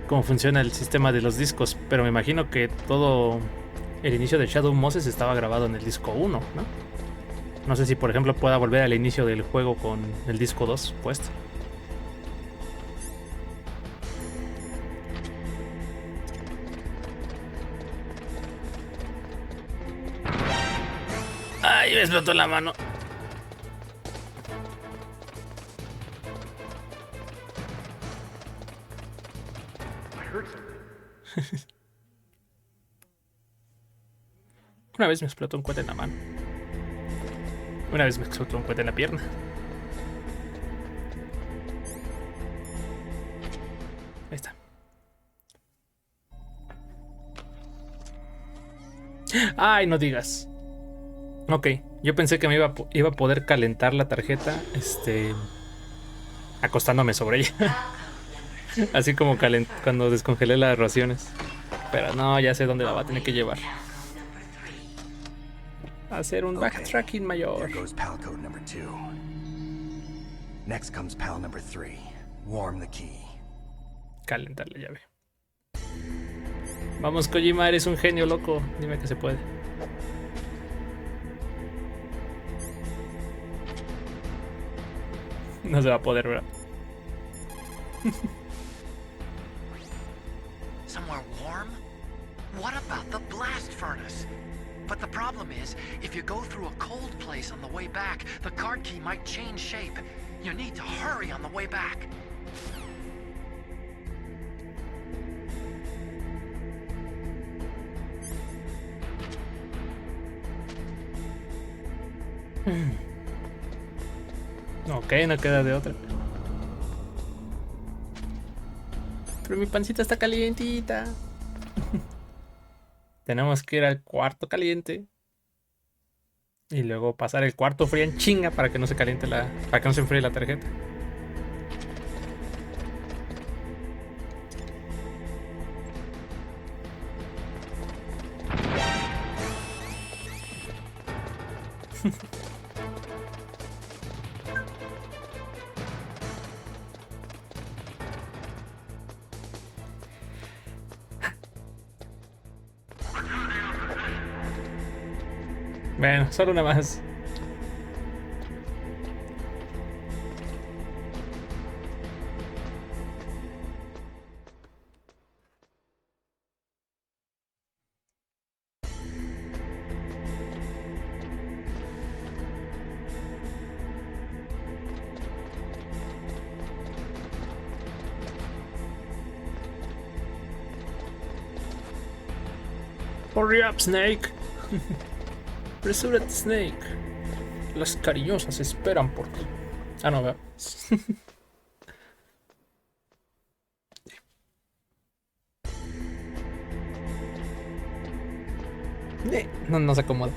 cómo funciona el sistema de los discos, pero me imagino que todo el inicio de Shadow Moses estaba grabado en el disco 1, ¿no? No sé si, por ejemplo, pueda volver al inicio del juego con el disco 2 puesto. ¡Ay, me explotó la mano! Una vez me explotó un cohete en la mano. Una vez me explotó un cohete en la pierna. Ahí está. Ay, no digas. Ok, yo pensé que me iba a poder calentar la tarjeta, acostándome sobre ella. Así como cuando descongelé las raciones. Pero no, ya sé dónde la va a tener que llevar. Hacer un backtracking mayor. Here goes PAL code number 2. Next comes PAL number 3. Warm the key. Calentar la llave. Vamos, Kojima, eres un genio, loco. Dime que se puede. No se va a poder, ¿verdad? Somewhere warm? What about the blast furnace? But the problem is, if you go through a cold place on the way back, the card key might change shape. You need to hurry on the way back. Ok, no queda de otra. Pero mi pancita está calientita. Tenemos que ir al cuarto caliente. Y luego pasar el cuarto frío en chinga para que no se caliente para que no se enfríe la tarjeta. Bueno, solo una más. Hurry up, Snake. Apresúrate, Snake. Las cariñosas esperan por ti. Ah, no, veo. No se acomoda.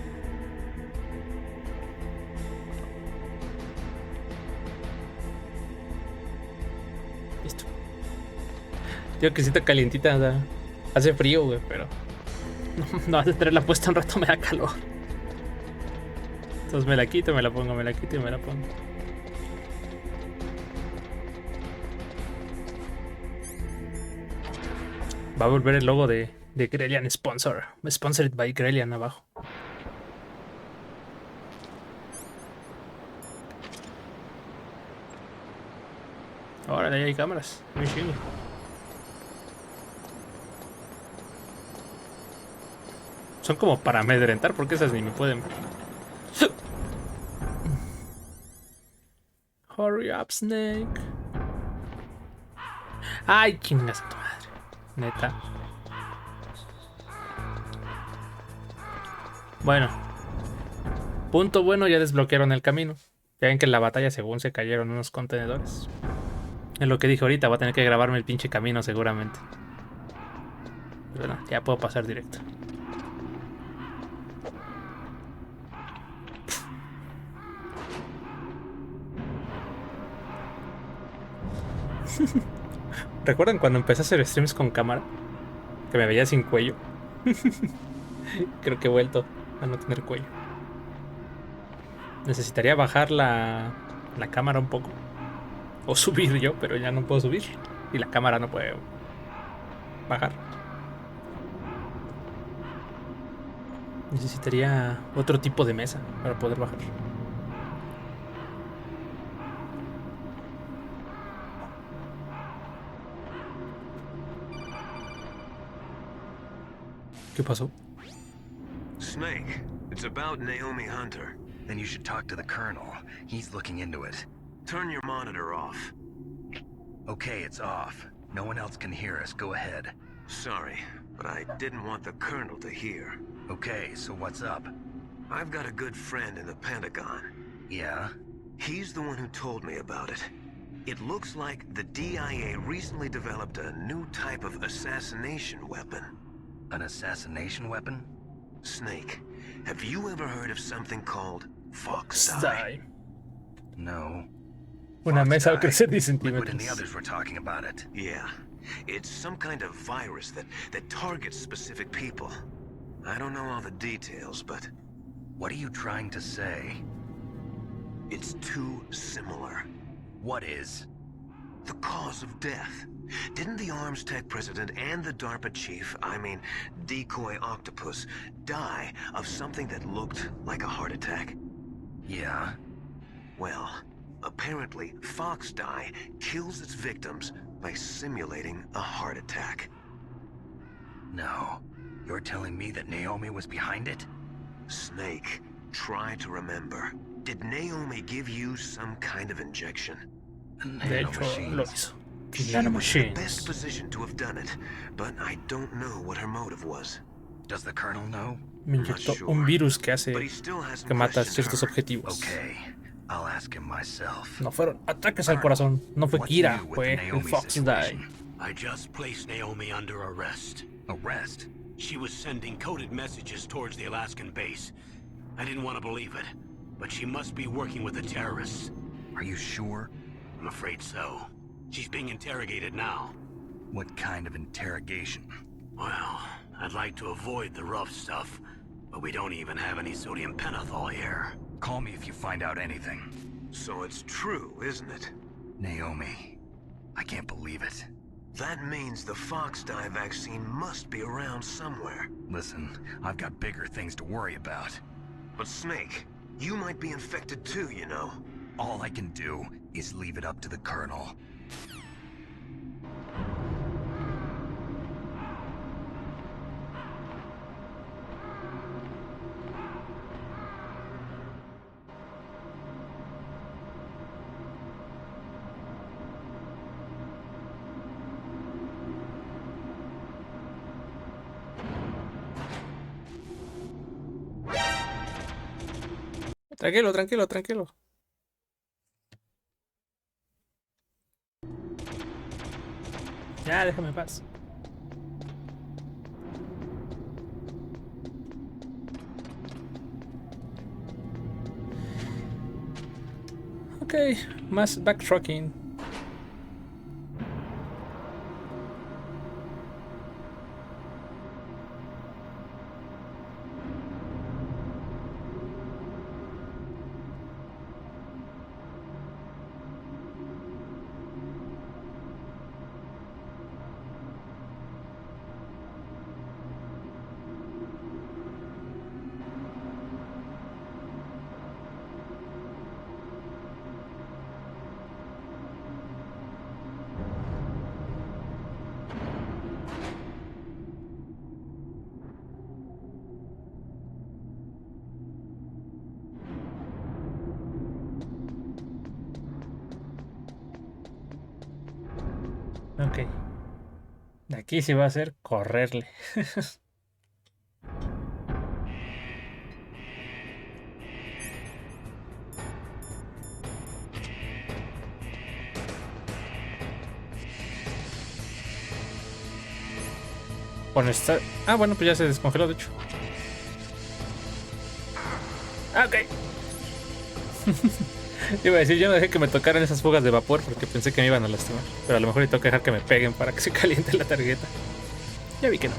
Listo. Digo que siento calientita, o sea, hace frío, güey, pero no hace tenerla puesta un rato me da calor. Entonces me la quito, me la pongo, me la quito y me la pongo. Va a volver el logo de Grelian Sponsor. Sponsored by Grelian abajo. Ahora ahí hay cámaras. Muy chingo. Son como para amedrentar porque esas ni me pueden ver. Hurry up, Snake. Ay, chingas a tu madre. Neta. Bueno. Punto bueno, ya desbloquearon el camino. Ya ven que en la batalla según se cayeron unos contenedores. Es lo que dije ahorita, voy a tener que grabarme el pinche camino seguramente. Pero no, ya puedo pasar directo. ¿Recuerdan cuando empecé a hacer streams con cámara? Que me veía sin cuello. Creo que he vuelto a no tener cuello. Necesitaría bajar la cámara un poco. O subir yo, pero ya no puedo subir. Y la cámara no puede bajar. Necesitaría otro tipo de mesa para poder bajar. ¿Qué pasó? Snake, it's about Naomi Hunter. Then you should talk to the Colonel. He's looking into it. Turn your monitor off. Okay, it's off. No one else can hear us. Go ahead. Sorry, but I didn't want the Colonel to hear. Okay, so what's up? I've got a good friend in the Pentagon. Yeah? He's the one who told me about it. It looks like the DIA recently developed a new type of assassination weapon. An assassination weapon? Snake, have you ever heard of something called Fox Die? No. Una mesa va a crecer 10 Liquid and the centímetros. others were talking about it. Yeah. It's some kind of virus that targets specific people. I don't know all the details, but... What are you trying to say? It's too similar. What is? The cause of death. Didn't the Arms Tech president and the DARPA chief, I mean, Decoy Octopus, die of something that looked like a heart attack? Yeah? Well, apparently Fox Die kills its victims by simulating a heart attack. No. You're telling me that Naomi was behind it? Snake, try to remember. Did Naomi give you some kind of injection? De hecho, lo hizo. She was in the best position to have done it, but I don't know what her motive was. Does the Colonel know? Me inyectó un virus que hace que mata ciertos objetivos. Okay, I'll ask him myself. No fueron ataques al corazón, no fue Kira, fue el Fox Die. I just placed Naomi under arrest. Arrest? She was sending coded messages towards the Alaskan base. I didn't want to believe it, but she must be working with the terrorists. Are you sure? I'm afraid so. She's being interrogated now. What kind of interrogation? Well, I'd like to avoid the rough stuff, but we don't even have any sodium pentothal here. Call me if you find out anything. So it's true, isn't it? Naomi, I can't believe it. That means the Fox dye vaccine must be around somewhere. Listen, I've got bigger things to worry about. But Snake, you might be infected too, you know. All I can do is leave it up to the Colonel. Tranquilo, tranquilo, tranquilo. Ya, déjame en paz. Ok, más backtracking. Ok. De aquí sí va a ser correrle. Con esta... Ah, bueno, pues ya se descongeló, de hecho. Ah, ok. Iba a decir, yo no dejé que me tocaran esas fugas de vapor porque pensé que me iban a lastimar. Pero a lo mejor le tengo que dejar que me peguen para que se caliente la tarjeta. Ya vi que no.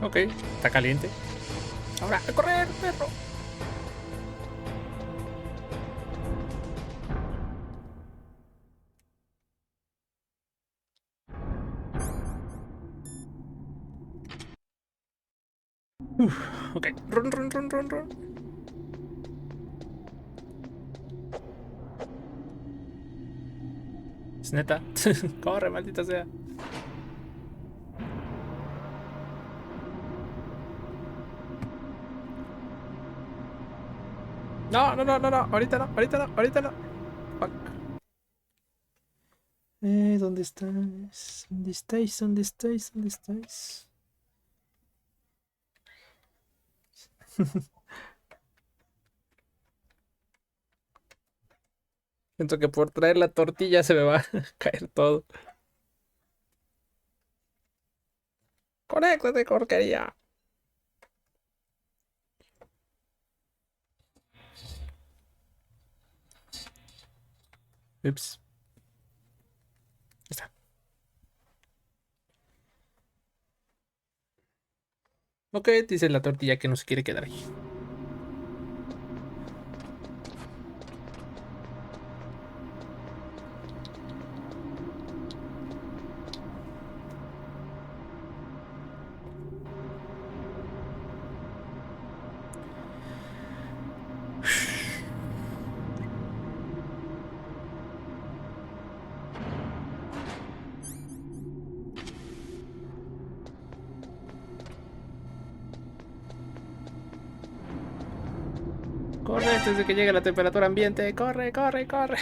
Ok, está caliente. Ahora, a correr, perro. Ok, run, run, run, run, run. Es neta. Corre, maldita sea. No, no, no, no, no. Ahorita no, ahorita no, ahorita no. Fuck. ¿Dónde estáis? ¿Dónde estáis? ¿Dónde estáis? ¿Dónde estáis? Siento que por traer la tortilla se me va a caer todo. ¡Conéctate, porquería! Ups. Está. Ok, dice la tortilla que no se quiere quedar ahí. Corre antes de que llegue la temperatura ambiente. Corre, corre, corre.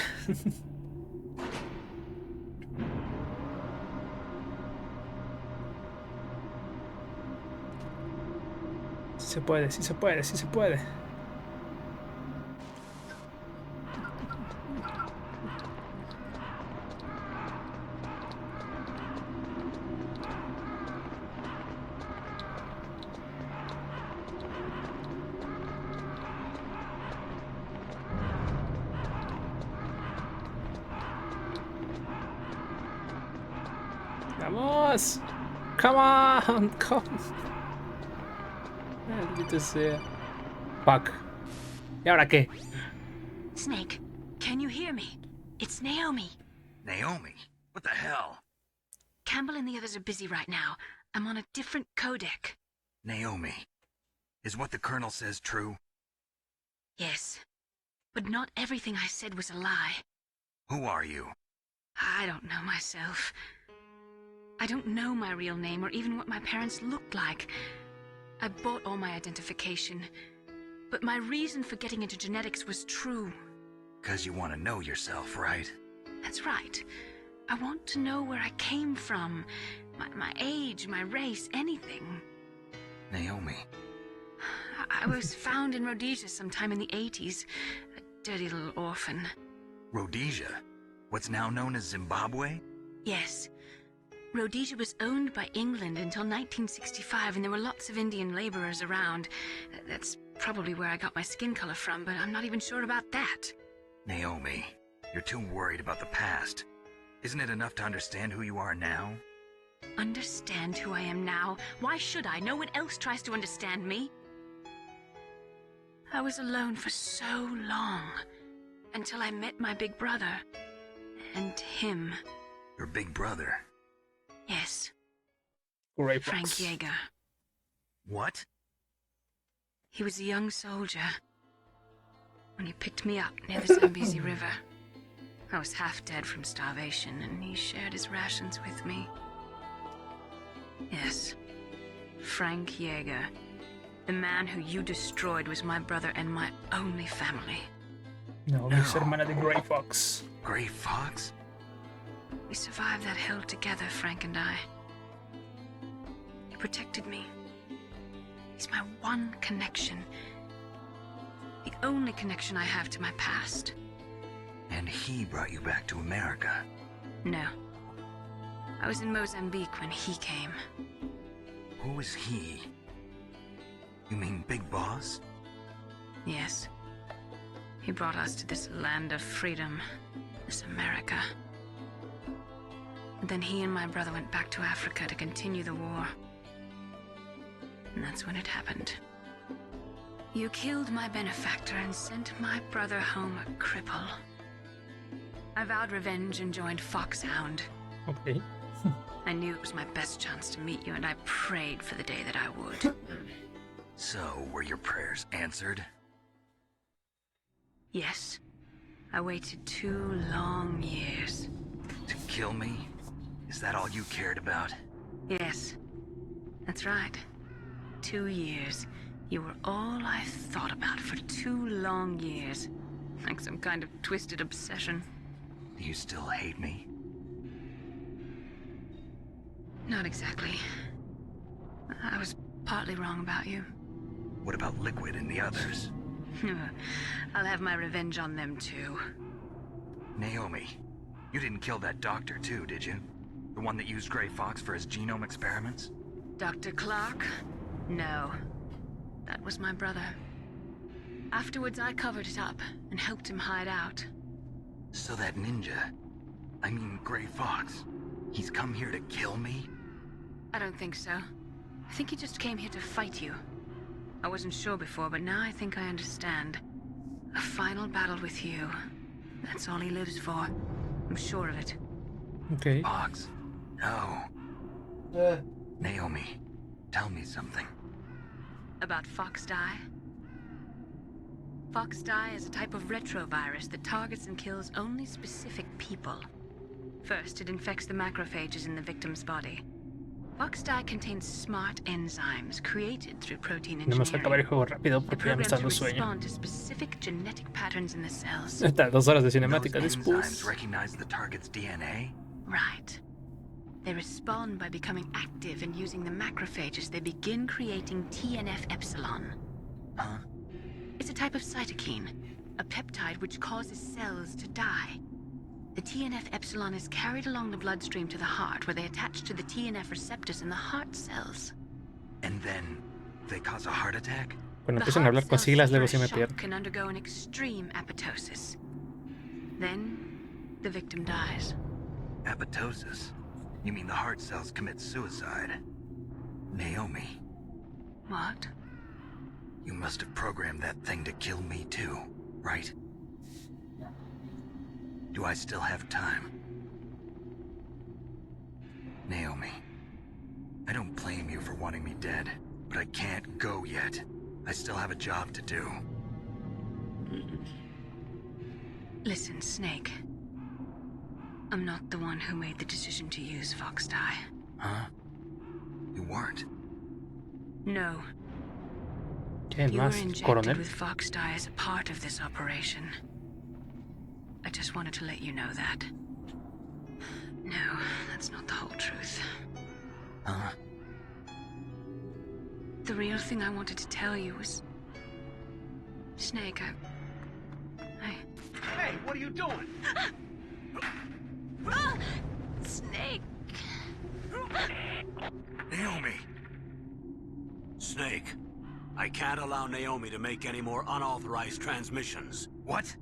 Sí se puede, sí se puede, sí se puede. ¡Vamos! ¡Come on! ¡Come! Maldito sea. Fuck. ¿Y ahora qué? Snake, can you hear me? It's Naomi. Naomi? What the hell? Campbell and the others are busy right now. I'm on a different codec. Naomi, is what the Colonel says true? Yes. But not everything I said was a lie. Who are you? I don't know myself. I don't know my real name or even what my parents looked like. I bought all my identification. But my reason for getting into genetics was true. 'Cause you want to know yourself, right? That's right. I want to know where I came from. My age, my race, anything. Naomi. I was found in Rhodesia sometime in the 80s. A dirty little orphan. Rhodesia? What's now known as Zimbabwe? Yes. Rhodesia was owned by England until 1965, and there were lots of Indian laborers around. That's probably where I got my skin color from, but I'm not even sure about that. Naomi, you're too worried about the past. Isn't it enough to understand who you are now? Understand who I am now? Why should I? No one else tries to understand me. I was alone for so long, until I met my big brother. And him. Your big brother? Yes. Great Frank box. Yeager. What? He was a young soldier when he picked me up near the Zambezi River. I was half dead from starvation, and he shared his rations with me. Yes, Frank Yeager. The man who you destroyed was my brother and my only family. No, es hermana de Grey Fox. Grey Fox? We survived that hell together, Frank and I. He protected me. He's my one connection. The only connection I have to my past. And he brought you back to America? No. I was in Mozambique when he came. Who is he? You mean Big Boss? Yes. He brought us to this land of freedom, this America. And then he and my brother went back to Africa to continue the war. And that's when it happened. You killed my benefactor and sent my brother home a cripple. I vowed revenge and joined Foxhound. Okay. I knew it was my best chance to meet you, and I prayed for the day that I would. So, were your prayers answered? Yes. I waited 2 long years. To kill me? Is that all you cared about? Yes. That's right. 2 years. You were all I thought about for 2 long years. Like some kind of twisted obsession. Do you still hate me? Not exactly. I was partly wrong about you. What about Liquid and the others? I'll have my revenge on them too. Naomi, you didn't kill that doctor too, did you? The one that used Grey Fox for his genome experiments? Dr. Clark? No. That was my brother. Afterwards, I covered it up and helped him hide out. So that ninja, I mean Gray Fox, he's come here to kill me? I don't think so. I think he just came here to fight you. I wasn't sure before, but now I think I understand. A final battle with you. That's all he lives for. I'm sure of it. Okay. Fox? No. Naomi, tell me something. About Fox Die? Fox Die is a type of retrovirus that targets and kills only specific people. First, it infects the macrophages in the victim's body. Fox Die contains smart enzymes created through protein Tenemos que acabar el engineering. juego rápido The porque ya me está program dando to sueño. respond to specific genetic patterns in the cells. Está 2 horas de cinemática Those después. enzymes recognize the target's DNA? Right. They respond by becoming active and using the macrophages. They begin creating TNF-epsilon. Huh? It's a type of cytokine, a peptide which causes cells to die. The TNF-epsilon is carried along the bloodstream to the heart, where they attach to the TNF receptors in the heart cells. And then they cause a heart attack? Cuando empiezan a hablar con siglas, luego sí me pierdo. Can undergo an extreme apoptosis. Then, the victim dies. Apoptosis? You mean the heart cells commit suicide? Naomi. What? You must have programmed that thing to kill me too, right? Do I still have time? Naomi, I don't blame you for wanting me dead, but I can't go yet. I still have a job to do. Listen, Snake. I'm not the one who made the decision to use Fox Die. Huh? You weren't? No. ¿Quién You were más? injected ¿Coronel? with Fox Die as a part of this operation. I just wanted to let you know that. No, that's not the whole truth. Huh? The real thing I wanted to tell you was... Snake, Hey, what are you doing? Snake! Naomi! Snake, I can't allow Naomi to make any more unauthorized transmissions. What?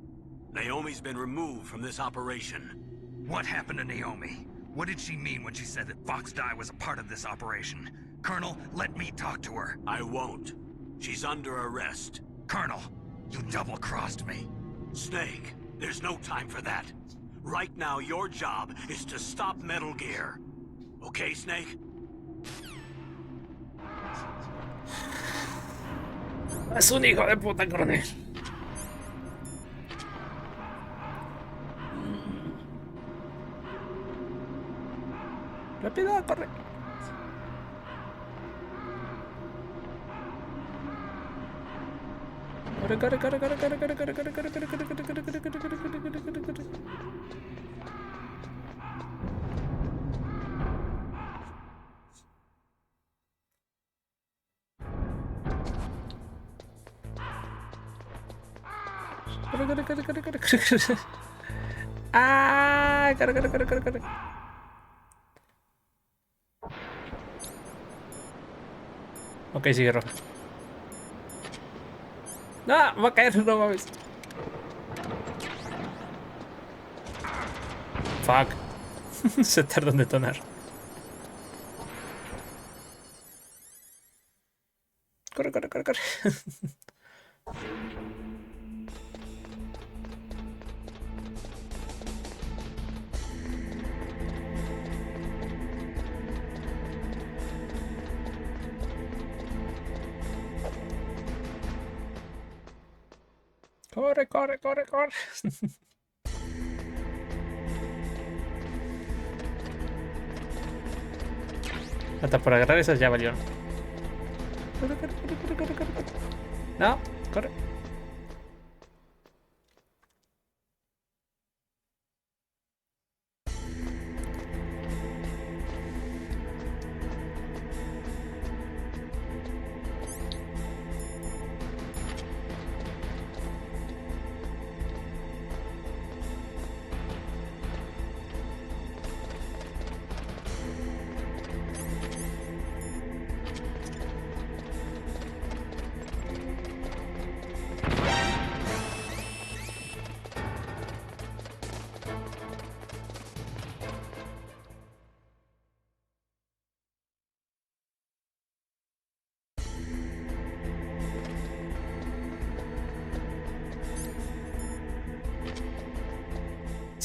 Naomi's been removed from this operation. What happened to Naomi? What did she mean when she said that Fox Die was a part of this operation? Colonel, let me talk to her. I won't. She's under arrest. Colonel, you double-crossed me. Snake, there's no time for that. Right now, your job is to stop Metal Gear. Okay, Snake? Es un hijo de puta, coronel. Rápido, corre. Corre, corre, corre, corre, corre, corre, corre, corre, corre, corre, corre, corre, corre, corre, corre, corre, corre, corre. Corre, corre, corre, corre, corre, corre, corre. Ah, corre, corre, corre, corre, corre. Ok, sigue roja. No, va a caer, no mames. Fuck. Se tardó en detonar. Corre, corre, corre, corre. Corre, corre, corre, corre. Hasta por agarrar esas ya valió. Corre, corre, corre, corre, corre, corre, corre. No, corre.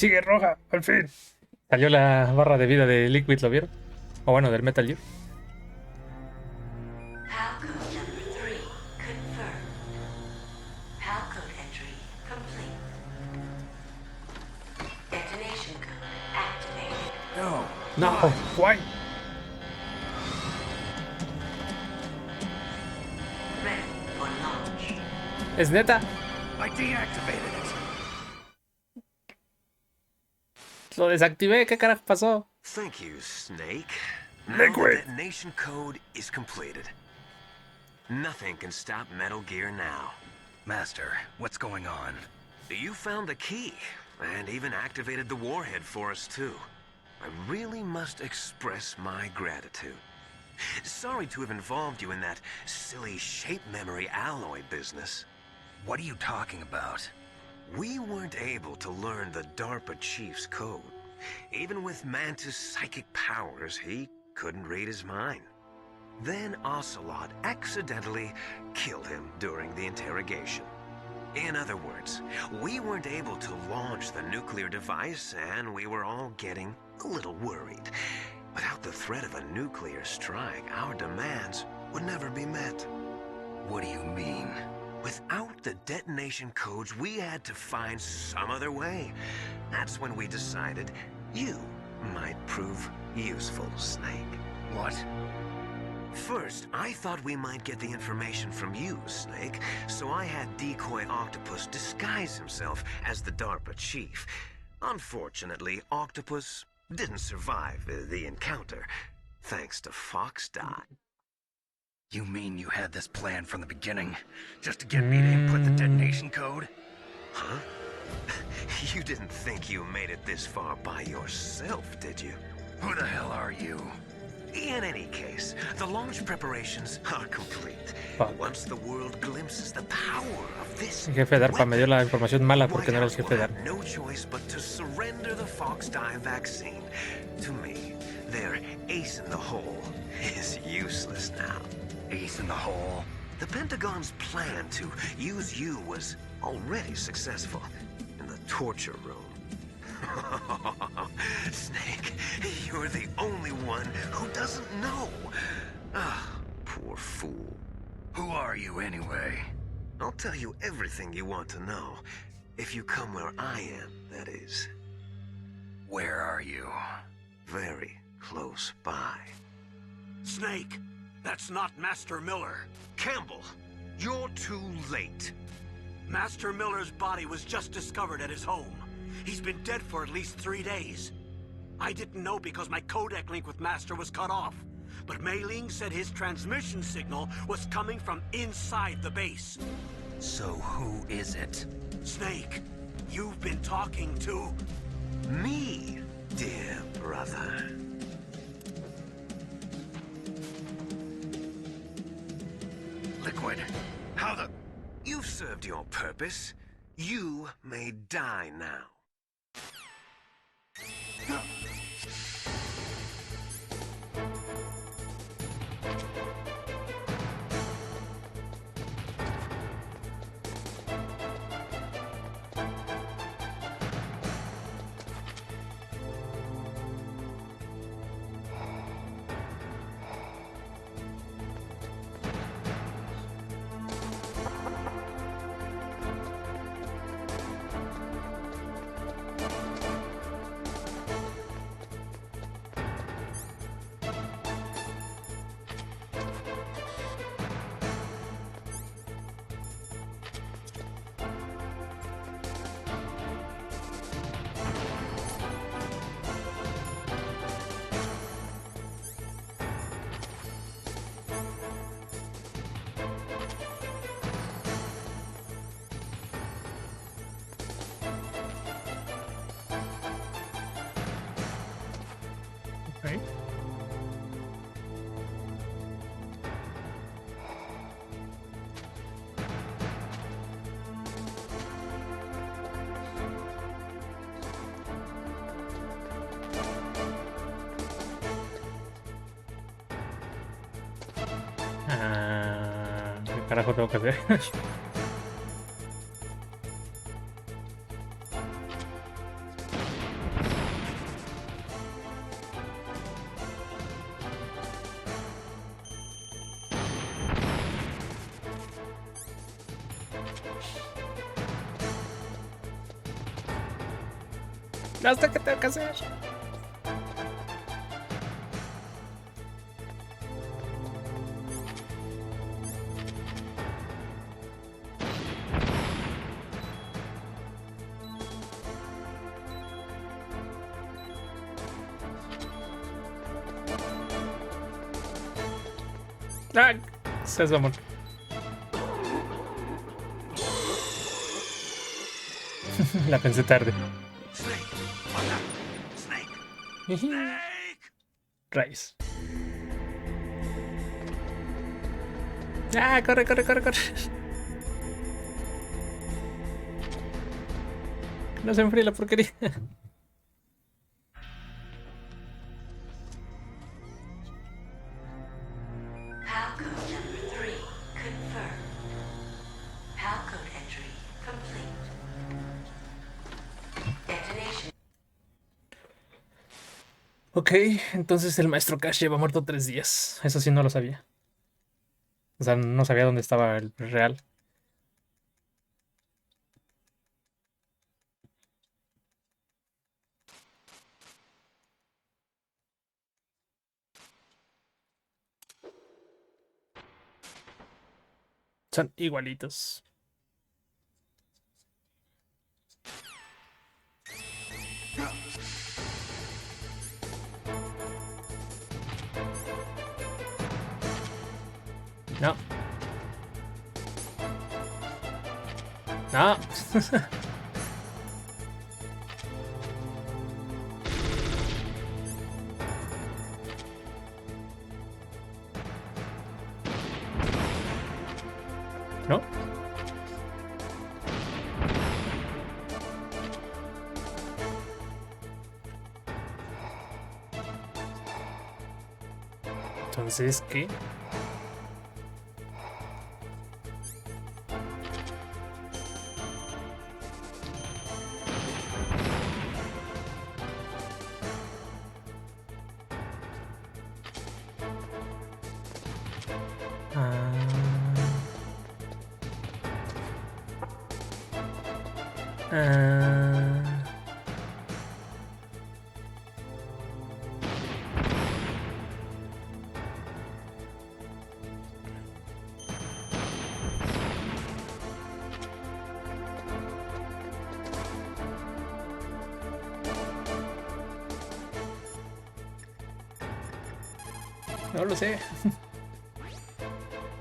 Sigue roja, al fin. Salió la barra de vida de Liquid, ¿lo vieron? O bueno, del Metal Gear. Halcode number 3 confirmed. Halcode entry complete. Detonation code activated. No, why? Ready for launch. ¿Es neta? I deactivated it. Lo desactivé, ¿qué carajo pasó? Thank you, Snake. Now Liquid. the detonation code is completed. Nothing can stop Metal Gear now. Master, what's going on? You found the key, and even activated the warhead for us too. I really must express my gratitude. Sorry to have involved you in that silly shape memory alloy business. What are you talking about? We weren't able to learn the DARPA chief's code. Even with Mantis' psychic powers, he couldn't read his mind. Then Ocelot accidentally killed him during the interrogation. In other words, we weren't able to launch the nuclear device, and we were all getting a little worried. Without the threat of a nuclear strike, our demands would never be met. What do you mean? Without the detonation codes, we had to find some other way. That's when we decided you might prove useful, Snake. What? First, I thought we might get the information from you, Snake, so I had Decoy Octopus disguise himself as the DARPA chief. Unfortunately, Octopus didn't survive the encounter, thanks to Foxdot. You mean you had this plan from the beginning, just to get me to input the detonation code? Huh? You didn't think you made it this far by yourself, did you? Who the hell are you? In any case, the launch preparations are complete. Once the world glimpses the power of this El jefe de DARPA me dio la información mala porque no era el jefe de weapon, DARPA. no choice but to surrender the Foxdie vaccine. To me, their ace in the hole is useless now. Ace in the hole? The Pentagon's plan to use you was already successful in the torture room. Snake, you're the only one who doesn't know. Ah, poor fool. Who are you anyway? I'll tell you everything you want to know. If you come where I am, that is. Where are you? Very close by. Snake, that's not Master Miller. Campbell, you're too late. Master Miller's body was just discovered at his home. He's been dead for at least 3 days. I didn't know because my codec link with Master was cut off. But Mei Ling said his transmission signal was coming from inside the base. So who is it? Snake, you've been talking to... Me, dear brother. Liquid, how the... You've served your purpose. You may die now. Okay. ¿Qué carajo tengo que hacer? No sé qué tengo que hacer. Ah, seas amor. La pensé tarde. Rice. Ah, corre, corre, corre, corre. No se enfríe la porquería. Ok, entonces el maestro Cash lleva muerto 3 días. Eso sí no lo sabía. O sea, no sabía dónde estaba el real. Son igualitos. No. No. No. Entonces, ¿qué? No lo sé.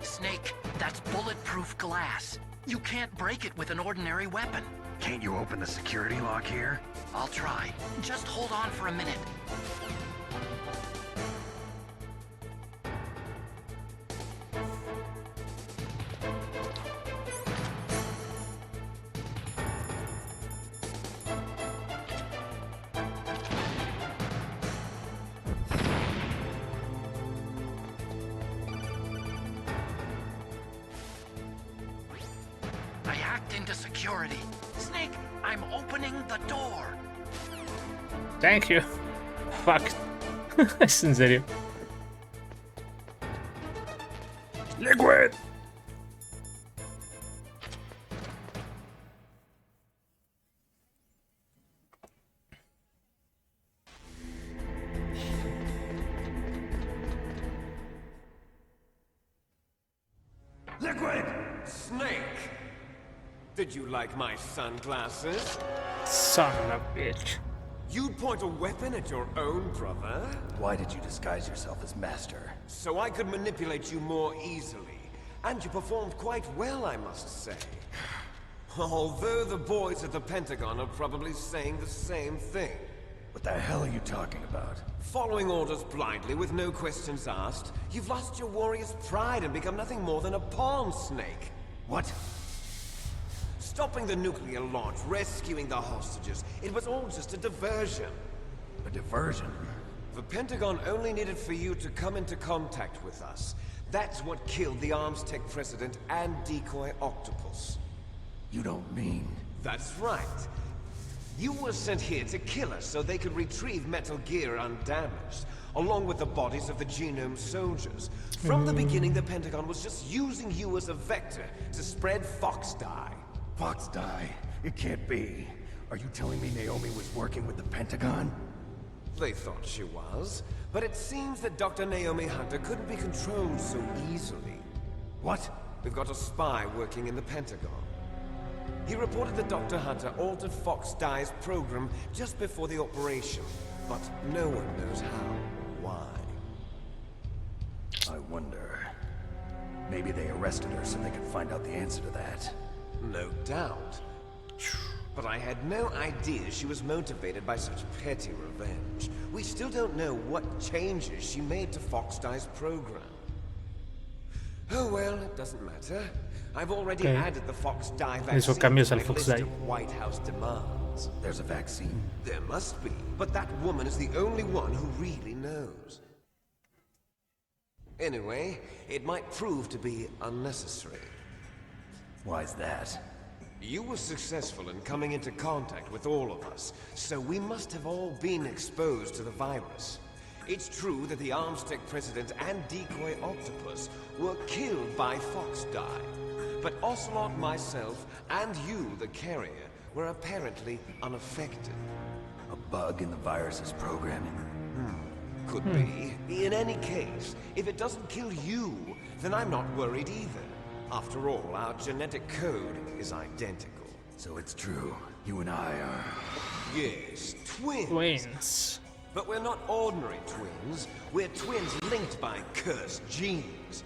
Snake, that's bulletproof glass. You can't break it with an ordinary weapon. Can't you open the security lock here? I'll try. Just hold on for a minute. I hacked into security. Snake, I'm opening the door. Thank you. Fuck. Es en serio. Liquid. Liquid! Snake! Did you like my sunglasses? Son of a bitch. You'd point a weapon at your own brother? Why did you disguise yourself as master? So I could manipulate you more easily. And you performed quite well, I must say. Although the boys at the Pentagon are probably saying the same thing. What the hell are you talking about? Following orders blindly with no questions asked, you've lost your warrior's pride and become nothing more than a pawn, Snake. What? Stopping the nuclear launch, rescuing the hostages, it was all just a diversion. A diversion? The Pentagon only needed for you to come into contact with us. That's what killed the Arms Tech president and decoy octopus. You don't mean... That's right. You were sent here to kill us so they could retrieve Metal Gear undamaged, along with the bodies of the Genome soldiers. From the beginning, the Pentagon was just using you as a vector to spread Fox dye. Fox dye? It can't be. Are you telling me Naomi was working with the Pentagon? They thought she was, but it seems that Dr. Naomi Hunter couldn't be controlled so easily. What? We've got a spy working in the Pentagon. He reported that Dr. Hunter altered Fox Dye's program just before the operation, but no one knows how or why. I wonder... Maybe they arrested her so they could find out the answer to that. No doubt. But I had no idea she was motivated by such petty revenge. We still don't know what changes she made to Fox Dye's program. Oh well, it doesn't matter. I've already added the Fox Dye vaccine to my list of White House demands. There's a vaccine? There must be, but that woman is the only one who really knows. Anyway, it might prove to be unnecessary. Why's that? You were successful in coming into contact with all of us, so we must have all been exposed to the virus. It's true that the Armstech president and decoy octopus were killed by Fox Dye, but Ocelot, myself, and you, the carrier, were apparently unaffected. A bug in the virus's programming? Could be. In any case, if it doesn't kill you, then I'm not worried either. After all, our genetic code is identical. So it's true. You and I are... Yes, twins. Twins. But we're not ordinary twins. We're twins linked by cursed genes.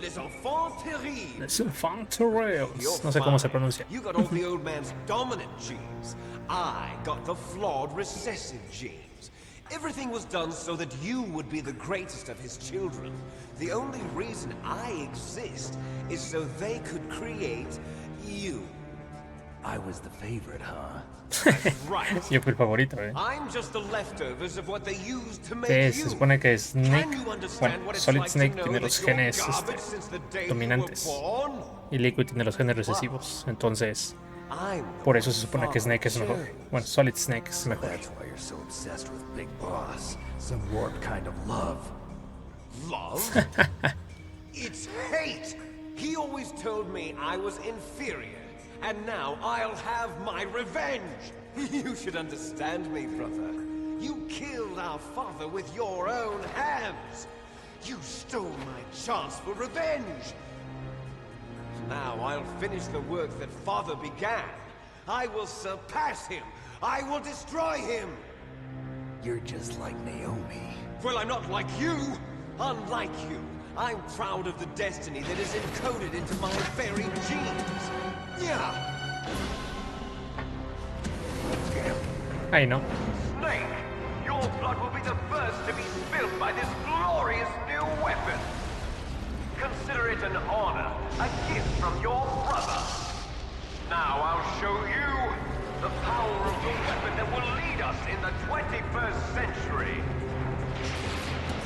Les enfants terribles. Les enfants terribles. No sé cómo se pronuncia. You got all the old man's dominant genes. I got the flawed recessive genes. Everything was done so that you would be the greatest of his children. The only reason I exist is so they could create you. I was the favorite, huh? That's right. Yo fui el favorito, I'm just the leftovers of what they used to make Sí, se you. supone que Snake, bueno, Solid Snake tiene los genes dominantes y Liquid tiene los genes recesivos, entonces por eso se supone que Snake es mejor. Bueno, Solid Snake es mejor. That's why you're so obsessed with Big Boss. Some warped kind of love. Love? It's hate! He always told me I was inferior. And now I'll have my revenge! You should understand me, brother. You killed our father with your own hands! You stole my chance for revenge! Now I'll finish the work that father began. I will surpass him! I will destroy him! You're just like Naomi. Well, I'm not like you! Unlike you, I'm proud of the destiny that is encoded into my very genes! Yeah. Ay, no. Snake, your blood will be the first to be spilled by this glorious new weapon. Consider it an honor, a gift from your brother. Now I'll show you the power of the weapon that will lead us in the 21st century.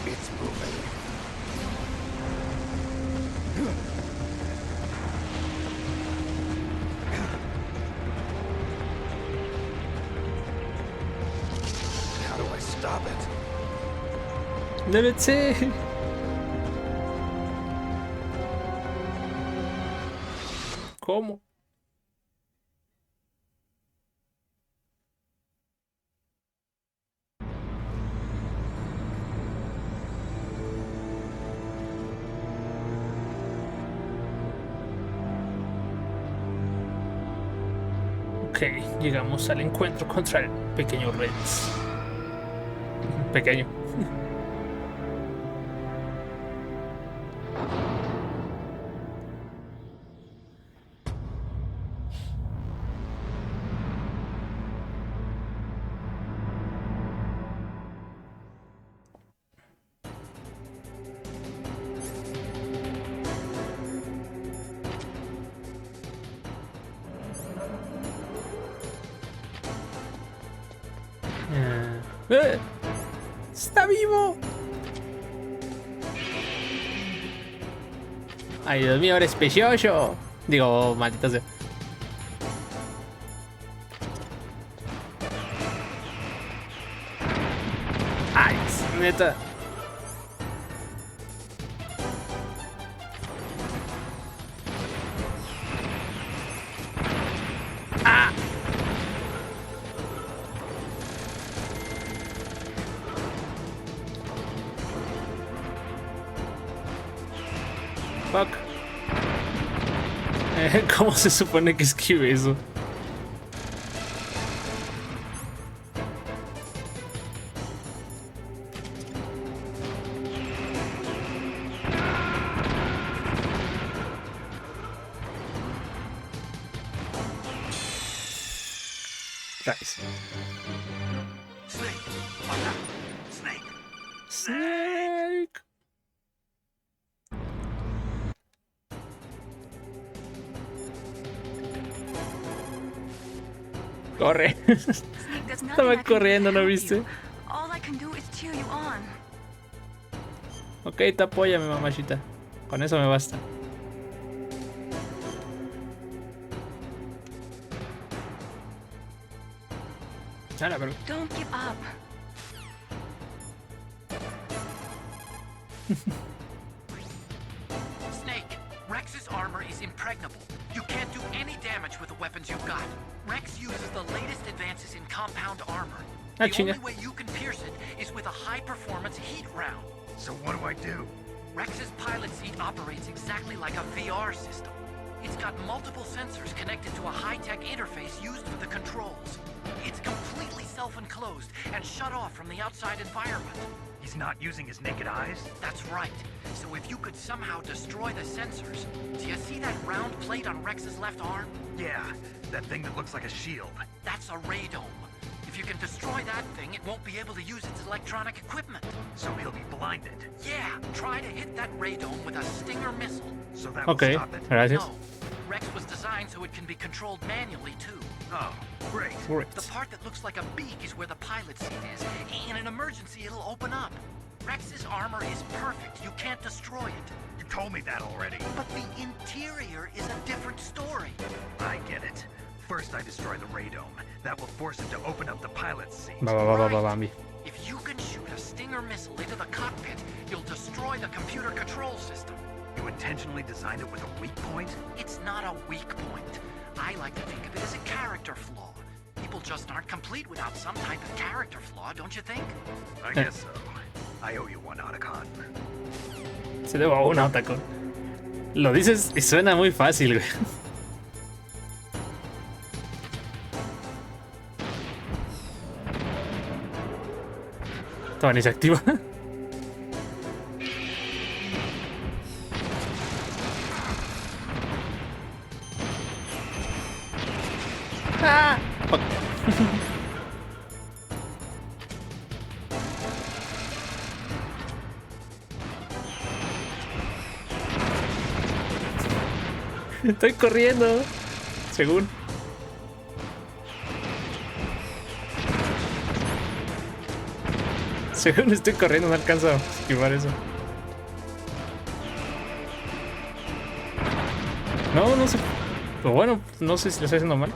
It's moving. How do I stop it? Debe ser. ¿Cómo? Ok, llegamos al encuentro contra el pequeño Reds. Pequeño. ¡Está vivo! Ay, Dios mío, eres precioso. Digo, maldita sea. Ay, neta. Fuck. ¿Cómo se supone que esquive eso? Nice. Snake. Corre. Estaba corriendo, ¿no viste? Ok, te apóyame, mamachita. Con eso me basta. Chala, pero... Don't give up. Snake, Rex's armor is impregnable. You can't do any damage with the weapons you've got. Rex uses the latest advances in compound armor. The only way you can pierce it is with a high-performance heat round. So what do I do? Rex's pilot seat operates exactly like a VR system. It's got multiple sensors connected to a high-tech interface used for the controls. It's completely self-enclosed and shut off from the outside environment. He's not using his naked eyes? That's right. So if you could somehow destroy the sensors... Do you see that round plate on Rex's left arm? Yeah, that thing that looks like a shield. That's a radome. If you can destroy that thing, it won't be able to use its electronic equipment. So he'll be blinded? Yeah, try to hit that radome with a Stinger missile. So that will stop it? Gracias. No. Rex was designed so it can be controlled manually, too. Oh, great. The part that looks like a beak is where the pilot seat is. In an emergency, it'll open up. Rex's armor is perfect. You can't destroy it. You told me that already. But the interior is a different story. I get it. First I destroy the radome. That will force it to open up the pilot's seat. If you can shoot a Stinger missile into the cockpit, you'll destroy the computer control system. You intentionally designed it with a weak point? It's not a weak point. I like to think of it as a character flaw. People just aren't complete without some type of character flaw, don't you think? I guess so. I owe you one, Otacon. Se debo un Otacon. Lo dices y suena muy fácil, güey. Todavía ni se activa. Ah, fuck. Estoy corriendo, según. Según estoy corriendo, no alcanzo a esquivar eso. No, no sé. O bueno, no sé si lo estoy haciendo mal.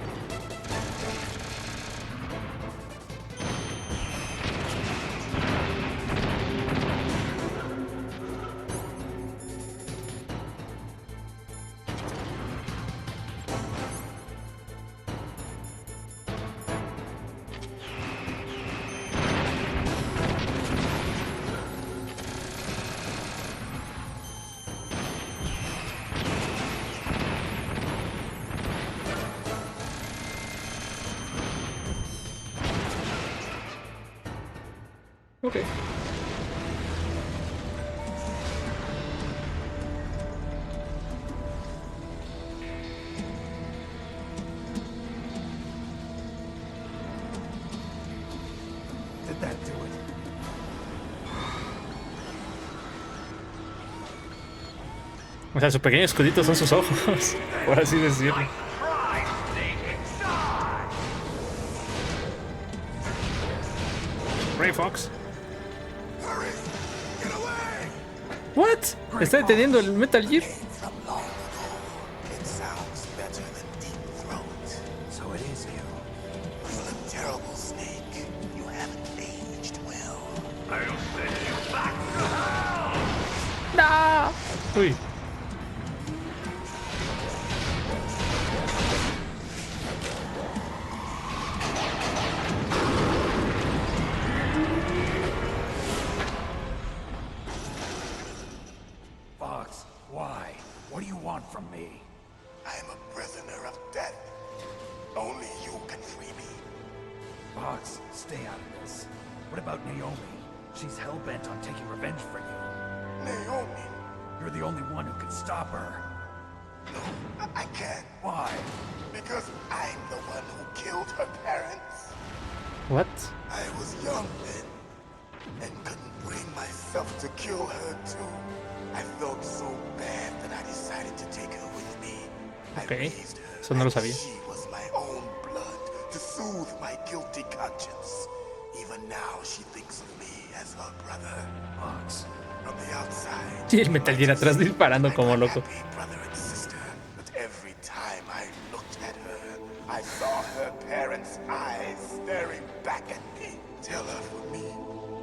Okay. Did that do it? O sea, su pequeño escudito son sus ojos, por así decirlo. Ray Fox. What? ¿Está deteniendo el Metal Gear? So it is you. You look terrible, Snake. You haven't aged well. I'll send you back to hell! No. Uy. Fox, why? Only you can free me. Fox, stay out of this. What about Naomi? She's hell-bent on taking revenge for you. Naomi? You're the only one who can stop her. No, I can't. Why? Because I'm the one who killed her parents. What? I was young then, and couldn't bring myself to kill her too. I felt so bad that I decided to take her with me. Okay, eso no lo sabía. She was my own blood to soothe my guilty conscience. Even now she thinks of me as her brother. Fox, from the outside. Y el Metal Gear atrás disparando como loco. Brother and sister, but every time I looked at her, I saw her parents' eyes staring back at me. Tell her for me.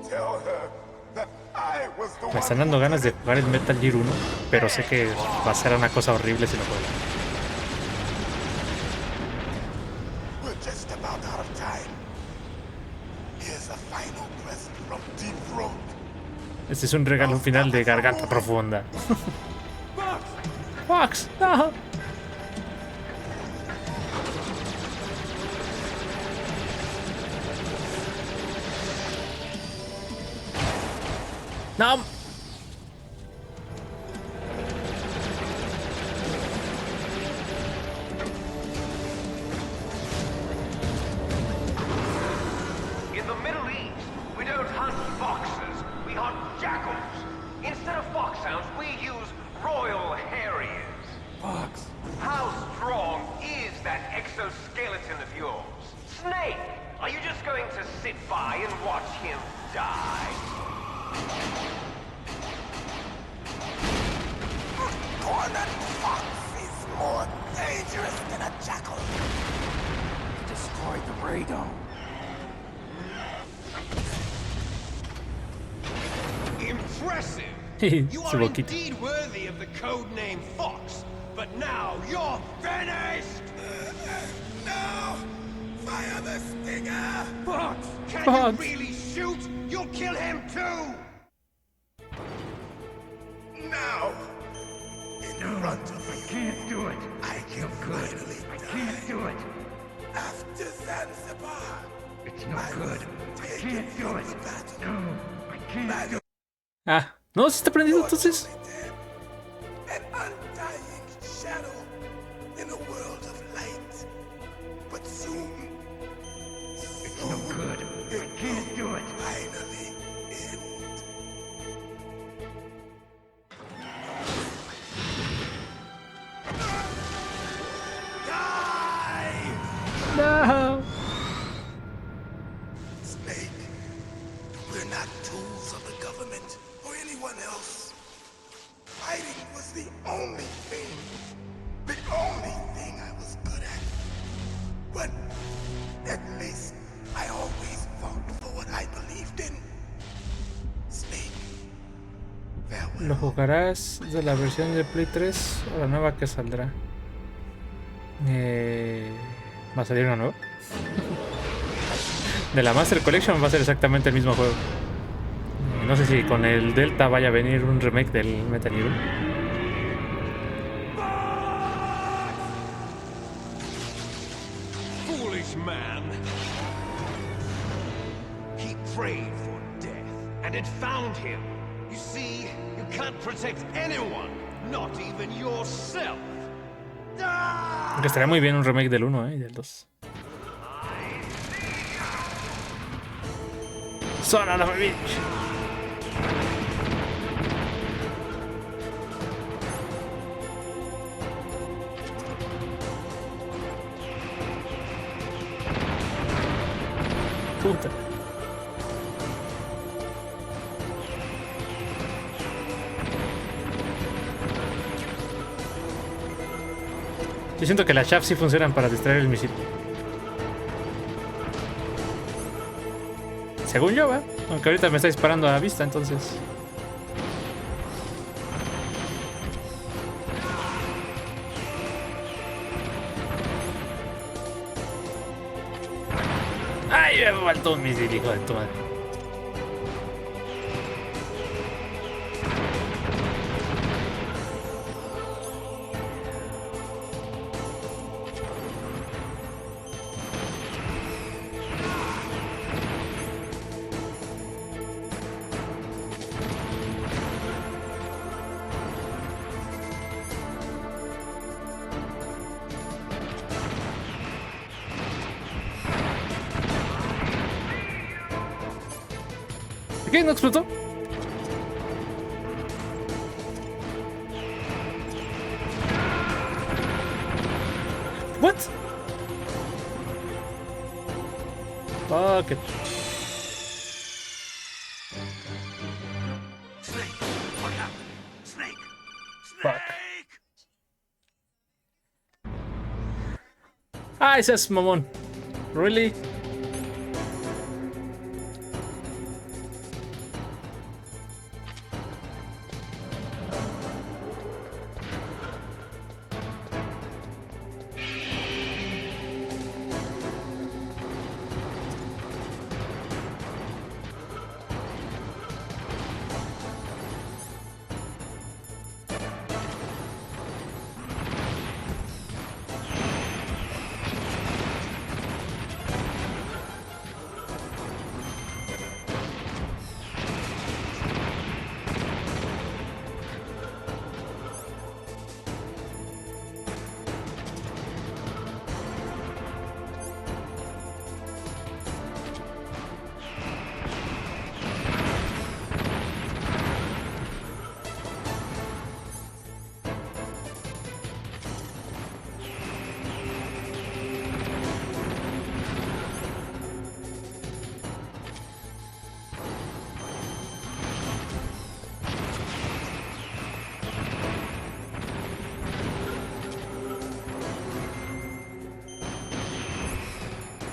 Tell her that I was the one. Me están dando ganas de jugar el Metal Gear 1, pero sé que va a ser una cosa horrible si lo juego. We're just about out of time. Here's a final present from Deep Throat. Este es un regalo final de Garganta Profunda. Fox, no. No. In the Middle East, we don't hunt foxes, we hunt jackals. Instead of foxhounds, we use royal harriers. Fox! How strong is that exoskeleton of yours? Snake, are you just going to sit by and watch him die? Cornered fox is more dangerous than a jackal. Destroyed the radome. Impressive! Su You are boquita. indeed worthy of the codename Fox, but now you're finished! No! Fire the stinger! Fox! Can Fox. you really shoot? You'll kill him too! Now! In front of you. Can't do it. I can finally I can't do it. After Zanzibar. It's no good. I can't do it. No, I can't. Ah, no, se está prendido entonces. An undying shadow in a world of light. But soon. It's no good. I can't do it. Finally end. No. Snake, we're not tools of the government or anyone else. Fighting was the only thing I was good at. But at least I always fought for what I believed in. Snake, farewell. ¿Lo jugarás de la versión de Play 3 o la nueva que saldrá? ¿Va a salir una nueva? De la Master Collection va a ser exactamente el mismo juego. No sé si con el Delta vaya a venir un remake del Metal Gear 1. Foolish man! He prayed for death, and it found him. You see, you can't protect anyone, not even yourself. Aunque estaría muy bien un remake del 1 y del 2. Son of a bitch. Puta. Yo siento que las chaps sí funcionan para distraer el misil. Según yo, ¿va? Aunque ahorita me está disparando a vista, entonces. ¡Ay! Me faltó un misil, hijo de tu madre. qué? ¿No explotó? What? Fuck it. Snake, look out! Snake! Fuck. Ah, ese es mamón. Really?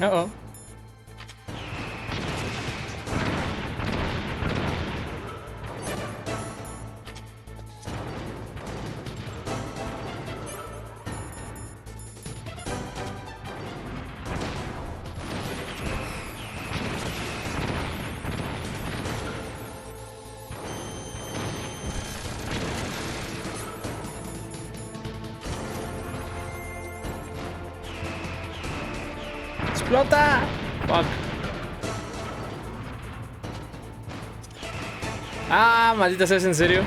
Uh-oh. ¡Explota! Fuck. Ah, maldita sea, ¿es en serio?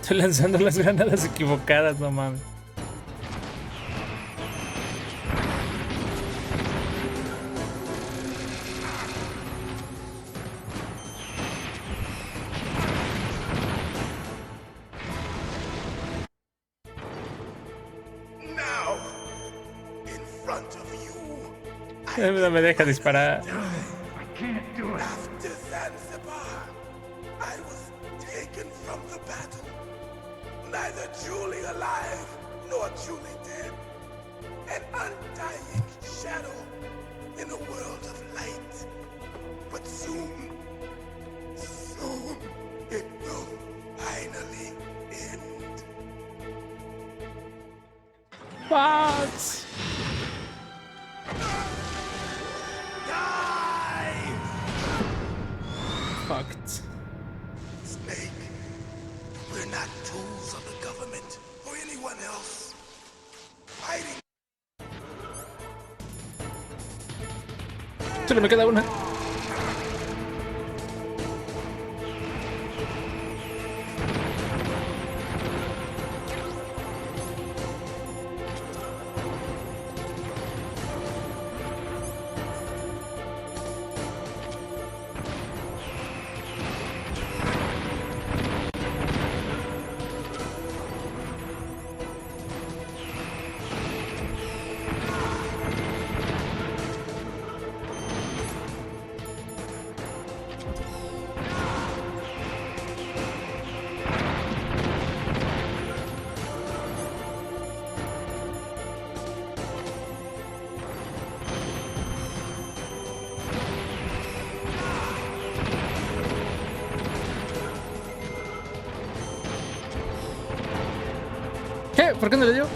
Estoy lanzando las granadas equivocadas, no mames. No me deja disparar. After Zanzibar, I was taken from the battle. Neither truly alive nor truly dead. An undying shadow in a world of light. But soon, it will finally end. What? Fucked. Snake, we're not tools of the government or anyone else. Fighting. Solo me queda una. ¿Qué? ¿Por qué no le dio?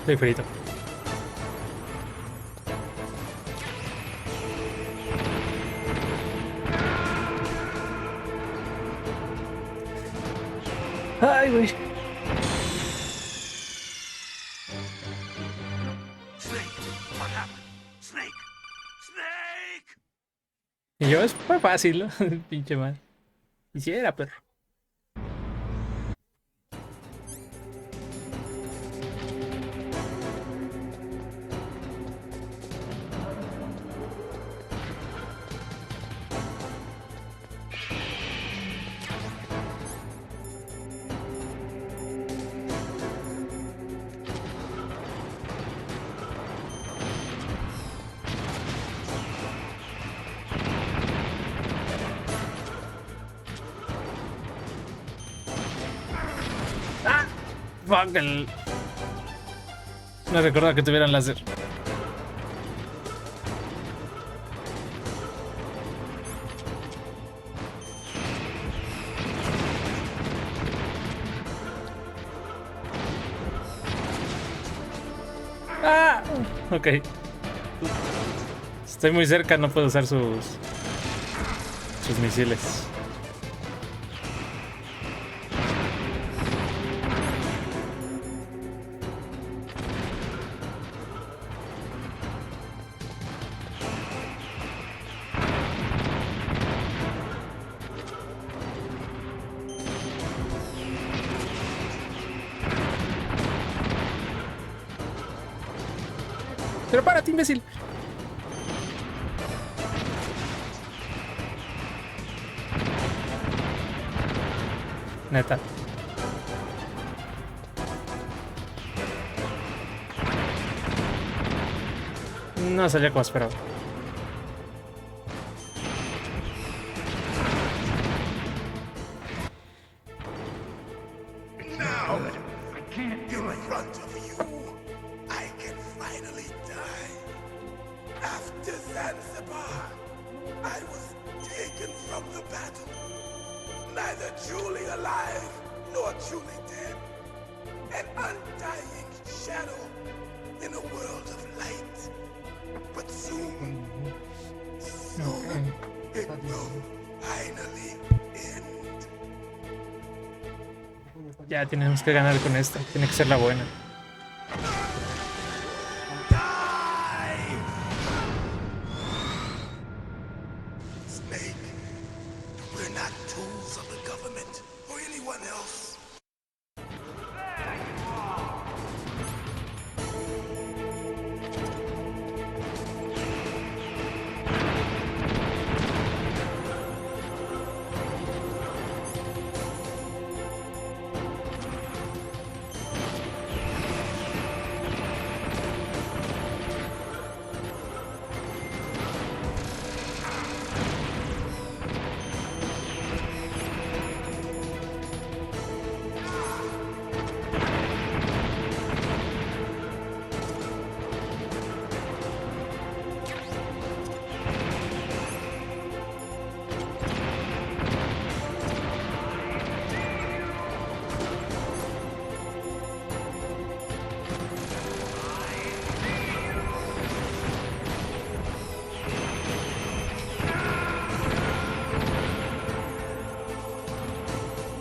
Estoy frito. Ay, güey. Y yo, fue fácil, ¿no? Pinche mal. Quisiera, perro. Fuck el... No recordaba que tuvieran láser. ¡Ah! Ok. Estoy muy cerca, no puedo usar sus misiles. Pero párate, imbécil. Neta. No salía como esperaba. Now, I can't do it. In front of you, I can finally die. After Zanzibar, I was taken from the battle. Neither truly alive nor truly dead. An undying shadow in a world of light. But soon it will finally end. Ya tenemos que ganar con esta. Tiene que ser la buena. Snake, we're not tools of the government or anyone else.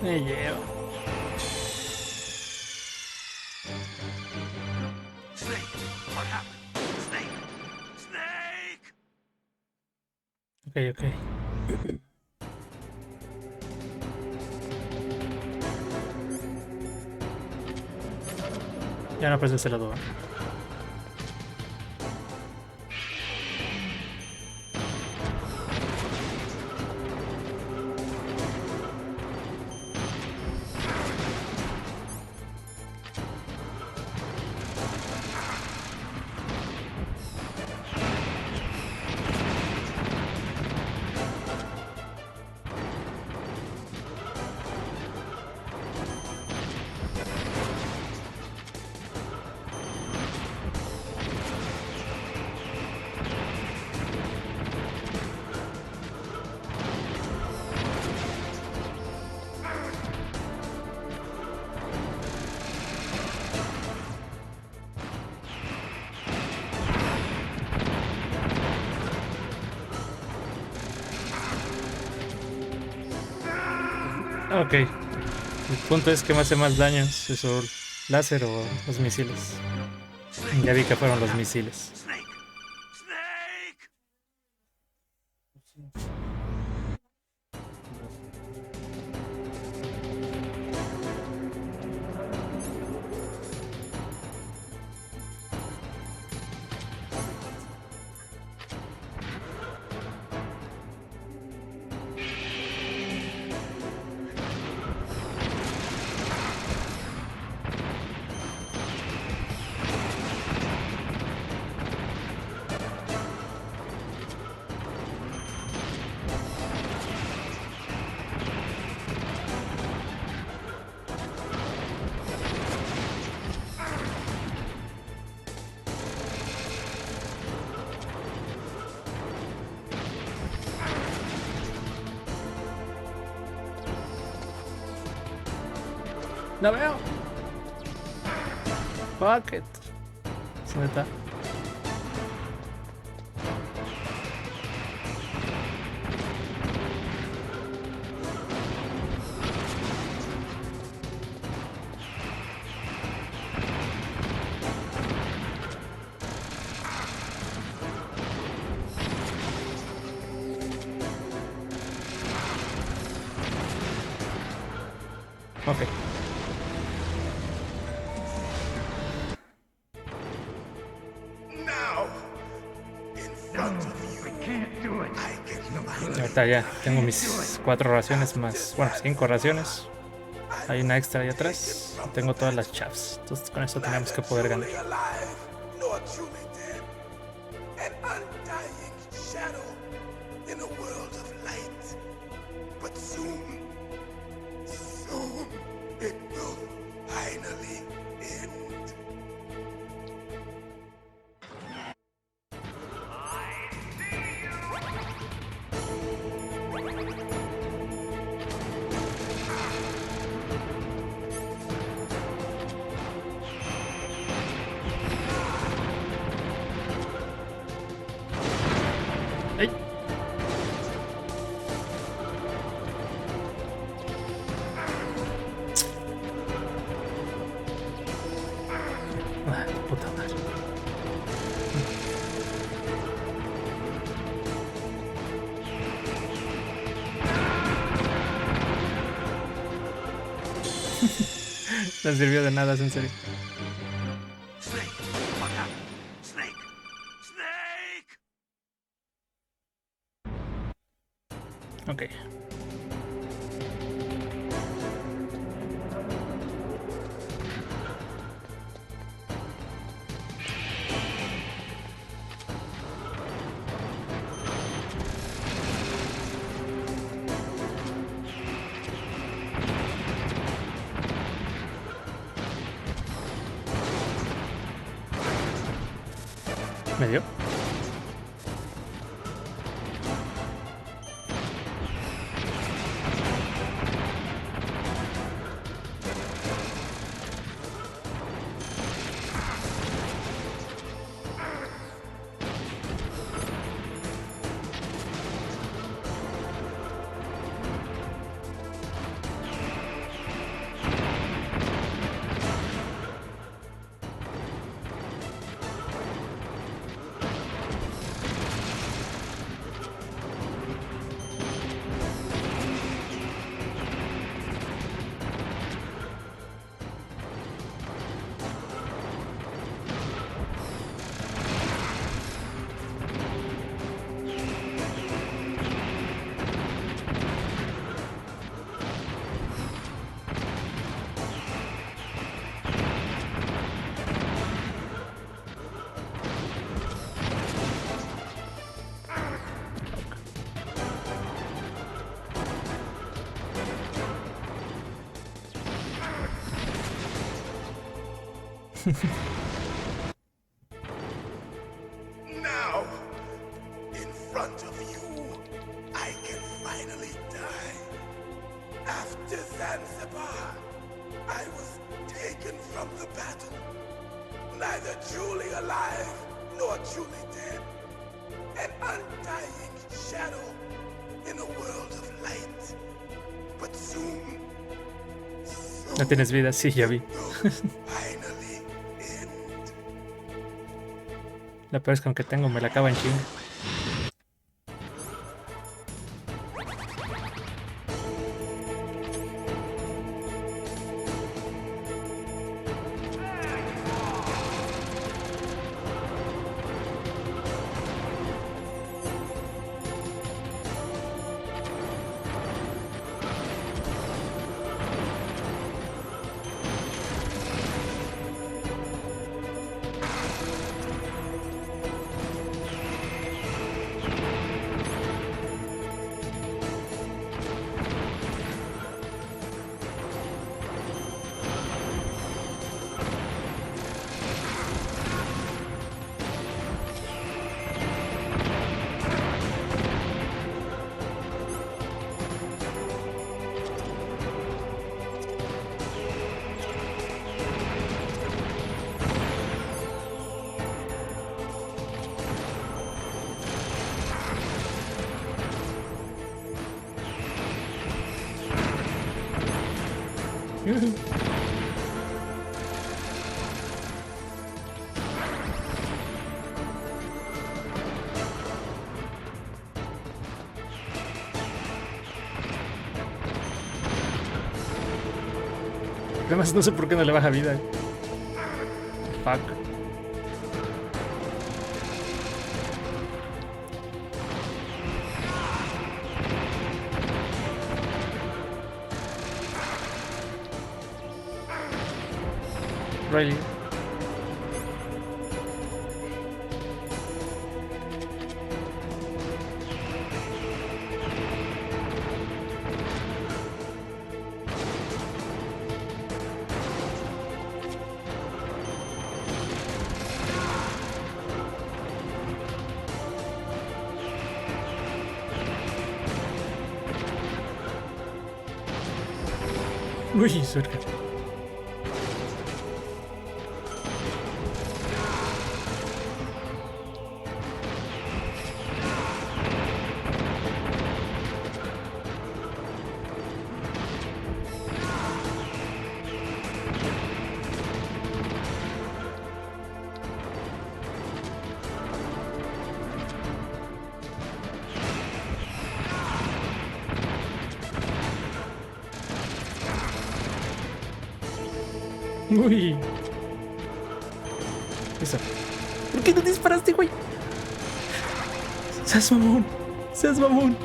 Me llevo. Snake, what happened? Snake! Snake! Ok, ok. Ya no aparece ese lado. Ok. El punto es que me hace más daño si uso láser o los misiles. Ya vi que fueron los misiles. Snake! Snake! No veo. Fuck it. ¿Dónde está? Ok. Ahorita ya tengo mis 4 raciones más, bueno, 5 raciones. Hay una extra ahí atrás. Tengo todas las chavs. Entonces con eso tenemos que poder ganar. ¡Ey! Ah, puta madre. No sirvió de nada, en serio. Snake! What happened? Snake! Snake! Ok. ¿Me dio? Now, in front of you, I can finally die. After Zanzibar, I was taken from the battle, neither truly alive nor truly dead. An undying shadow in a world of light. But soon, ¿No tienes vida? Sí, ya vi. La peor es que aunque tengo me la acabo en chinga. Además, no sé por qué no le baja vida. Fuck. Riley. Uy, cerca. Uy. Eso. ¿Por qué no disparaste, güey? Seas mamón. Seas mamón.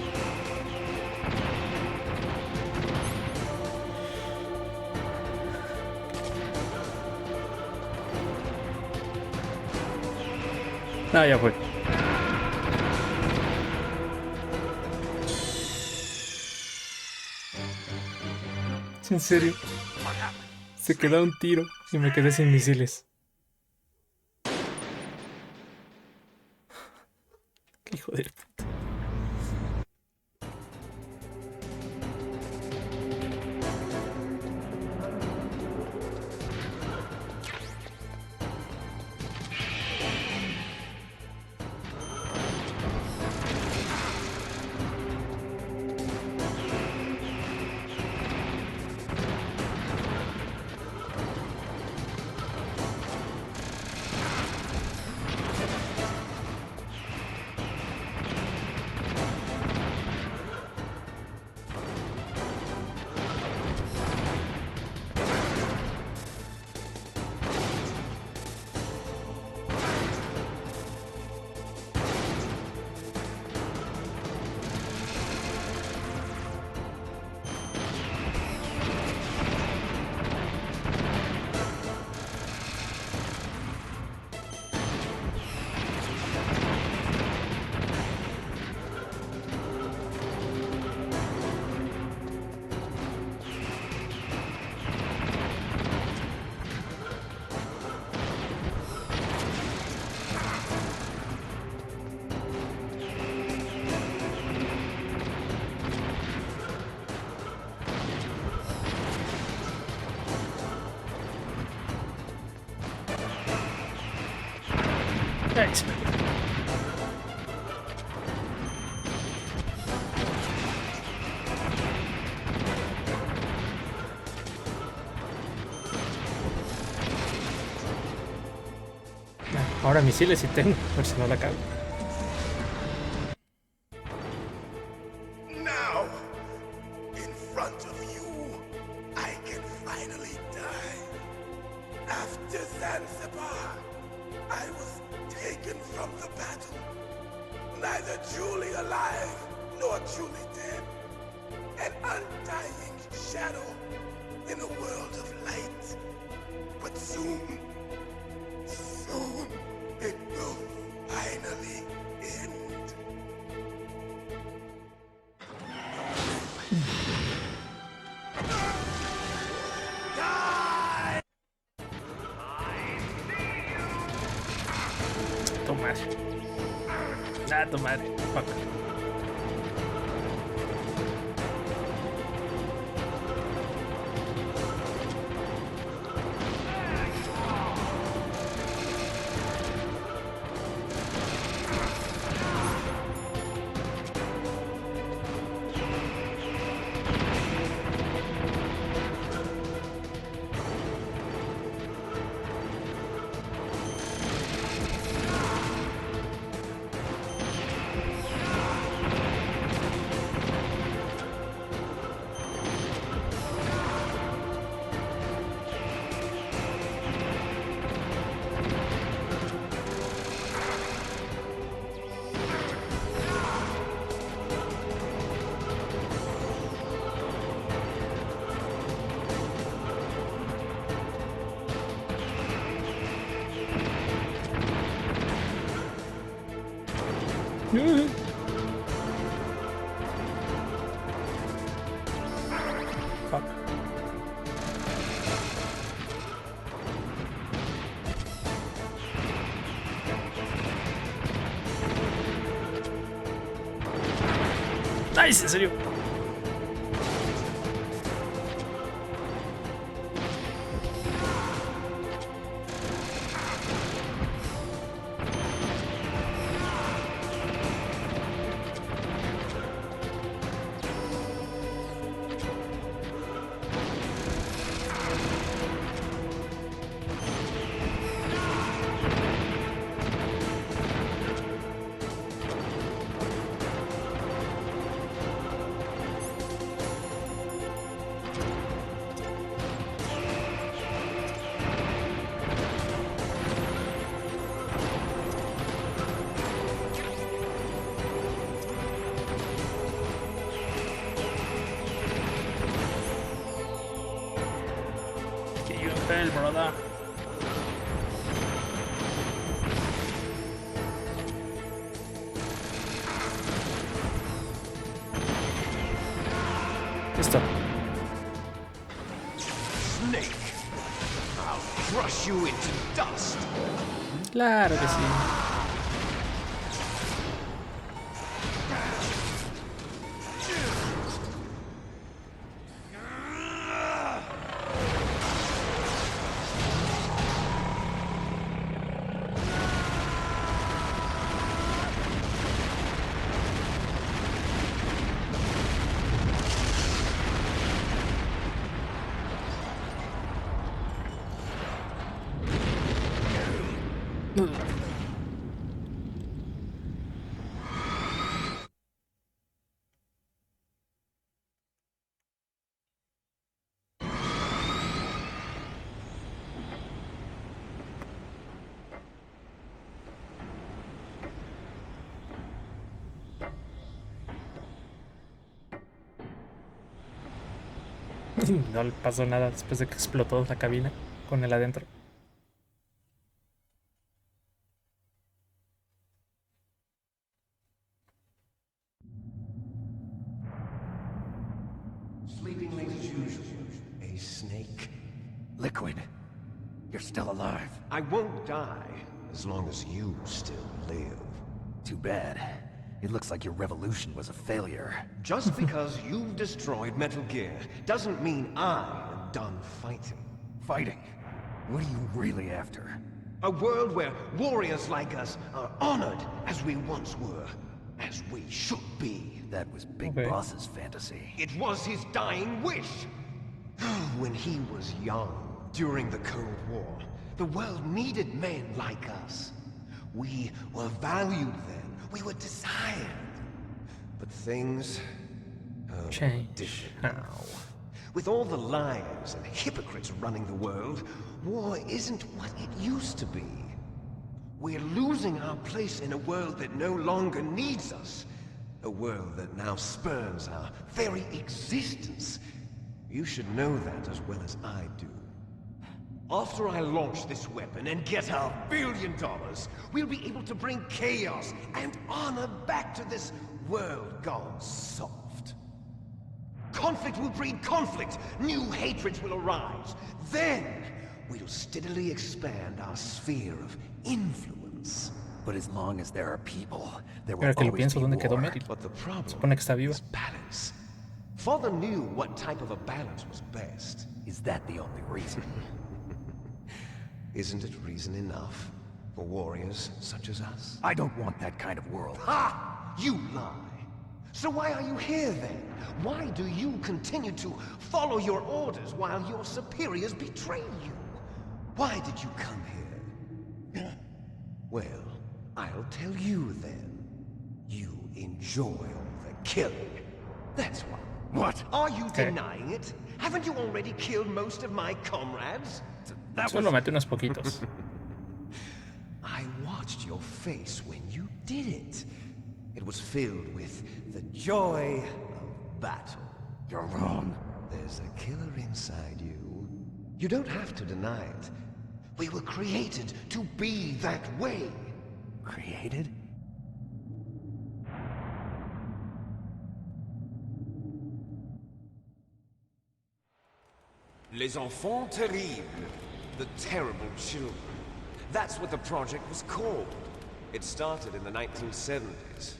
Ah, ya fue. En serio. Se quedó un tiro y me quedé sin misiles. Qué hijo de puta. Nice. Ahora misiles sí tengo, a ver si no la cago. Now, in front of you, I can finally die. After Zanzibar, I was taken from the battle, neither truly alive nor truly dead. An undying shadow in a world of light. But soon, it will finally end. Tu madre. Ah, tu madre. Fuck. Fuck. Nice, en serio. El brother. Listo. Snake, I'll crush you into dust. Claro que sí. No le pasó nada después de que explotó la cabina con él adentro. Sleeping late as usual. A snake. Liquid, you're still alive. I won't die as long as you still live. Too bad. It looks like your revolution was a failure. Just because you've destroyed Metal Gear doesn't mean I am done fighting. Fighting? What are you really after? A world where warriors like us are honored as we once were, as we should be. That was Big Boss's fantasy. It was his dying wish. When he was young, during the Cold War, the world needed men like us. We were valued then. We were desired. But things are different now. With all the liars and hypocrites running the world, war isn't what it used to be. We're losing our place in a world that no longer needs us. A world that now spurns our very existence. You should know that as well as I do. After I launch this weapon and get our $1 billion, we'll be able to bring chaos and honor back to this world gone soft. Conflict will breed conflict. New hatreds will arise. Then, we'll steadily expand our sphere of influence. But as long as there are people, there will Ahora que lo always pienso, be ¿dónde quedó war. Meryl? But the problem Supone que está viva. is balance. Father knew what type of a balance was best. Is that the only reason? Isn't it reason enough for warriors such as us? I don't want that kind of world. Ha! You lie! So why are you here then? Why do you continue to follow your orders while your superiors betray you? Why did you come here? Well, I'll tell you then. You enjoy all the killing. That's why. What? Are you denying it? Haven't you already killed most of my comrades? Solo mate unos poquitos. I watched your face when you did it. It was filled with the joy of battle. You're wrong. There's a killer inside you. You don't have to deny it. We were created to be that way. Created? Les enfants terribles. The terrible children. That's what the project was called. It started in the 1970s.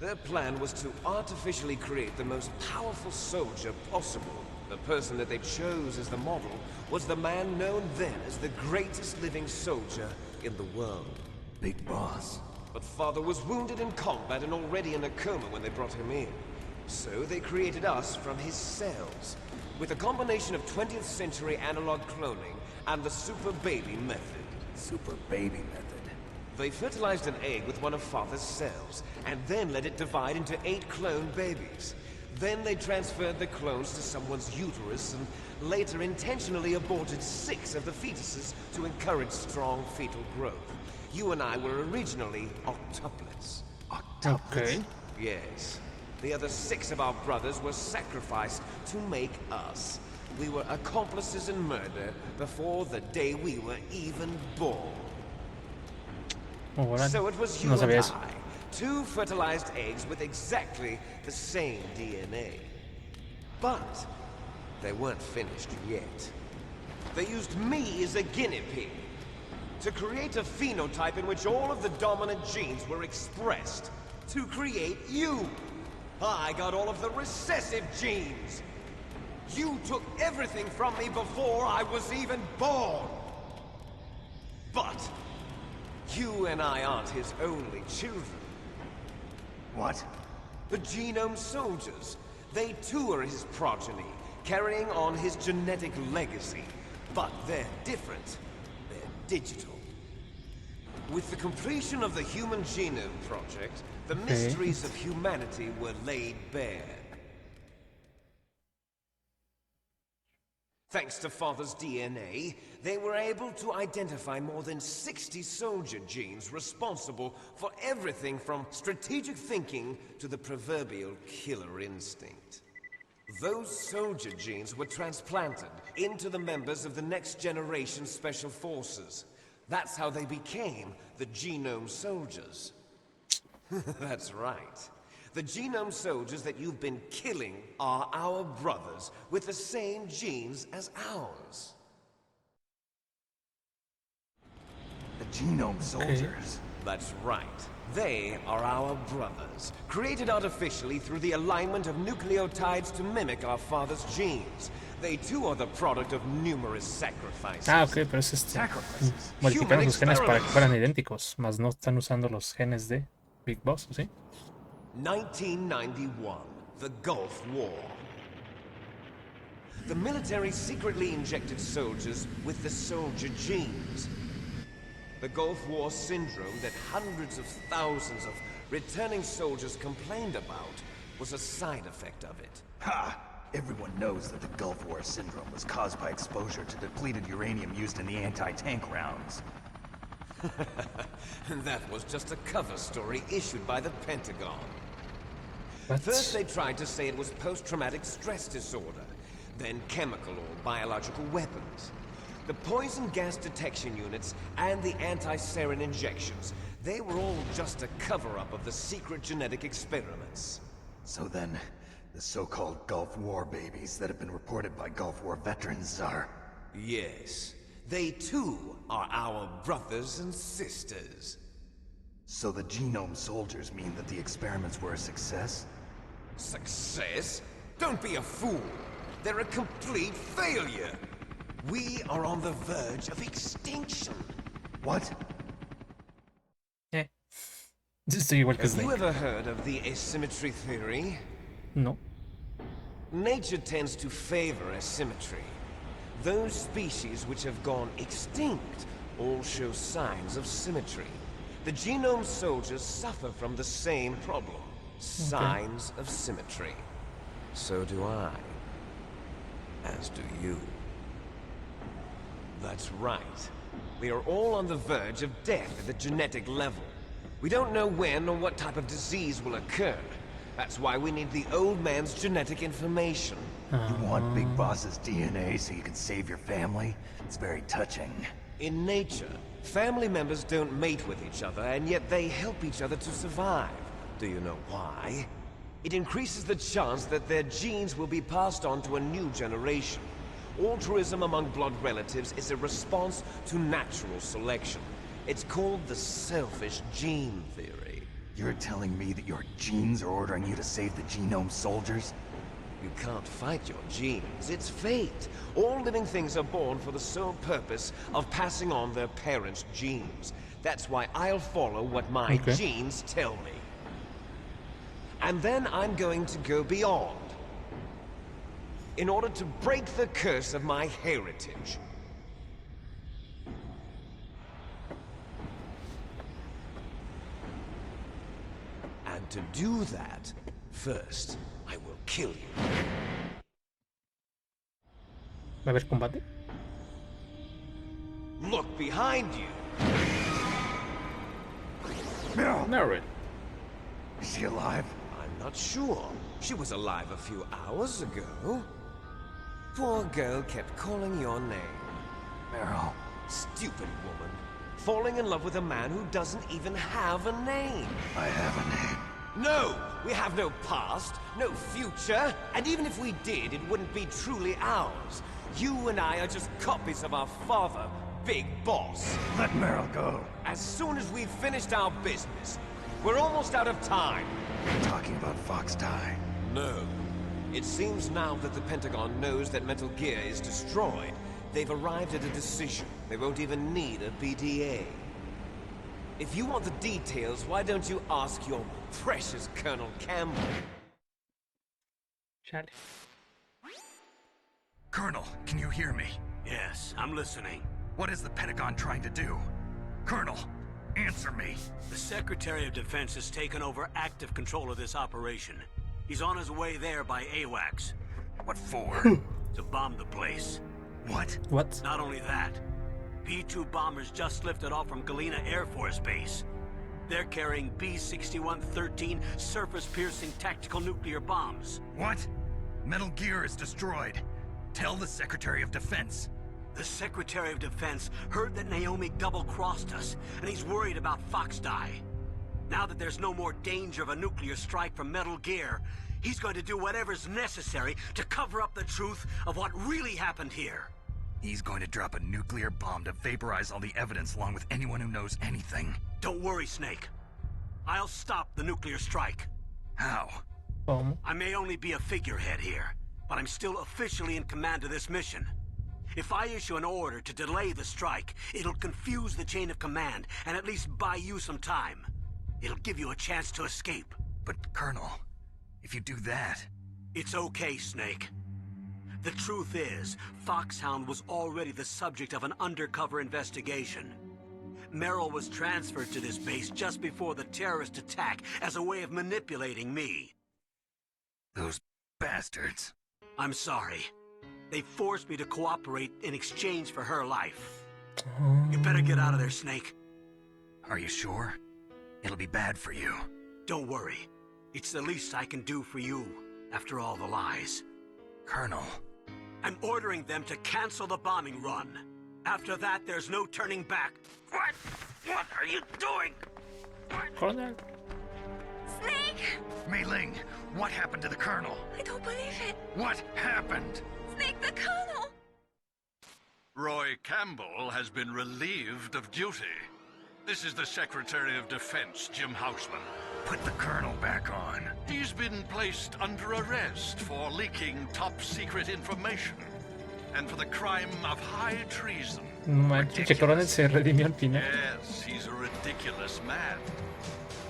Their plan was to artificially create the most powerful soldier possible. The person that they chose as the model was the man known then as the greatest living soldier in the world. Big Boss. But Father was wounded in combat and already in a coma when they brought him in. So they created us from his cells, with a combination of 20th century analog cloning and the super baby method. Super baby method. They fertilized an egg with one of Father's cells, and then let it divide into 8 clone babies. Then they transferred the clones to someone's uterus and later intentionally aborted 6 of the fetuses to encourage strong fetal growth. You and I were originally octuplets. Okay. Yes. The other 6 of our brothers were sacrificed to make us. We were accomplices in murder before the day we were even born. So it was you and I, 2 fertilized eggs with exactly the same DNA. But they weren't finished yet. They used me as a guinea pig to create a phenotype in which all of the dominant genes were expressed. To create you. I got all of the recessive genes. You took everything from me before I was even born. But you and I aren't his only children. What? The Genome Soldiers. They too are his progeny, carrying on his genetic legacy. But they're different. They're digital. With the completion of the Human Genome Project, the mysteries of humanity were laid bare. Thanks to Father's DNA, they were able to identify more than 60 soldier genes responsible for everything from strategic thinking to the proverbial killer instinct. Those soldier genes were transplanted into the members of the next generation special forces. That's how they became the Genome Soldiers. That's right. The Genome Soldiers that you've been killing are our brothers with the same genes as ours. The Genome Soldiers? That's right. They are our brothers, created artificially through the alignment of nucleotides to mimic our father's genes. They too are the product of numerous sacrifices. Ah, ok, pero es modificaron sus genes para que fueran idénticos, mas no están usando los genes de Big Boss, ¿sí? 1991, the Gulf War. The military secretly injected soldiers with the soldier genes. The Gulf War syndrome that hundreds of thousands of returning soldiers complained about was a side effect of it. Ha! Everyone knows that the Gulf War syndrome was caused by exposure to depleted uranium used in the anti-tank rounds. That was just a cover story issued by the Pentagon. What? First they tried to say it was post-traumatic stress disorder, then chemical or biological weapons. The poison gas detection units and the anti-sarin injections, they were all just a cover-up of the secret genetic experiments. So then, the so-called Gulf War babies that have been reported by Gulf War veterans are... Yes. They too are our brothers and sisters. So the Genome Soldiers mean that the experiments were a success? Success? Don't be a fool. They're a complete failure. We are on the verge of extinction. What? Estoy igual que Have Snake. you ever heard of the asymmetry theory? No. Nature tends to favor asymmetry. Those species which have gone extinct all show signs of symmetry. The Genome Soldiers suffer from the same problem. Signs of symmetry. So do I. As do you. That's right. We are all on the verge of death at the genetic level. We don't know when or what type of disease will occur. That's why we need the old man's genetic information. You want Big Boss's DNA so you can save your family? It's very touching. In nature, family members don't mate with each other, and yet they help each other to survive. Do you know why? It increases the chance that their genes will be passed on to a new generation. Altruism among blood relatives is a response to natural selection. It's called the selfish gene theory. You're telling me that your genes are ordering you to save the genome soldiers? You can't fight your genes. It's fate. All living things are born for the sole purpose of passing on their parents' genes. That's why I'll follow what my genes tell me. And then I'm going to go beyond. In order to break the curse of my heritage. And to do that, first, I will kill you. ¿Va a haber combate? Look behind you. Meryl. Is she alive? I'm not sure. She was alive a few hours ago. Poor girl kept calling your name. Meryl. Stupid woman. Falling in love with a man who doesn't even have a name. I have a name. No! We have no past, no future, and even if we did, it wouldn't be truly ours. You and I are just copies of our father, Big Boss. Let Meryl go. As soon as we've finished our business, we're almost out of time. You're talking about Fox Die. No. It seems now that the Pentagon knows that Metal Gear is destroyed. They've arrived at a decision. They won't even need a BDA. If you want the details, why don't you ask your precious Colonel Campbell? Chale. Colonel, can you hear me? Yes, I'm listening. What is the Pentagon trying to do? Colonel, answer me. The Secretary of Defense has taken over active control of this operation. He's on his way there by AWACS. What for? To bomb the place. What? What? Not only that, P-2 bombers just lifted off from Galena Air Force Base. They're carrying B-6113 surface-piercing tactical nuclear bombs. What? Metal Gear is destroyed. Tell the Secretary of Defense. The Secretary of Defense heard that Naomi double-crossed us, and he's worried about Fox Die. Now that there's no more danger of a nuclear strike from Metal Gear, he's going to do whatever's necessary to cover up the truth of what really happened here. He's going to drop a nuclear bomb to vaporize all the evidence along with anyone who knows anything. Don't worry, Snake. I'll stop the nuclear strike. How? I may only be a figurehead here, but I'm still officially in command of this mission. If I issue an order to delay the strike, it'll confuse the chain of command and at least buy you some time. It'll give you a chance to escape. But, Colonel, if you do that... It's okay, Snake. The truth is, Foxhound was already the subject of an undercover investigation. Meryl was transferred to this base just before the terrorist attack as a way of manipulating me. Those bastards. I'm sorry. They forced me to cooperate in exchange for her life. You better get out of there, Snake. Are you sure? It'll be bad for you. Don't worry. It's the least I can do for you, after all the lies. Colonel. I'm ordering them to cancel the bombing run. After that, there's no turning back. What? What are you doing? Colonel. Snake! Mei Ling, what happened to the Colonel? I don't believe it. What happened? Snake, the Colonel! Roy Campbell has been relieved of duty. This is the Secretary of Defense, Jim Houseman. Put the Colonel back on. He's been placed under arrest for leaking top-secret information and for the crime of high treason. No manches, el coronel se redimió al final. Yes, he's a ridiculous man.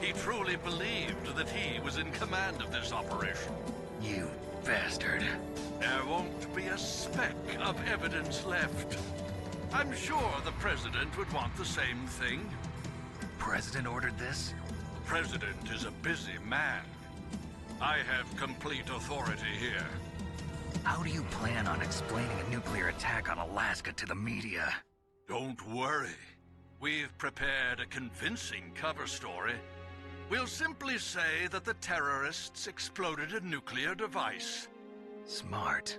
He truly believed that he was in command of this operation. You bastard. There won't be a speck of evidence left. I'm sure the President would want the same thing. President ordered this? President is a busy man. I have complete authority here. How do you plan on explaining a nuclear attack on Alaska to the media? Don't worry. We've prepared a convincing cover story. We'll simply say that the terrorists exploded a nuclear device. Smart.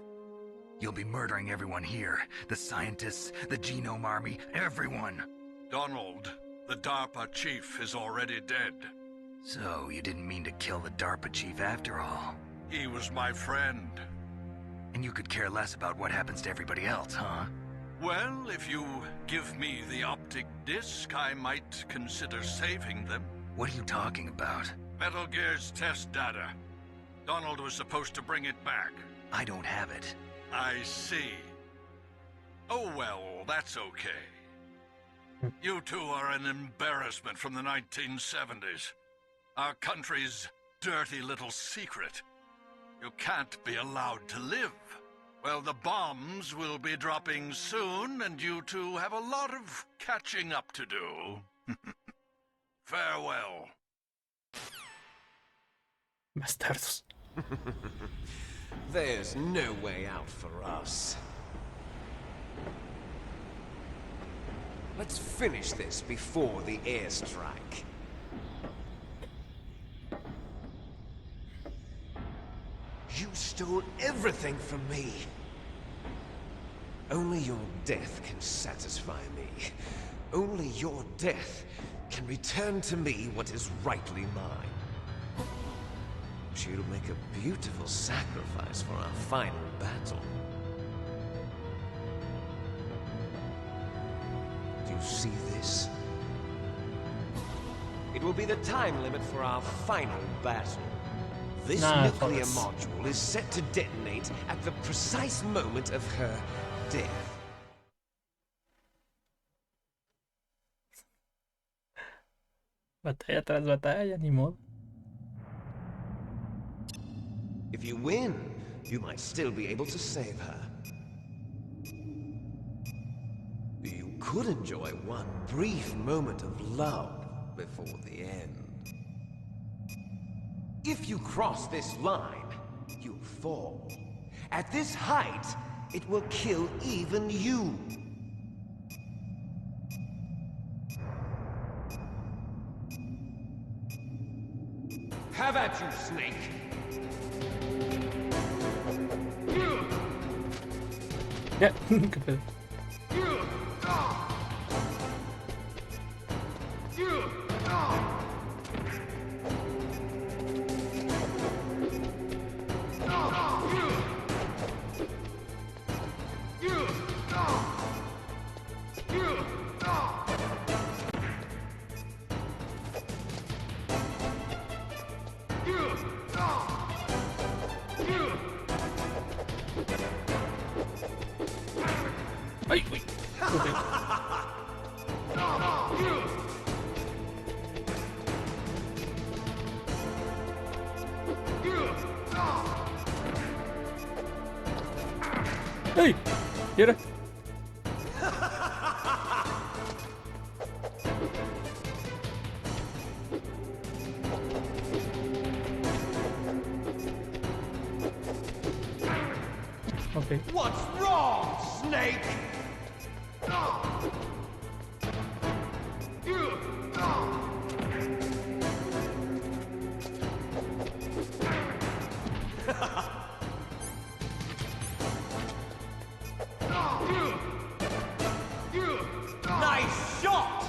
You'll be murdering everyone here. The scientists, the Genome Army, everyone. Donald, the DARPA chief is already dead. So, you didn't mean to kill the DARPA chief after all? He was my friend. And you could care less about what happens to everybody else, huh? Well, if you give me the optic disc, I might consider saving them. What are you talking about? Metal Gear's test data. Donald was supposed to bring it back. I don't have it. I see. Oh well, that's okay. You two are an embarrassment from the 1970s. Our country's dirty little secret. You can't be allowed to live. Well, the bombs will be dropping soon, and you two have a lot of catching up to do. Farewell. Bastardos. There's no way out for us. Let's finish this before the airstrike. You stole everything from me. Only your death can satisfy me. Only your death can return to me what is rightly mine. She'll make a beautiful sacrifice for our final battle. Do you see this? It will be the time limit for our final battle. This nuclear module is set to detonate at the precise moment of her death. Batalla tras batalla, ni modo. If you win, you might still be able to save her. You could enjoy one brief moment of love before the end. If you cross this line, you'll fall. At this height, it will kill even you. Have at you, Snake! Ya, qué pedo. Ay, uy. ¡Ey! ¿Y ahora? Okay. What's wrong, Snake? Nice shot!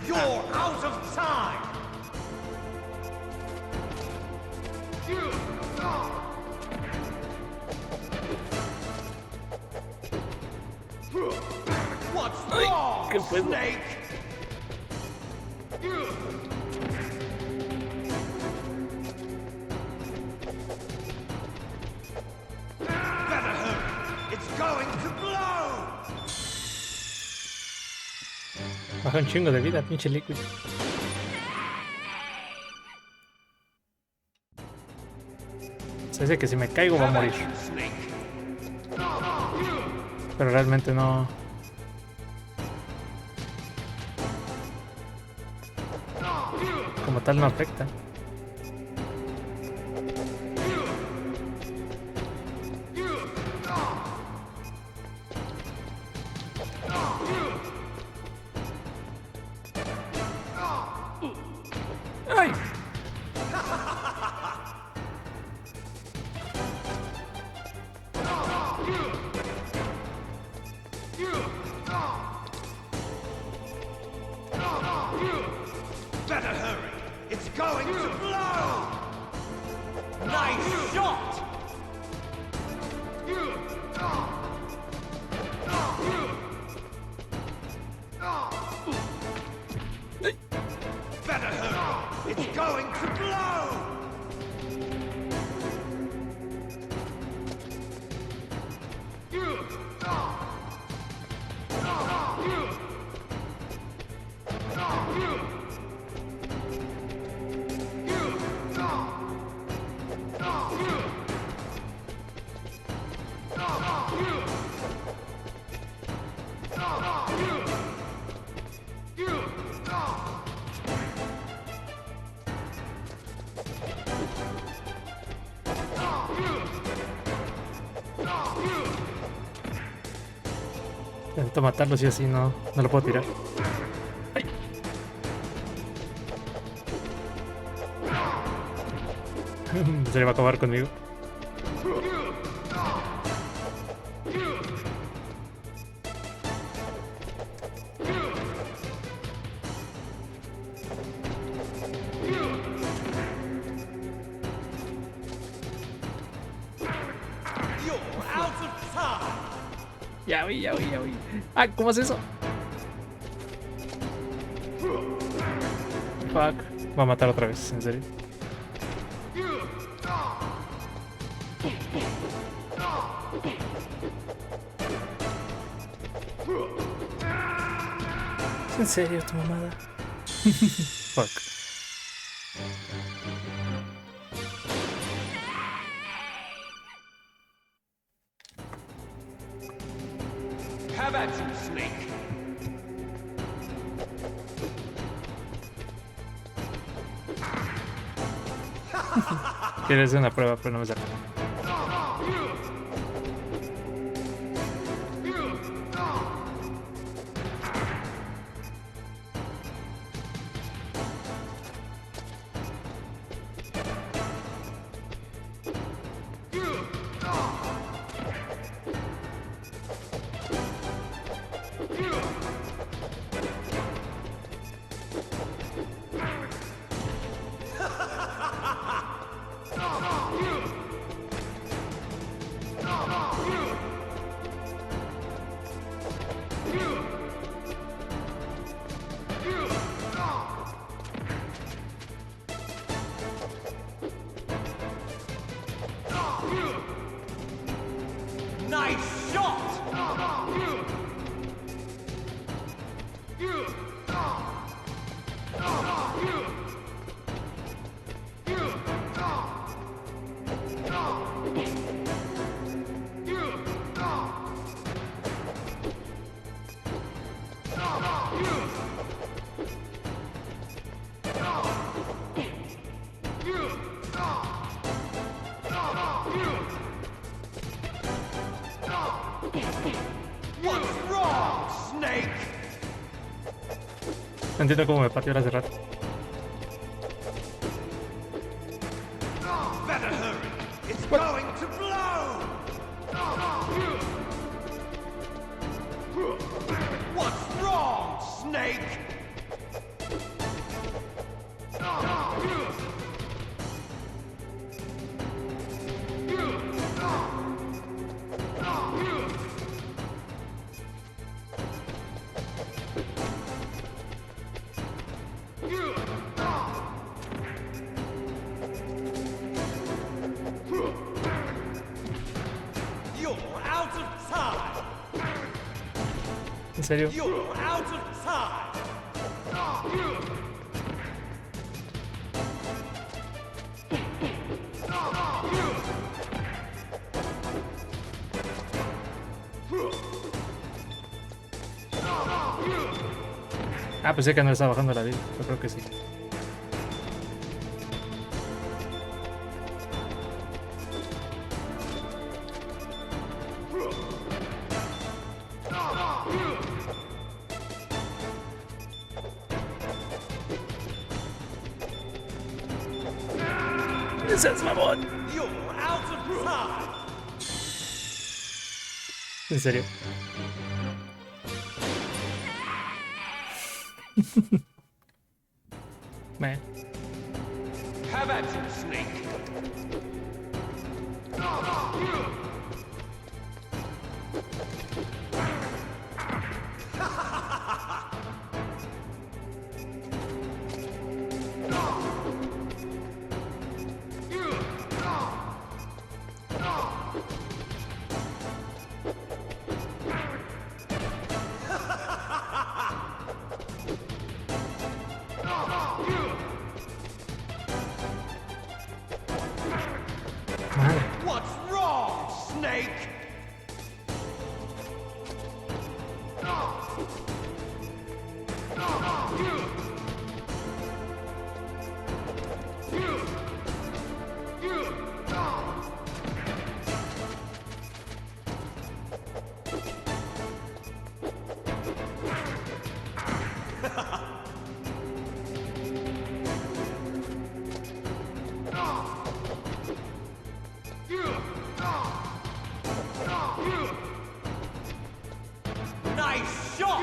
You're out of time! What's wrong, Snake? Better hurry! It's going to blow! Baja un chingo de vida, pinche Liquid. Se dice que si me caigo va a morir. Pero realmente no. Como tal no afecta. ¡Ay! Intento matarlo si así no lo puedo tirar. ¡Ay! Se le va a acabar conmigo. Ya voy. Ah, ¿cómo es eso? Fuck. Va a matar otra vez, en serio. ¿En serio tu mamada? Fuck. Have at you, Snake. Quieres hacer una prueba, pero no me sale. Nice shot! What's wrong, Snake? No entiendo cómo me pateó hace rato. Better hurry. It's going to blow. What's wrong, Snake? You're out of time. ¿En serio? You're out of time. Ah, pensé que no estaba bajando la vida. Yo creo que sí. ¡Seas mamón! You're out of time. ¿En serio? Man. Have at you, Snake. Madre. What's wrong, Nice shot!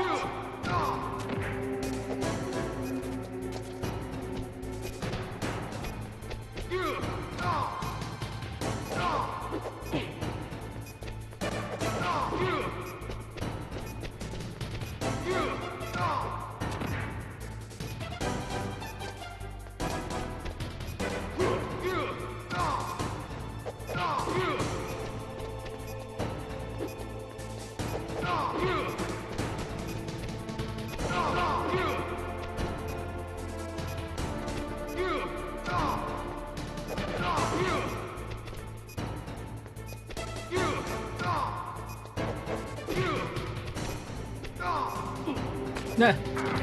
Ah,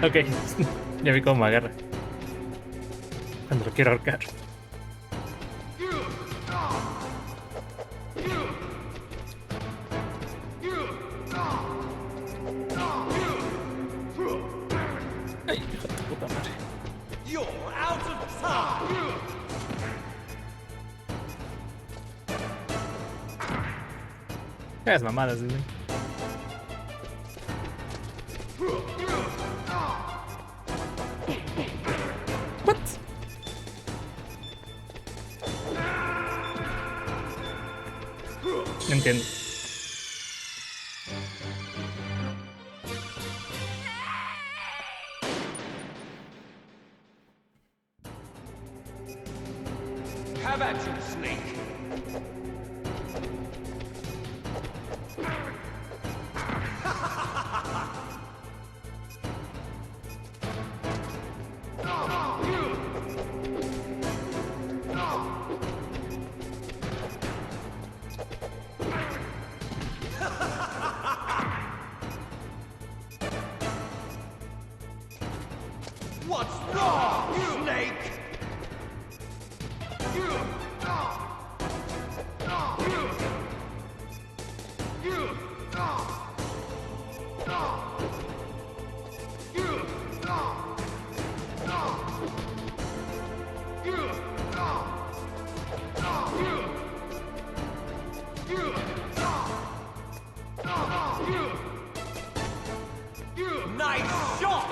ok, ya vi cómo me agarra cuando lo quiero ahorcar. Ay, hijo de puta madre. You're out of time! Las mamadas, güey. What? No entiendo. Have at you, Snake! What's wrong, Snake? Nice shot!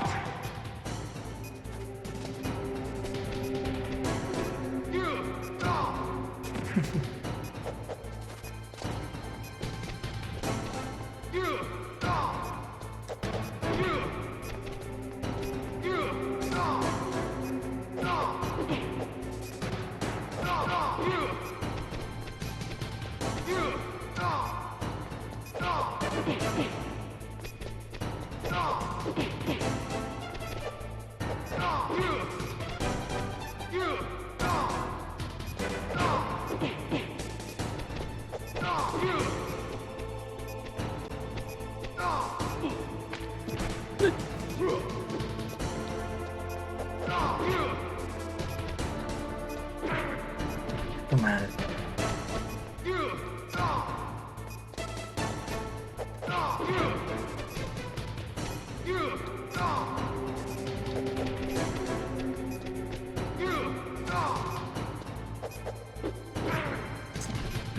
Tu madre.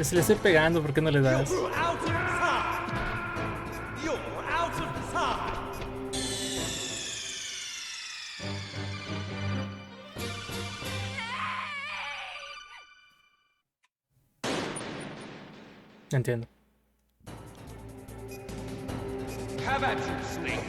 Si le estoy pegando, ¿por qué no le das? You're out of time! You're out of time! Entiendo. Have at you, Snake!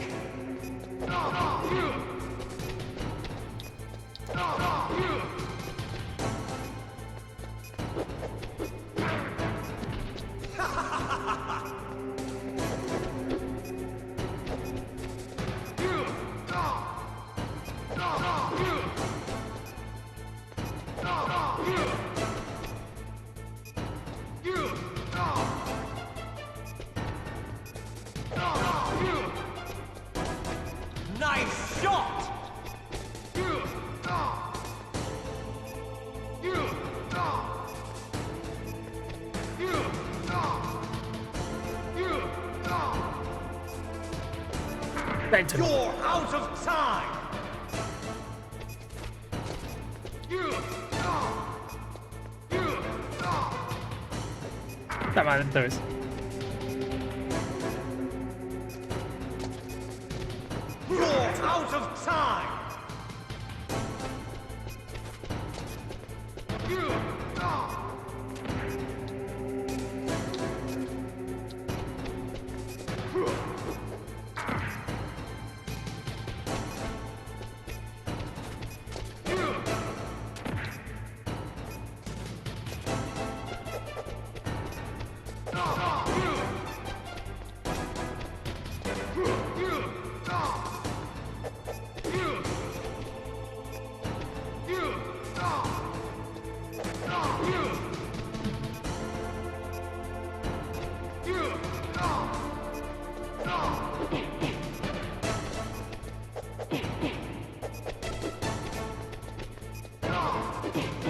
Nice shot! You're out of time! Está mal otra vez. out of time!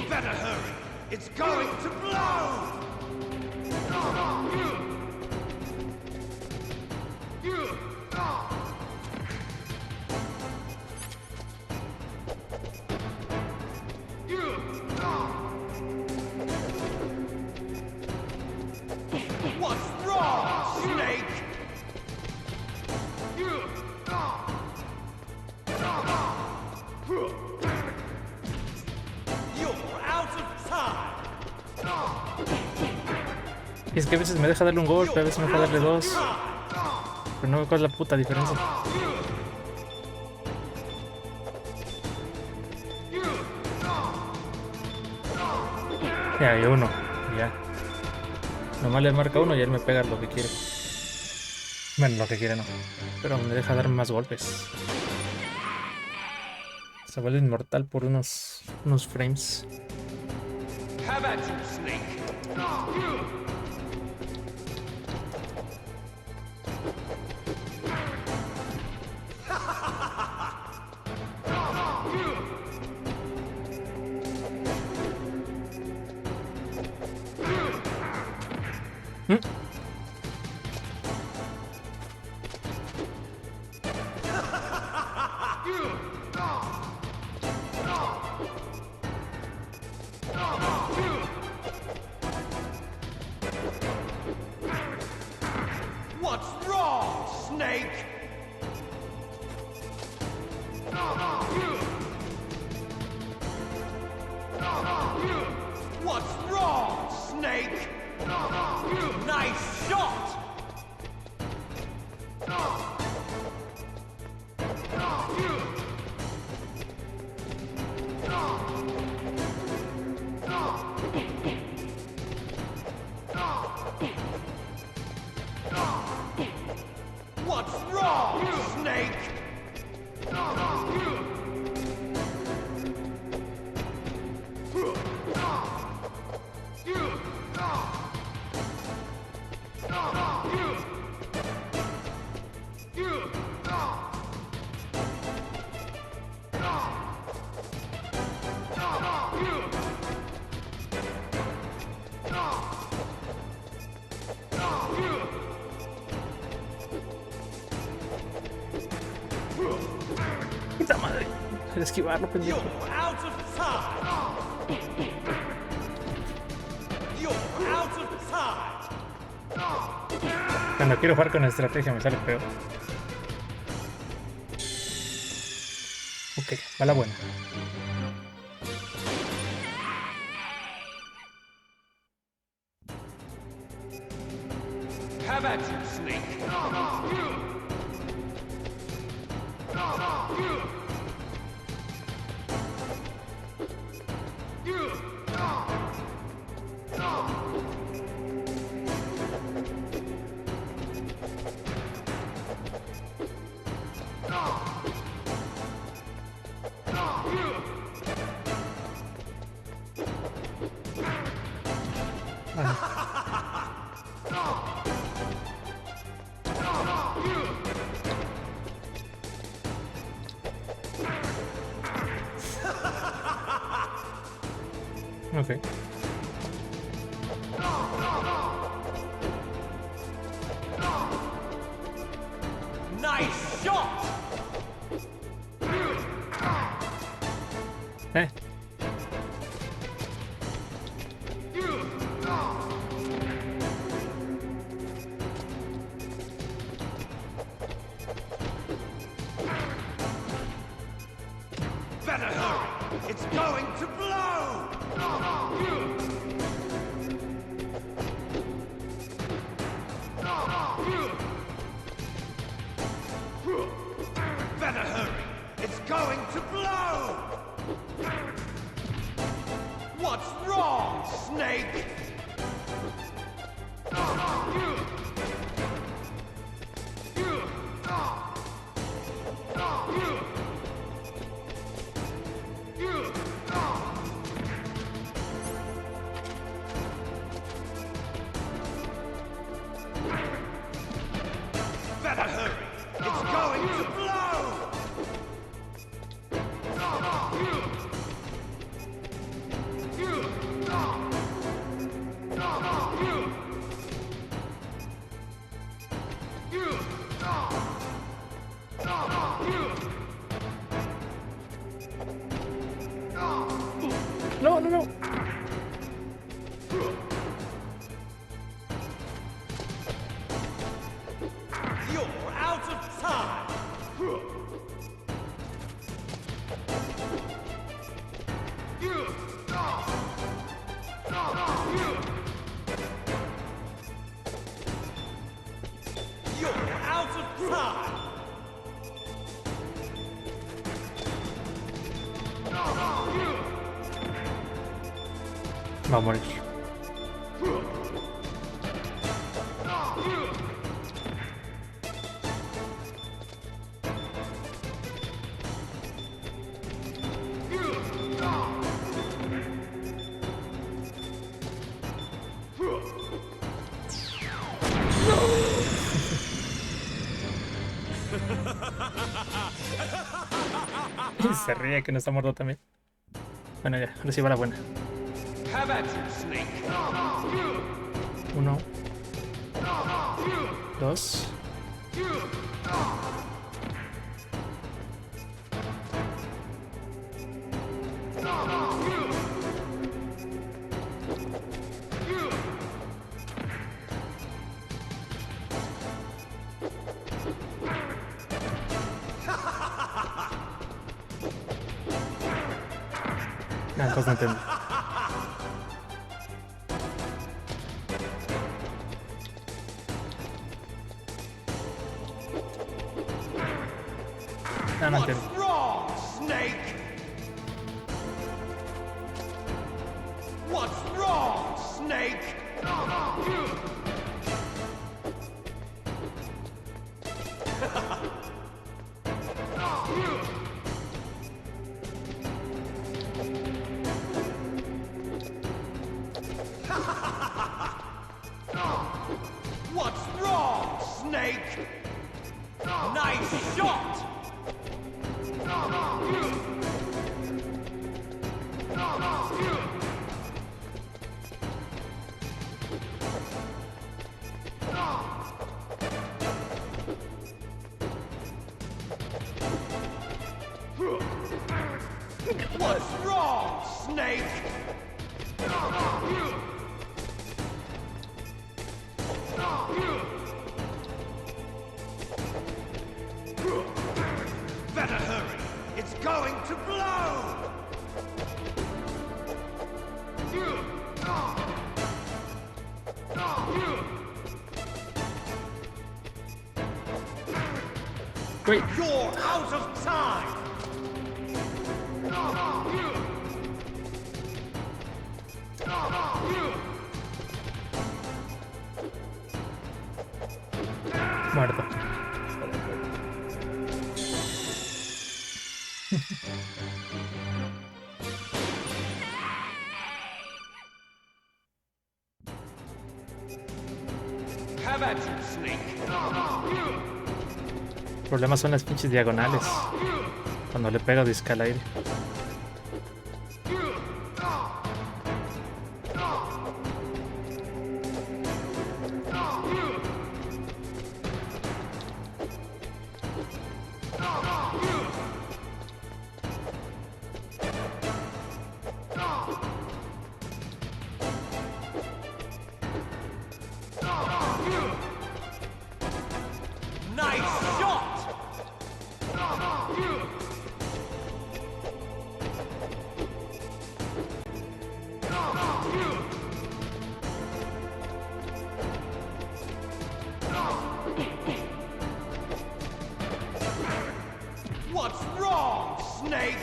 Better hurry! It's going to blow! What's wrong, Snake? You're out of time. Y es que a veces me deja darle un golpe, a veces me deja darle dos. Pero no veo cuál es la puta diferencia. Ya, y uno. Ya. Nomás le marca uno y él me pega lo que quiere. Bueno, lo que quiere no. Pero me deja dar más golpes. Se vuelve inmortal por unos frames. Have at you, Snake. What's wrong, Snake? What's wrong, Snake? Nice shot! What's wrong, Snake? ¡Puta madre! Hay que esquivarlo, pendejo. You're out of time. You're out of time. Cuando quiero jugar con estrategia me sale peor. Ok, va la buena. Have at you, Snake. Ok. Nice shot. It's going to blow! Better hurry! It's going to blow! What's wrong, Snake? Better hurry! It's going to blow! No, no, no. You're out of time! You're out of time! Va a morir. Y se ríe que no está muerto también. Bueno, ya, ahora sí va la buena. Have at you, Snake! 1, 2. Nada, entonces no entendí. No, no entiendo. What's wrong, Snake? What's wrong, Snake? What's wrong, Snake? Nice shot! What's wrong, Snake? Better hurry! It's going to blow! Wait. You're out of time! Muerto. Have at you, Snake! El problema son las pinches diagonales. Cuando le pego disca al aire. Nice shot! What's wrong, Snake?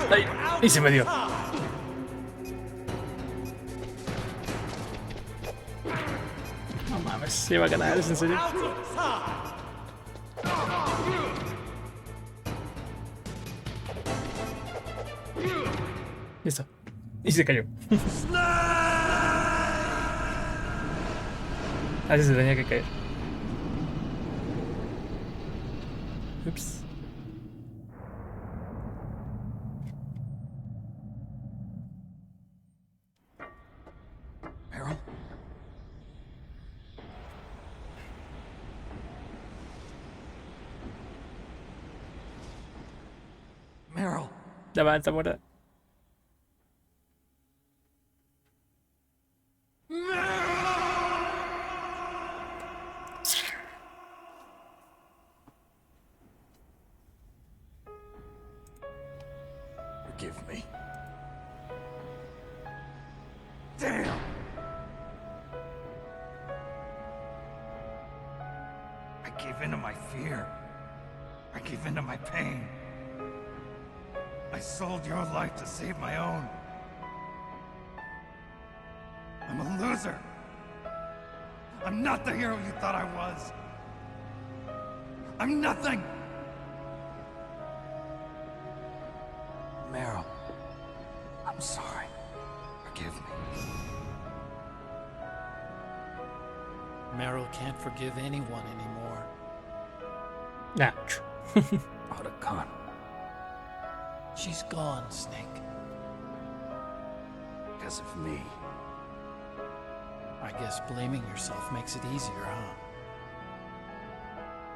Ay, y se me dio. No mames, se va a ganar, ¿es en serio? Listo. Y se cayó. Así se tenía que caer. Ups. Meryl? Meryl. Ya va, está muerta. Forgive me. Damn! I gave in to my fear. I gave in to my pain. I sold your life to save my own. I'm a loser. I'm not the hero you thought I was. I'm nothing. Meryl. I'm sorry. Forgive me. Meryl can't forgive anyone anymore. Ouch. Otacon. She's gone, Snake. Because of me. I guess blaming yourself makes it easier, huh?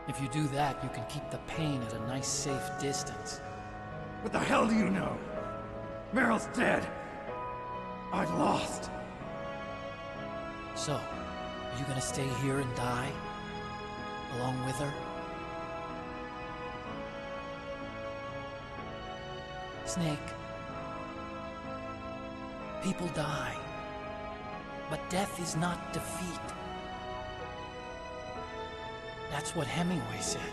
If you do that, you can keep the pain at a nice, safe distance. What the hell do you know? Meryl's dead. I lost. So, are you gonna stay here and die? Along with her? Snake. People die. But death is not defeat. That's what Hemingway said.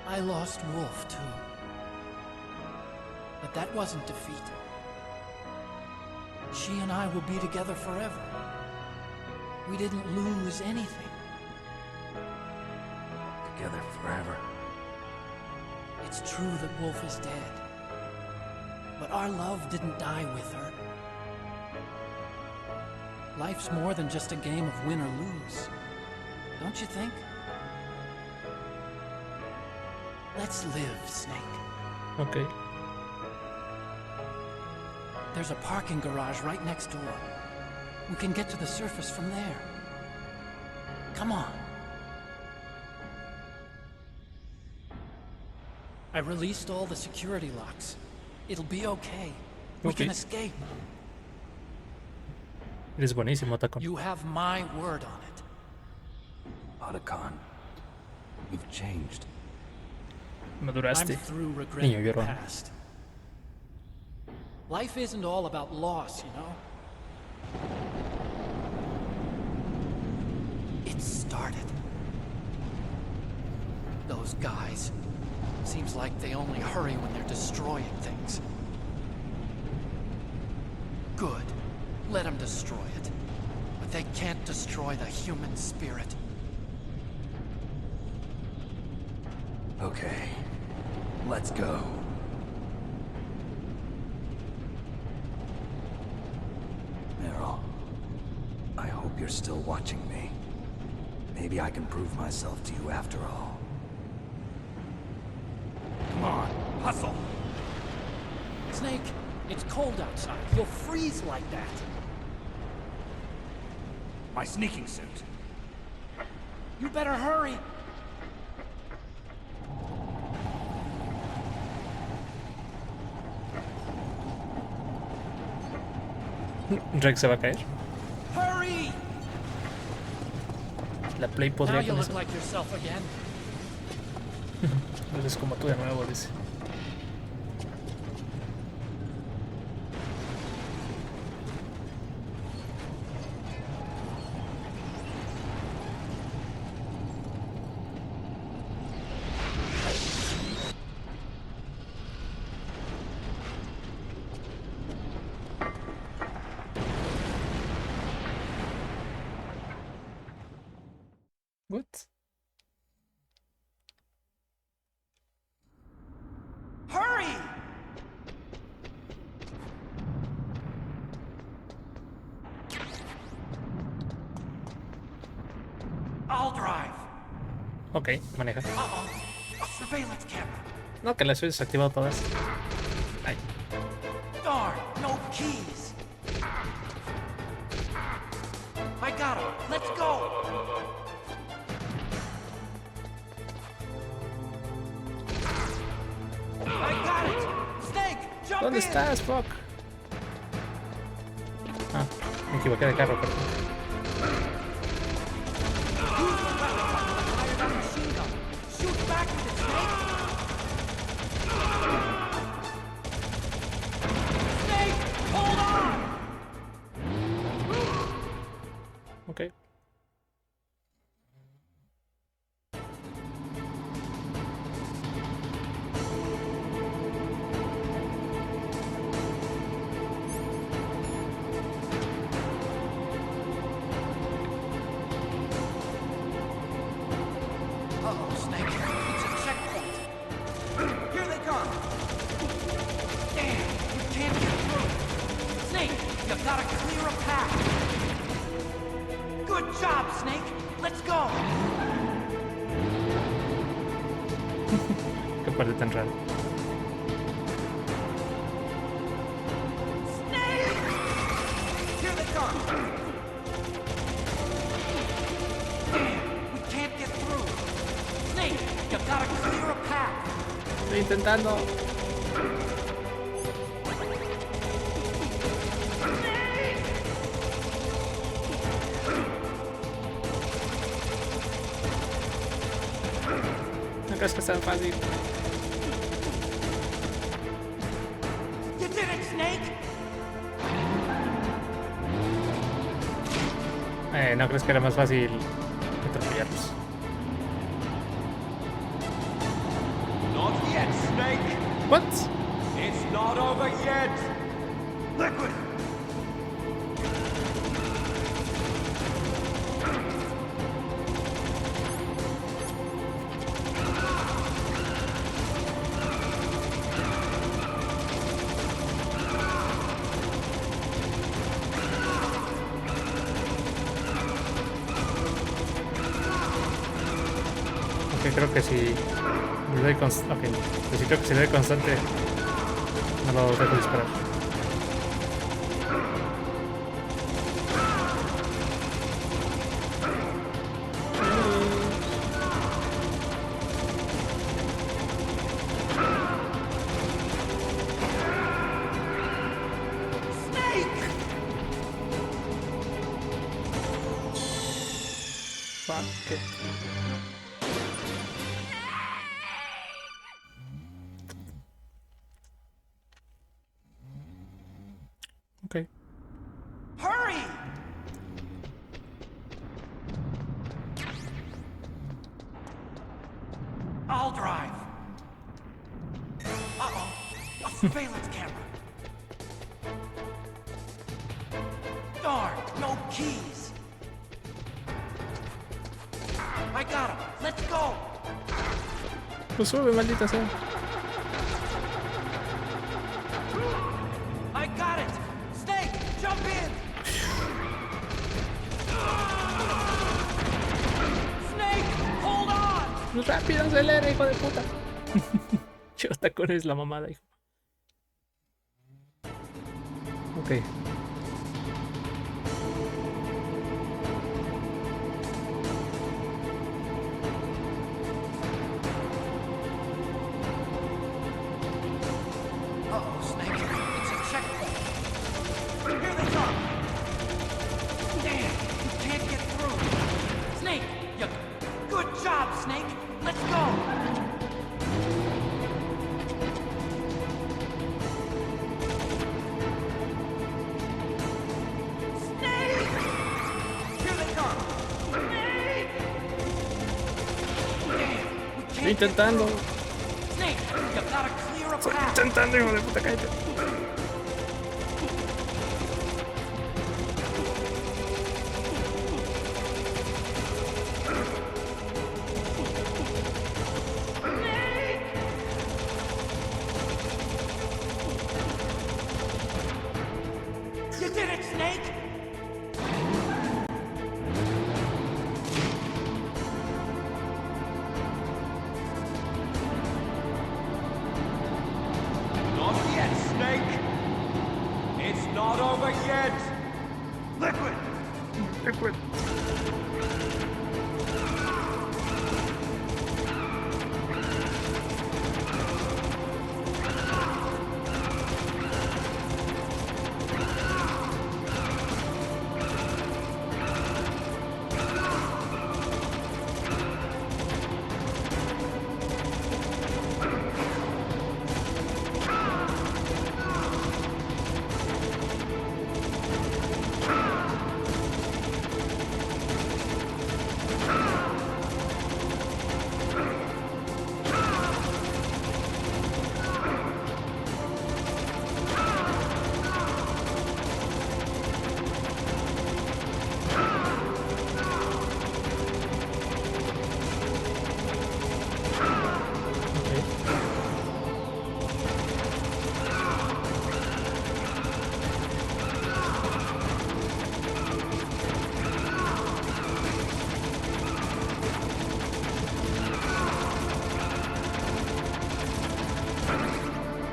I lost Wolf, too. But that wasn't defeat. She and I will be together forever. We didn't lose anything. Together forever. It's true that Wolf is dead. But our love didn't die with her. Life's more than just a game of win or lose. Don't you think? Let's live, Snake. Okay. There's a parking garage right next door. We can get to the surface from there. Come on. I released all the security locks. It'll be okay. We can escape. Eres buenísimo, Otacon. You have my word on it. Otacon, you've changed. Maduraste. I'm through regretting Niño the llorón. past. Life isn't all about loss, you know? It started. Those guys. Seems like they only hurry when they're destroying things. Good. Let them destroy it. But they can't destroy the human spirit. Okay. Let's go. Meryl, I hope you're still watching me. Maybe I can prove myself to you after all. Come on, hustle! Snake, it's cold outside. You'll freeze like that. My sneaking suit. You better hurry. Drake se va a caer. Hurry! La Play Now podría you con look eso. like yourself again. Eres como tú de nuevo, dice. What? Hurry! I'll drive. Ok, maneja. Uh-oh. A surveillance camera. No, que las he desactivado todas. Ay. Darn, no keys. I got him. Let's go. I got it. Snake, jump ¿Dónde in. estás, fuck? Ah, me equivoqué de carro, perdón. Use the weapon button like fired on a machine gun. Shoot back with it, Snake. Snake, hold on. Ok. Uh-oh, Snake. It's a checkpoint. Here they come. Damn, you can't get through. Snake, you've got to clear a path. Good job, Snake. Let's go. Qué parte tan rara. Snake! Here they come. Damn, we can't get through. Snake, you've got to clear a path. Estoy intentando. No crees que sea fácil. You did it, Snake! ¿No crees que era más fácil atropellarlos? Not yet, Snake! What? It's not over yet! Liquid! Ok, creo que si le doy constante. Ok, pues sí, creo que si le doy constante no lo dejo disparar. Fuck it. Okay. Hurry! I'll drive. Uh-oh. A surveillance camera. Darn, no keys. I got him. Let's go. Pues sube, maldita sea. I got it. Snake, jump in. Snake, hold on. Rápido, acelera, hijo de puta. Yo hasta con es la mamada, hijo. Ok. Uh-oh, Snake. It's a checkpoint. Here they come. Damn, you can't get through. Snake, you... Good job, Snake. Let's go. Snake! Here they come. Snake! Damn, we can't Estoy intentando. get through. Snake, you gotta clear a Estoy path. intentando, hijo de puta, cállate. You did it, Snake! Not yet, Snake! It's not over yet! Liquid! Liquid.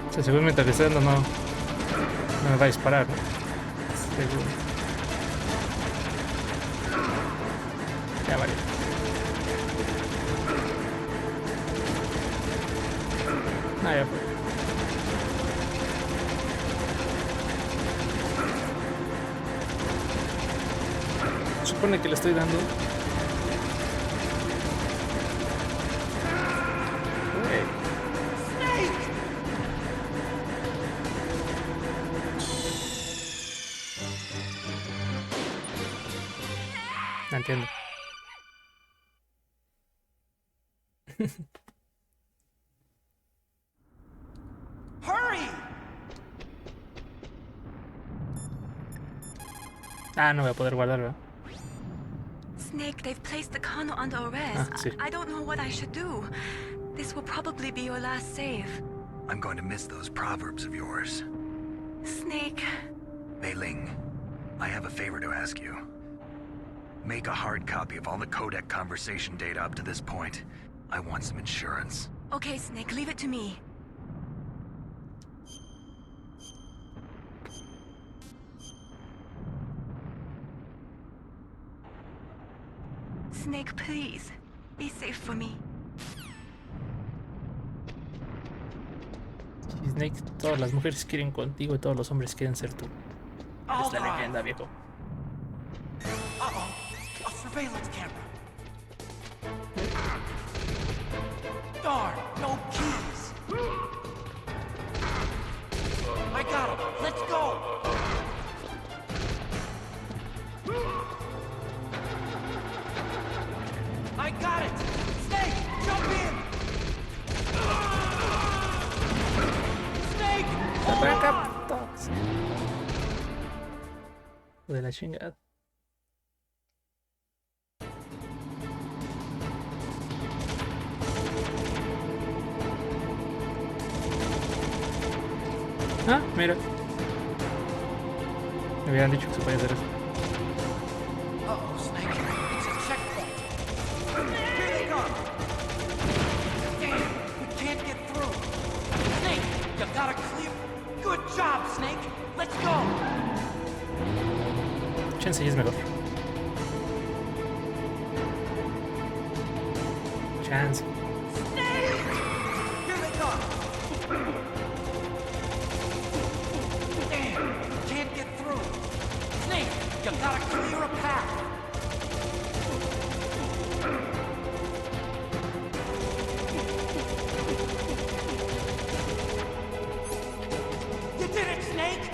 O sea, seguro mientras que esté dando no me va a disparar, ¿no? Seguro. Ya vale. Ah, ya fue. Supone que le estoy dando. No entiendo. Hurry! Ah, no voy a poder guardar, ¿verdad? Snake, they've placed the Colonel under arrest. Ah, sí. I don't know what I should do. This will probably be your last save. I'm going to miss those proverbs of yours. Snake. Mei Ling, I have a favor to ask you. Make a hard copy of all the codec conversation data up to this point. I want some insurance. Okay, Snake, leave it to me. Snake, please. Be safe for me. Snake, todas las mujeres quieren contigo y todos los hombres quieren ser tú. Es la leyenda, viejo. Uh-oh. A surveillance camera. Darn, no keys. I got him. Let's go. I got it. Snake, jump in. la chingada. Ah, mira. Me habían dicho que se podía hacer eso. Uh-oh, Snake. It's a checkpoint. Here they come. Damn, we can't get through. Snake, you gotta clear. Good job, Snake. Let's go. Chance es mejor. Chance. Snake! Here they come. Damn, we can't get through. Snake, you gotta clear a path. You did it, Snake!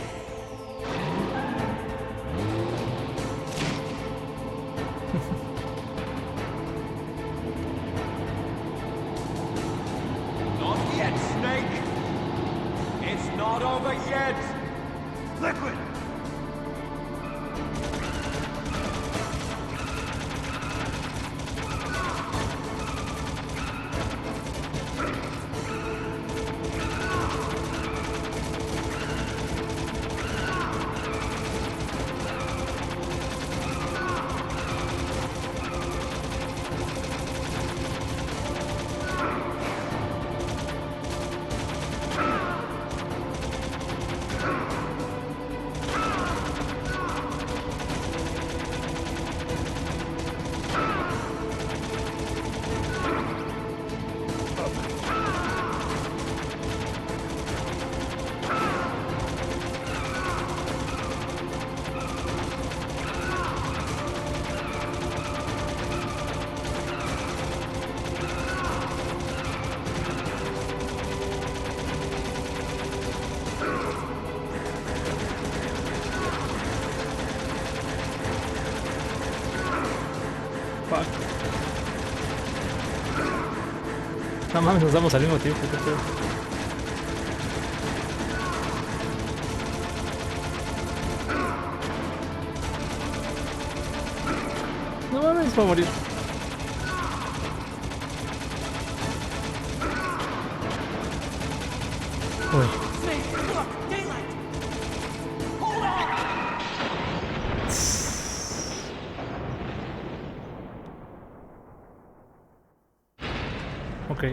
Not yet, Snake! It's not over yet! Liquid! Fuck. No mames, nos damos al mismo tiempo. ¿Qué pedo? No mames, va a morir. Uy. Snake, look, daylight! Hold on! Ok.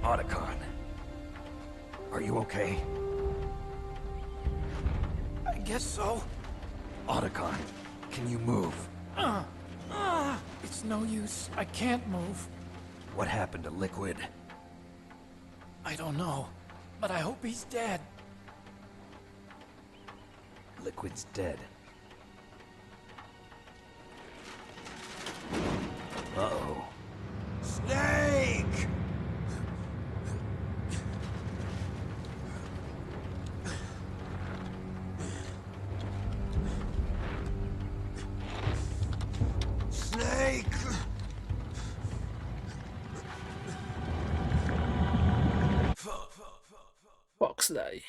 Otacon, are you okay? I guess so. Otacon, can you move? It's no use. I can't move. What happened to Liquid? I don't know, but I hope he's dead. Liquid's dead. Uh-oh. Snake! Snake! Fox die.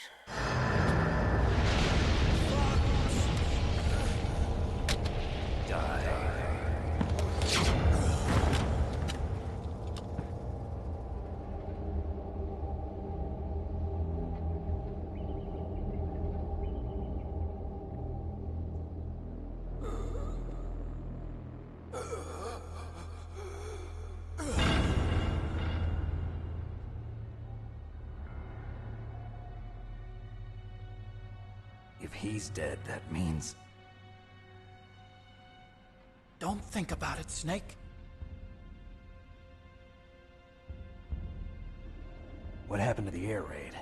If he's dead, that means... Don't think about it, Snake. What happened to the air raid?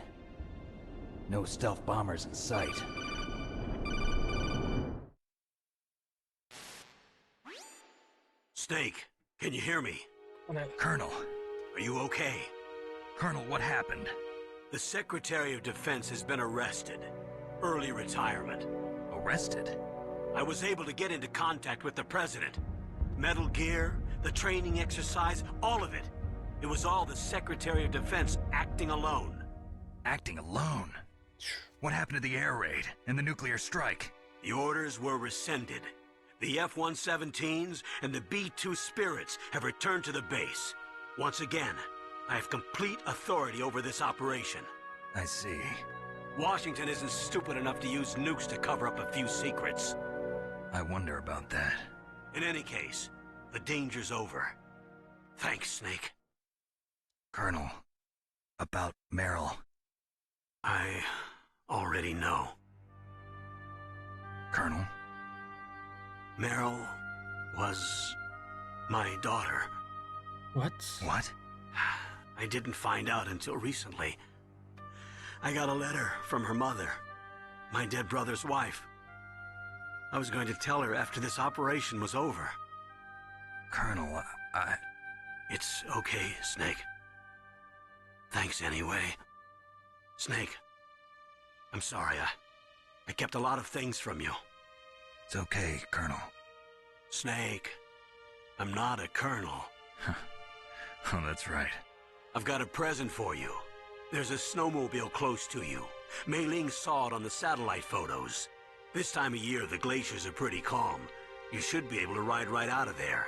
No stealth bombers in sight. Snake, can you hear me? Colonel, Are you okay? Colonel, what happened? The Secretary of Defense has been arrested. Early retirement. Arrested? I was able to get into contact with the President. Metal Gear, the training exercise, all of it. It was all the Secretary of Defense acting alone. Acting alone? What happened to the air raid and the nuclear strike? The orders were rescinded. The F-117s and the B-2 Spirits have returned to the base. Once again, I have complete authority over this operation. I see. Washington isn't stupid enough to use nukes to cover up a few secrets. I wonder about that. In any case, the danger's over. Thanks, Snake. Colonel, about Meryl. I already know. Colonel? Meryl was my daughter. What? What? I didn't find out until recently. I got a letter from her mother, my dead brother's wife. I was going to tell her after this operation was over. Colonel, It's okay, Snake. Thanks anyway. Snake, I'm sorry, I kept a lot of things from you. It's okay, Colonel. Snake, I'm not a colonel. Oh, that's right. I've got a present for you. There's a snowmobile close to you. Mei Ling saw it on the satellite photos. This time of year, the glaciers are pretty calm. You should be able to ride right out of there.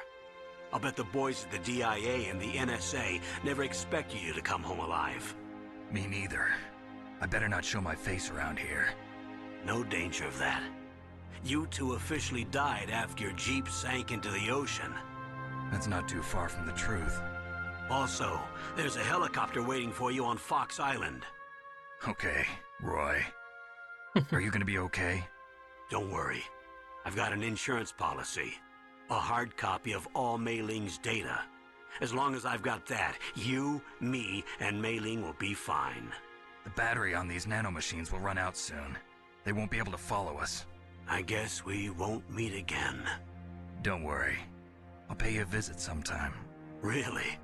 I'll bet the boys at the DIA and the NSA never expected you to come home alive. Me neither. I better not show my face around here. No danger of that. You two officially died after your Jeep sank into the ocean. That's not too far from the truth. Also, there's a helicopter waiting for you on Fox Island. Okay, Roy. Are you gonna be okay? Don't worry. I've got an insurance policy. A hard copy of all Mei Ling's data. As long as I've got that, you, me, and Mei Ling will be fine. The battery on these nanomachines will run out soon. They won't be able to follow us. I guess we won't meet again. Don't worry. I'll pay you a visit sometime. Really?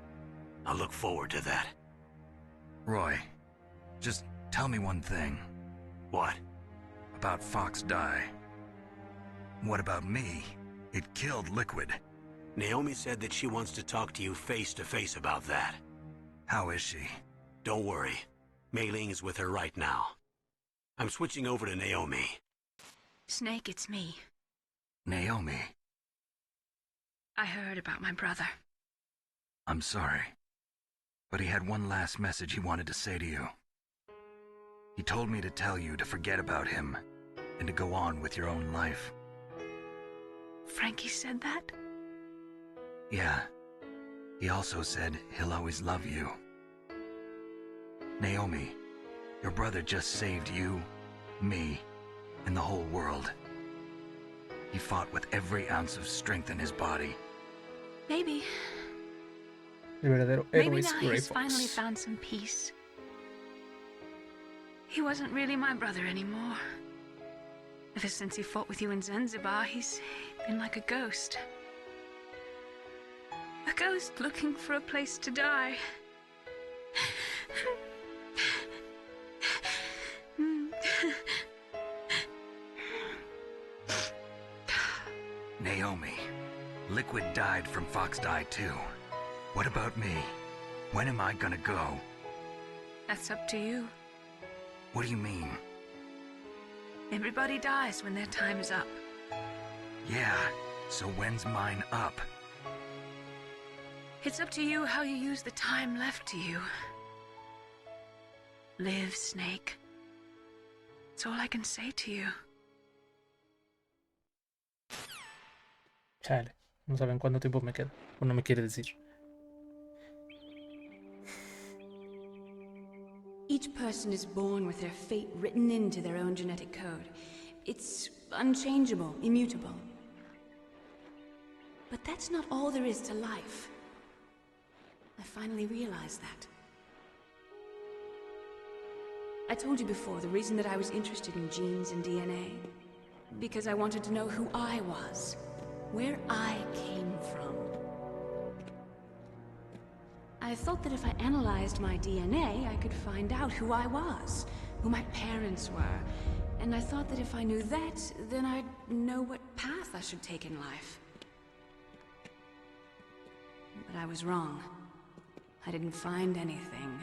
I look forward to that. Roy, just tell me one thing. What? About Fox Die. What about me? It killed Liquid. Naomi said that she wants to talk to you face to face about that. How is she? Don't worry. Mei Ling is with her right now. I'm switching over to Naomi. Snake, it's me. Naomi. I heard about my brother. I'm sorry. But he had one last message he wanted to say to you. He told me to tell you to forget about him and to go on with your own life. Frankie said that? Yeah. He also said he'll always love you. Naomi, your brother just saved you, me, and the whole world. He fought with every ounce of strength in his body. Maybe. El verdadero héroe Maybe es now Gray he's Fox. finally found some peace. He wasn't really my brother anymore. Ever since he fought with you in Zanzibar, he's been like a ghost. A ghost looking for a place to die. Naomi, Liquid died from Fox Die too. What about me? When am I gonna go? That's up to you. What do you mean? Everybody dies when their time is up. Yeah, so when's mine up? It's up to you how you use the time left to you. Live, Snake. That's all I can say to you. Chale, no saben cuánto tiempo me queda. O no me quiere decir. Each person is born with their fate written into their own genetic code. It's unchangeable, immutable. But that's not all there is to life. I finally realized that. I told you before the reason that I was interested in genes and DNA. Because I wanted to know who I was. Where I came from. I thought that if I analyzed my DNA, I could find out who I was, who my parents were. And I thought that if I knew that, then I'd know what path I should take in life. But I was wrong. I didn't find anything.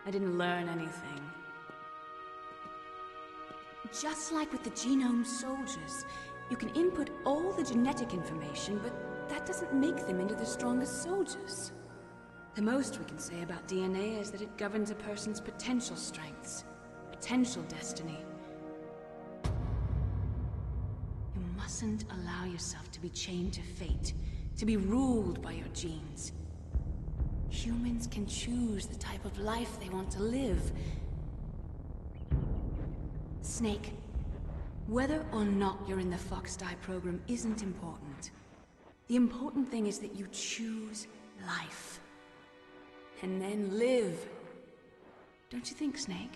I didn't learn anything. Just like with the genome soldiers, you can input all the genetic information, but that doesn't make them into the strongest soldiers. The most we can say about DNA is that it governs a person's potential strengths, potential destiny. You mustn't allow yourself to be chained to fate, to be ruled by your genes. Humans can choose the type of life they want to live. Snake, whether or not you're in the Fox-Die program isn't important. The important thing is that you choose life. And then live. Don't you think, Snake?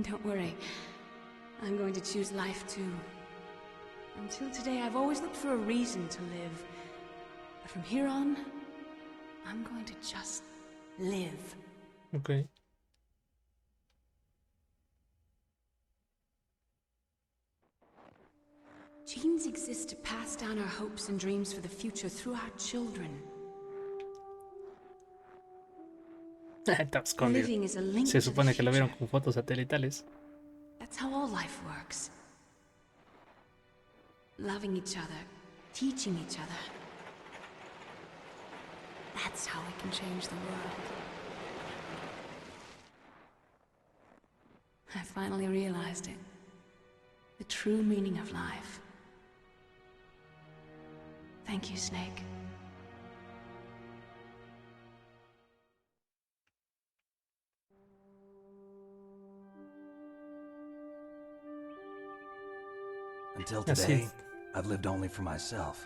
Don't worry. I'm going to choose life too. Until today, I've always looked for a reason to live. But from here on, I'm going to just live. Okay. Genes exist to pass down our hopes and dreams for the future through our children. Está escondido. Living is a link Se to the supone que lo vieron future. con fotos satelitales. That's how all life works. Loving each other, teaching each other. That's how we can change the world. I finally realized it. The true meaning of life. Thank you, Snake. Until today, I've lived only for myself.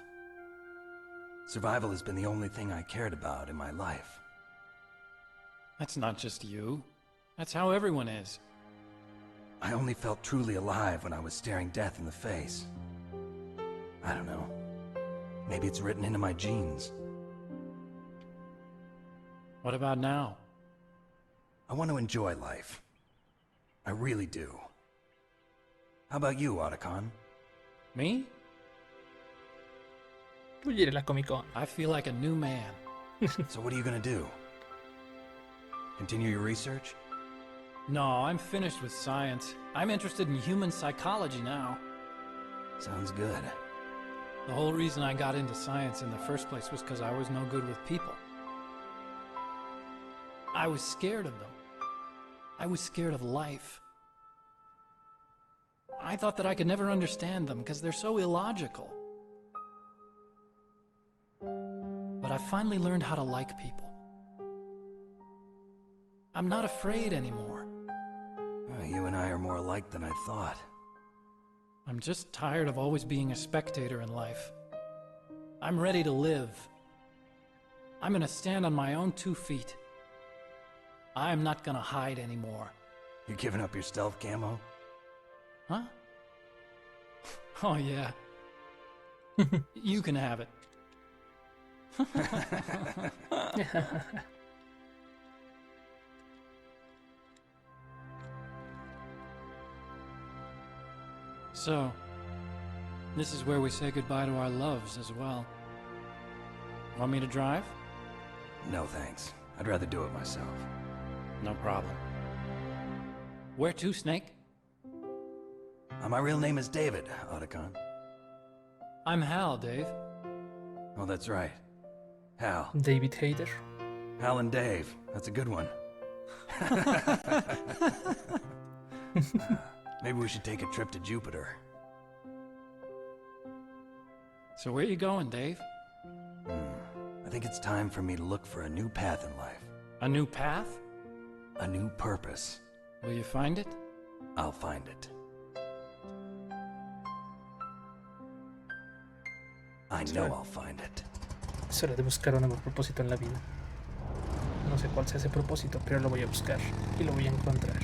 Survival has been the only thing I cared about in my life. That's not just you. That's how everyone is. I only felt truly alive when I was staring death in the face. I don't know. Maybe it's written into my genes. What about now? I want to enjoy life. I really do. How about you, Otacon? Me? Oye, la Comic Con. I feel like a new man. So what are you gonna do? Continue your research? No, I'm finished with science. I'm interested in human psychology now. Sounds good. The whole reason I got into science in the first place was because I was no good with people. I was scared of them. I was scared of life. I thought that I could never understand them because they're so illogical. But I finally learned how to like people. I'm not afraid anymore. You and I are more alike than I thought. I'm just tired of always being a spectator in life. I'm ready to live. I'm gonna stand on my own 2 feet. I'm not gonna hide anymore. You giving up your stealth camo? Huh? Oh, yeah. You can have it. So, this is where we say goodbye to our loves as well. Want me to drive? No thanks. I'd rather do it myself. No problem. Where to, Snake? My real name is David, Otacon. I'm Hal, Dave. Oh, that's right. Hal. David Hayter. Hal and Dave. That's a good one. Maybe we should take a trip to Jupiter. So where you going, Dave? I think it's time for me to look for a new path in life. A new path? A new purpose. Will you find it? I'll find it. I know I'll find it. Es hora de buscar un nuevo propósito en la vida. No sé cuál sea ese propósito, pero lo voy a buscar y lo voy a encontrar.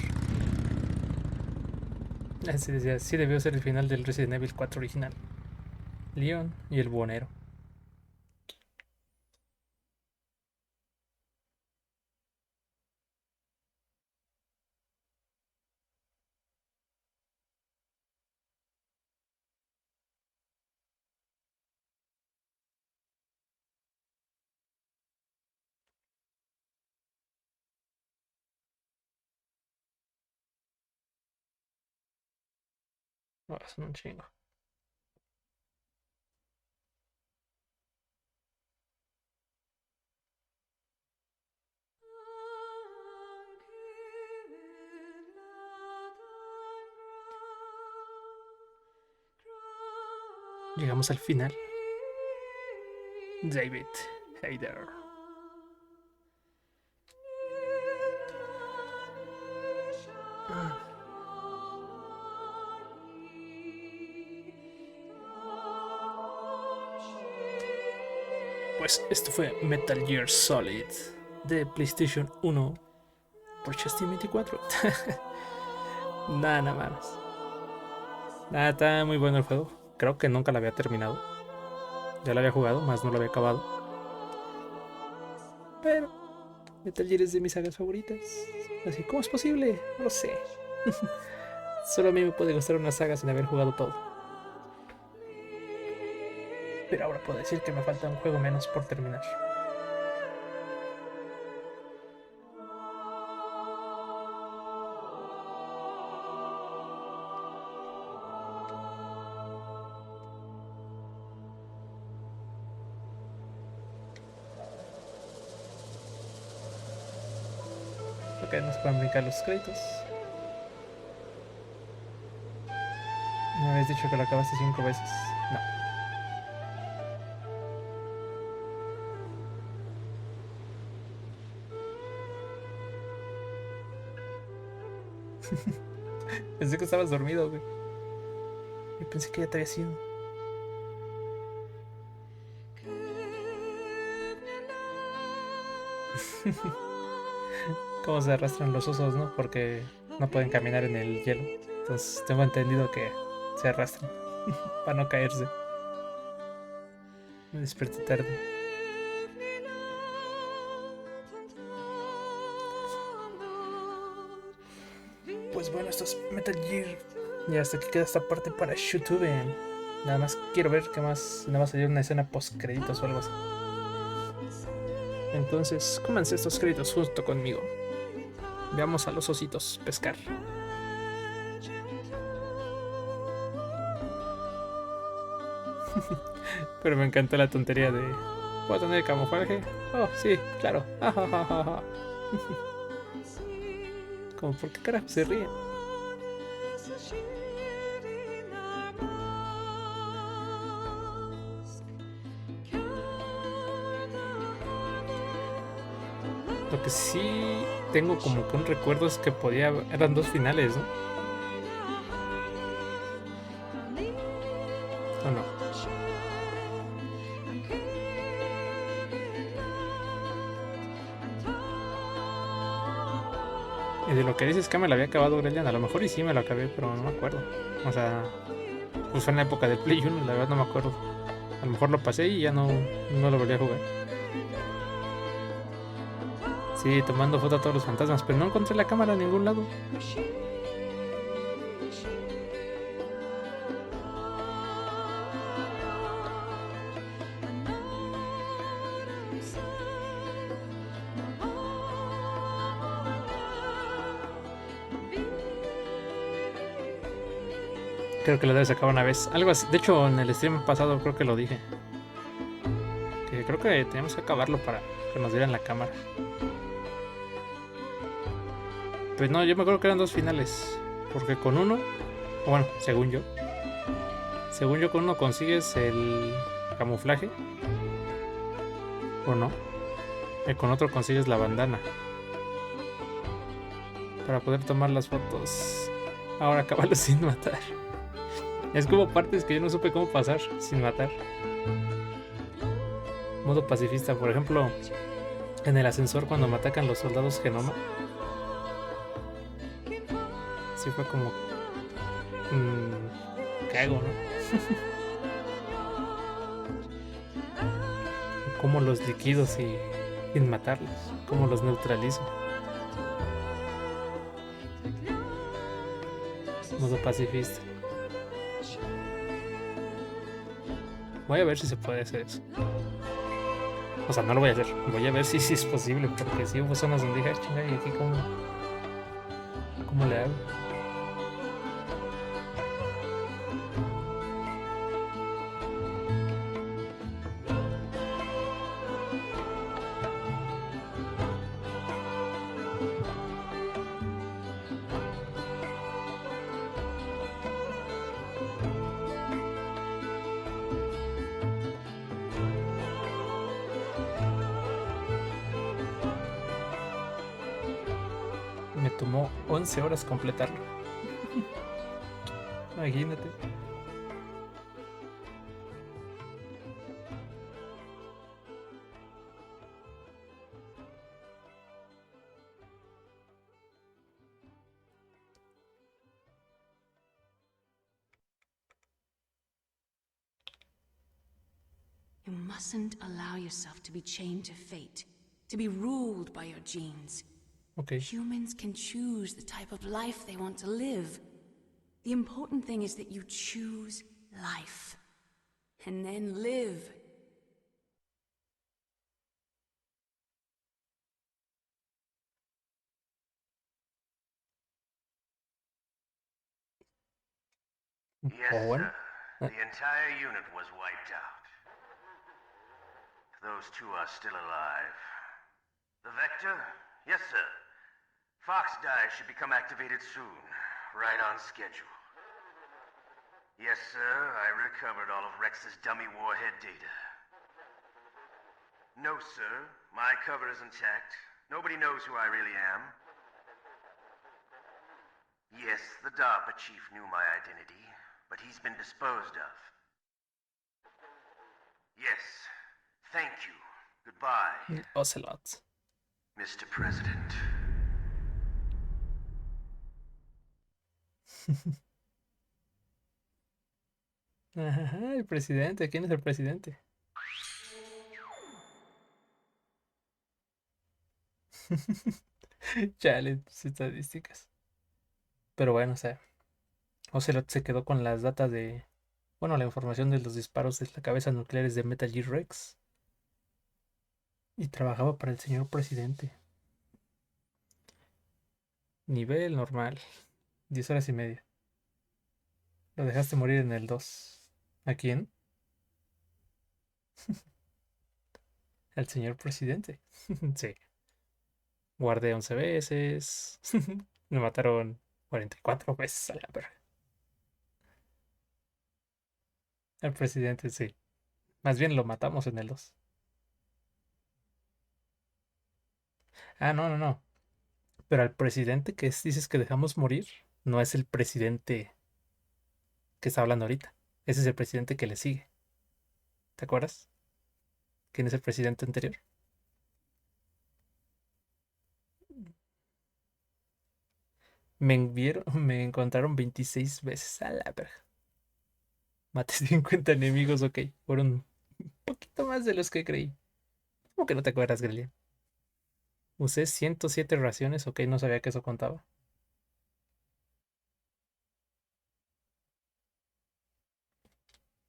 Así debió ser el final del Resident Evil 4 original. Leon y el buhonero. No, son un chingo. Llegamos al final. David, hey there. Pues esto fue Metal Gear Solid de PlayStation 1 por Steam 24. Nada más. Nada, está muy bueno el juego. Creo que nunca lo había terminado. Ya lo había jugado, más no lo había acabado. Pero Metal Gear es de mis sagas favoritas. Así, ¿cómo es posible? No lo sé. Solo a mí me puede gustar una saga sin haber jugado todo. Pero ahora puedo decir que me falta un juego menos por terminar. Ok, nos pueden brincar los créditos. Me habéis dicho que lo acabaste 5 veces. No. Pensé que estabas dormido, güey. Y pensé que ya te había sido. Cómo se arrastran los osos, ¿no? Porque no pueden caminar en el hielo. Entonces tengo entendido que se arrastran para no caerse. Me desperté tarde. Pues bueno, esto es Metal Gear. Y hasta aquí queda esta parte para YouTube. Nada más quiero ver qué más. Nada más salir una escena post créditos o algo así. Entonces, cómanse estos créditos justo conmigo. Veamos a los ositos pescar. Pero me encantó la tontería de... ¿Puedo tener camuflaje? Oh, sí, claro. Como, ¿por qué carajo se ríen? Lo que sí tengo como que un recuerdo es que eran 2 finales, ¿no? ¿O no? Y de lo que dices que me lo había acabado, Grelian, a lo mejor y sí me lo acabé, pero no me acuerdo. O sea, pues fue en la época del Play 1, la verdad no me acuerdo. A lo mejor lo pasé y ya no lo volví a jugar. Sí, tomando foto a todos los fantasmas, pero no encontré la cámara en ningún lado. Creo que lo debes acabar una vez. Algo así. De hecho, en el stream pasado creo que lo dije. Que creo que teníamos que acabarlo para que nos dieran la cámara. Pues no, yo me acuerdo que eran 2 finales. Porque con uno, o bueno, según yo con uno consigues el camuflaje. ¿O no? Y con otro consigues la bandana. Para poder tomar las fotos. Ahora acábalo sin matar. Es como partes que yo no supe cómo pasar sin matar. Modo pacifista, por ejemplo, en el ascensor cuando me atacan los soldados genoma. Sí fue como... ¿qué hago, no? ¿Cómo los liquido sin matarlos? ¿Cómo los neutralizo? Modo pacifista. Voy a ver si se puede hacer eso. O sea, no lo voy a hacer. Voy a ver si es posible. Porque si hubo zonas donde dije, chinga, y aquí ¿cómo le hago? tomó 11 horas completarlo. Imagínate. You mustn't allow yourself to be chained to fate, to be ruled by your genes. Okay. Humans can choose the type of life they want to live. The important thing is that you choose life. And then live. Yes, Pueden. sir. The entire unit was wiped out. Those two are still alive. The Vector? Yes, sir. Fox Die should become activated soon. Right on schedule. Yes, sir. I recovered all of Rex's dummy warhead data. No, sir. My cover is intact. Nobody knows who I really am. Yes, the DARPA chief knew my identity, but he's been disposed of. Yes. Thank you. Goodbye. Ocelot. Mr. President. Ajá, el presidente. ¿Quién es el presidente? Chale, tus estadísticas. Pero bueno, o sea, Ocelot se quedó con las datas de... Bueno, la información de los disparos de la cabeza nucleares de Metal Gear Rex. Y trabajaba para el señor presidente. Nivel normal. 10 horas y media. Lo dejaste morir en el 2. ¿A quién? Al señor presidente. Sí. Guardé 11 veces. Me mataron 44 veces a la verga. Al presidente, sí. Más bien lo matamos en el 2. Ah, no, no, no. Pero al presidente que dices que dejamos morir, no es el presidente que está hablando ahorita. Ese es el presidente que le sigue. ¿Te acuerdas? ¿Quién es el presidente anterior? Me encontraron 26 veces a la verga. Maté 50 enemigos, ok. Fueron un poquito más de los que creí. ¿Cómo que no te acuerdas, Grelia? Usé 107 raciones, ok, no sabía que eso contaba.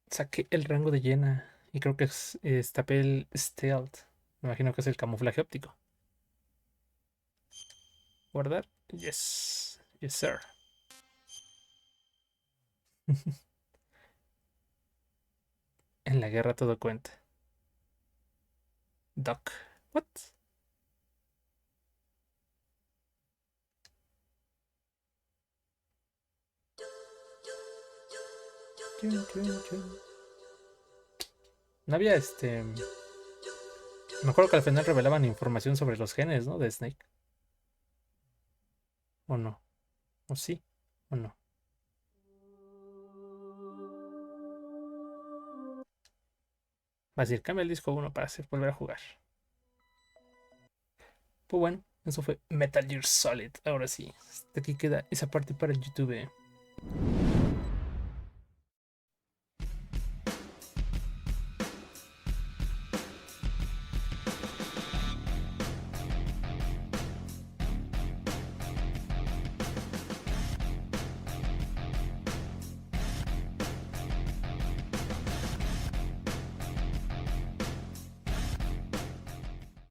Saqué el rango de llena y creo que tapé el stealth. Me imagino que es el camuflaje óptico. Guardar. Yes. Yes, sir. En la guerra todo cuenta. Doc. What? No había Me acuerdo que al final revelaban información sobre los genes, ¿no? De Snake. ¿O no? ¿O sí? ¿O no? Va a decir, cambia el disco 1 para volver a jugar. Pues bueno, eso fue Metal Gear Solid. Ahora sí, hasta aquí queda esa parte para el YouTube.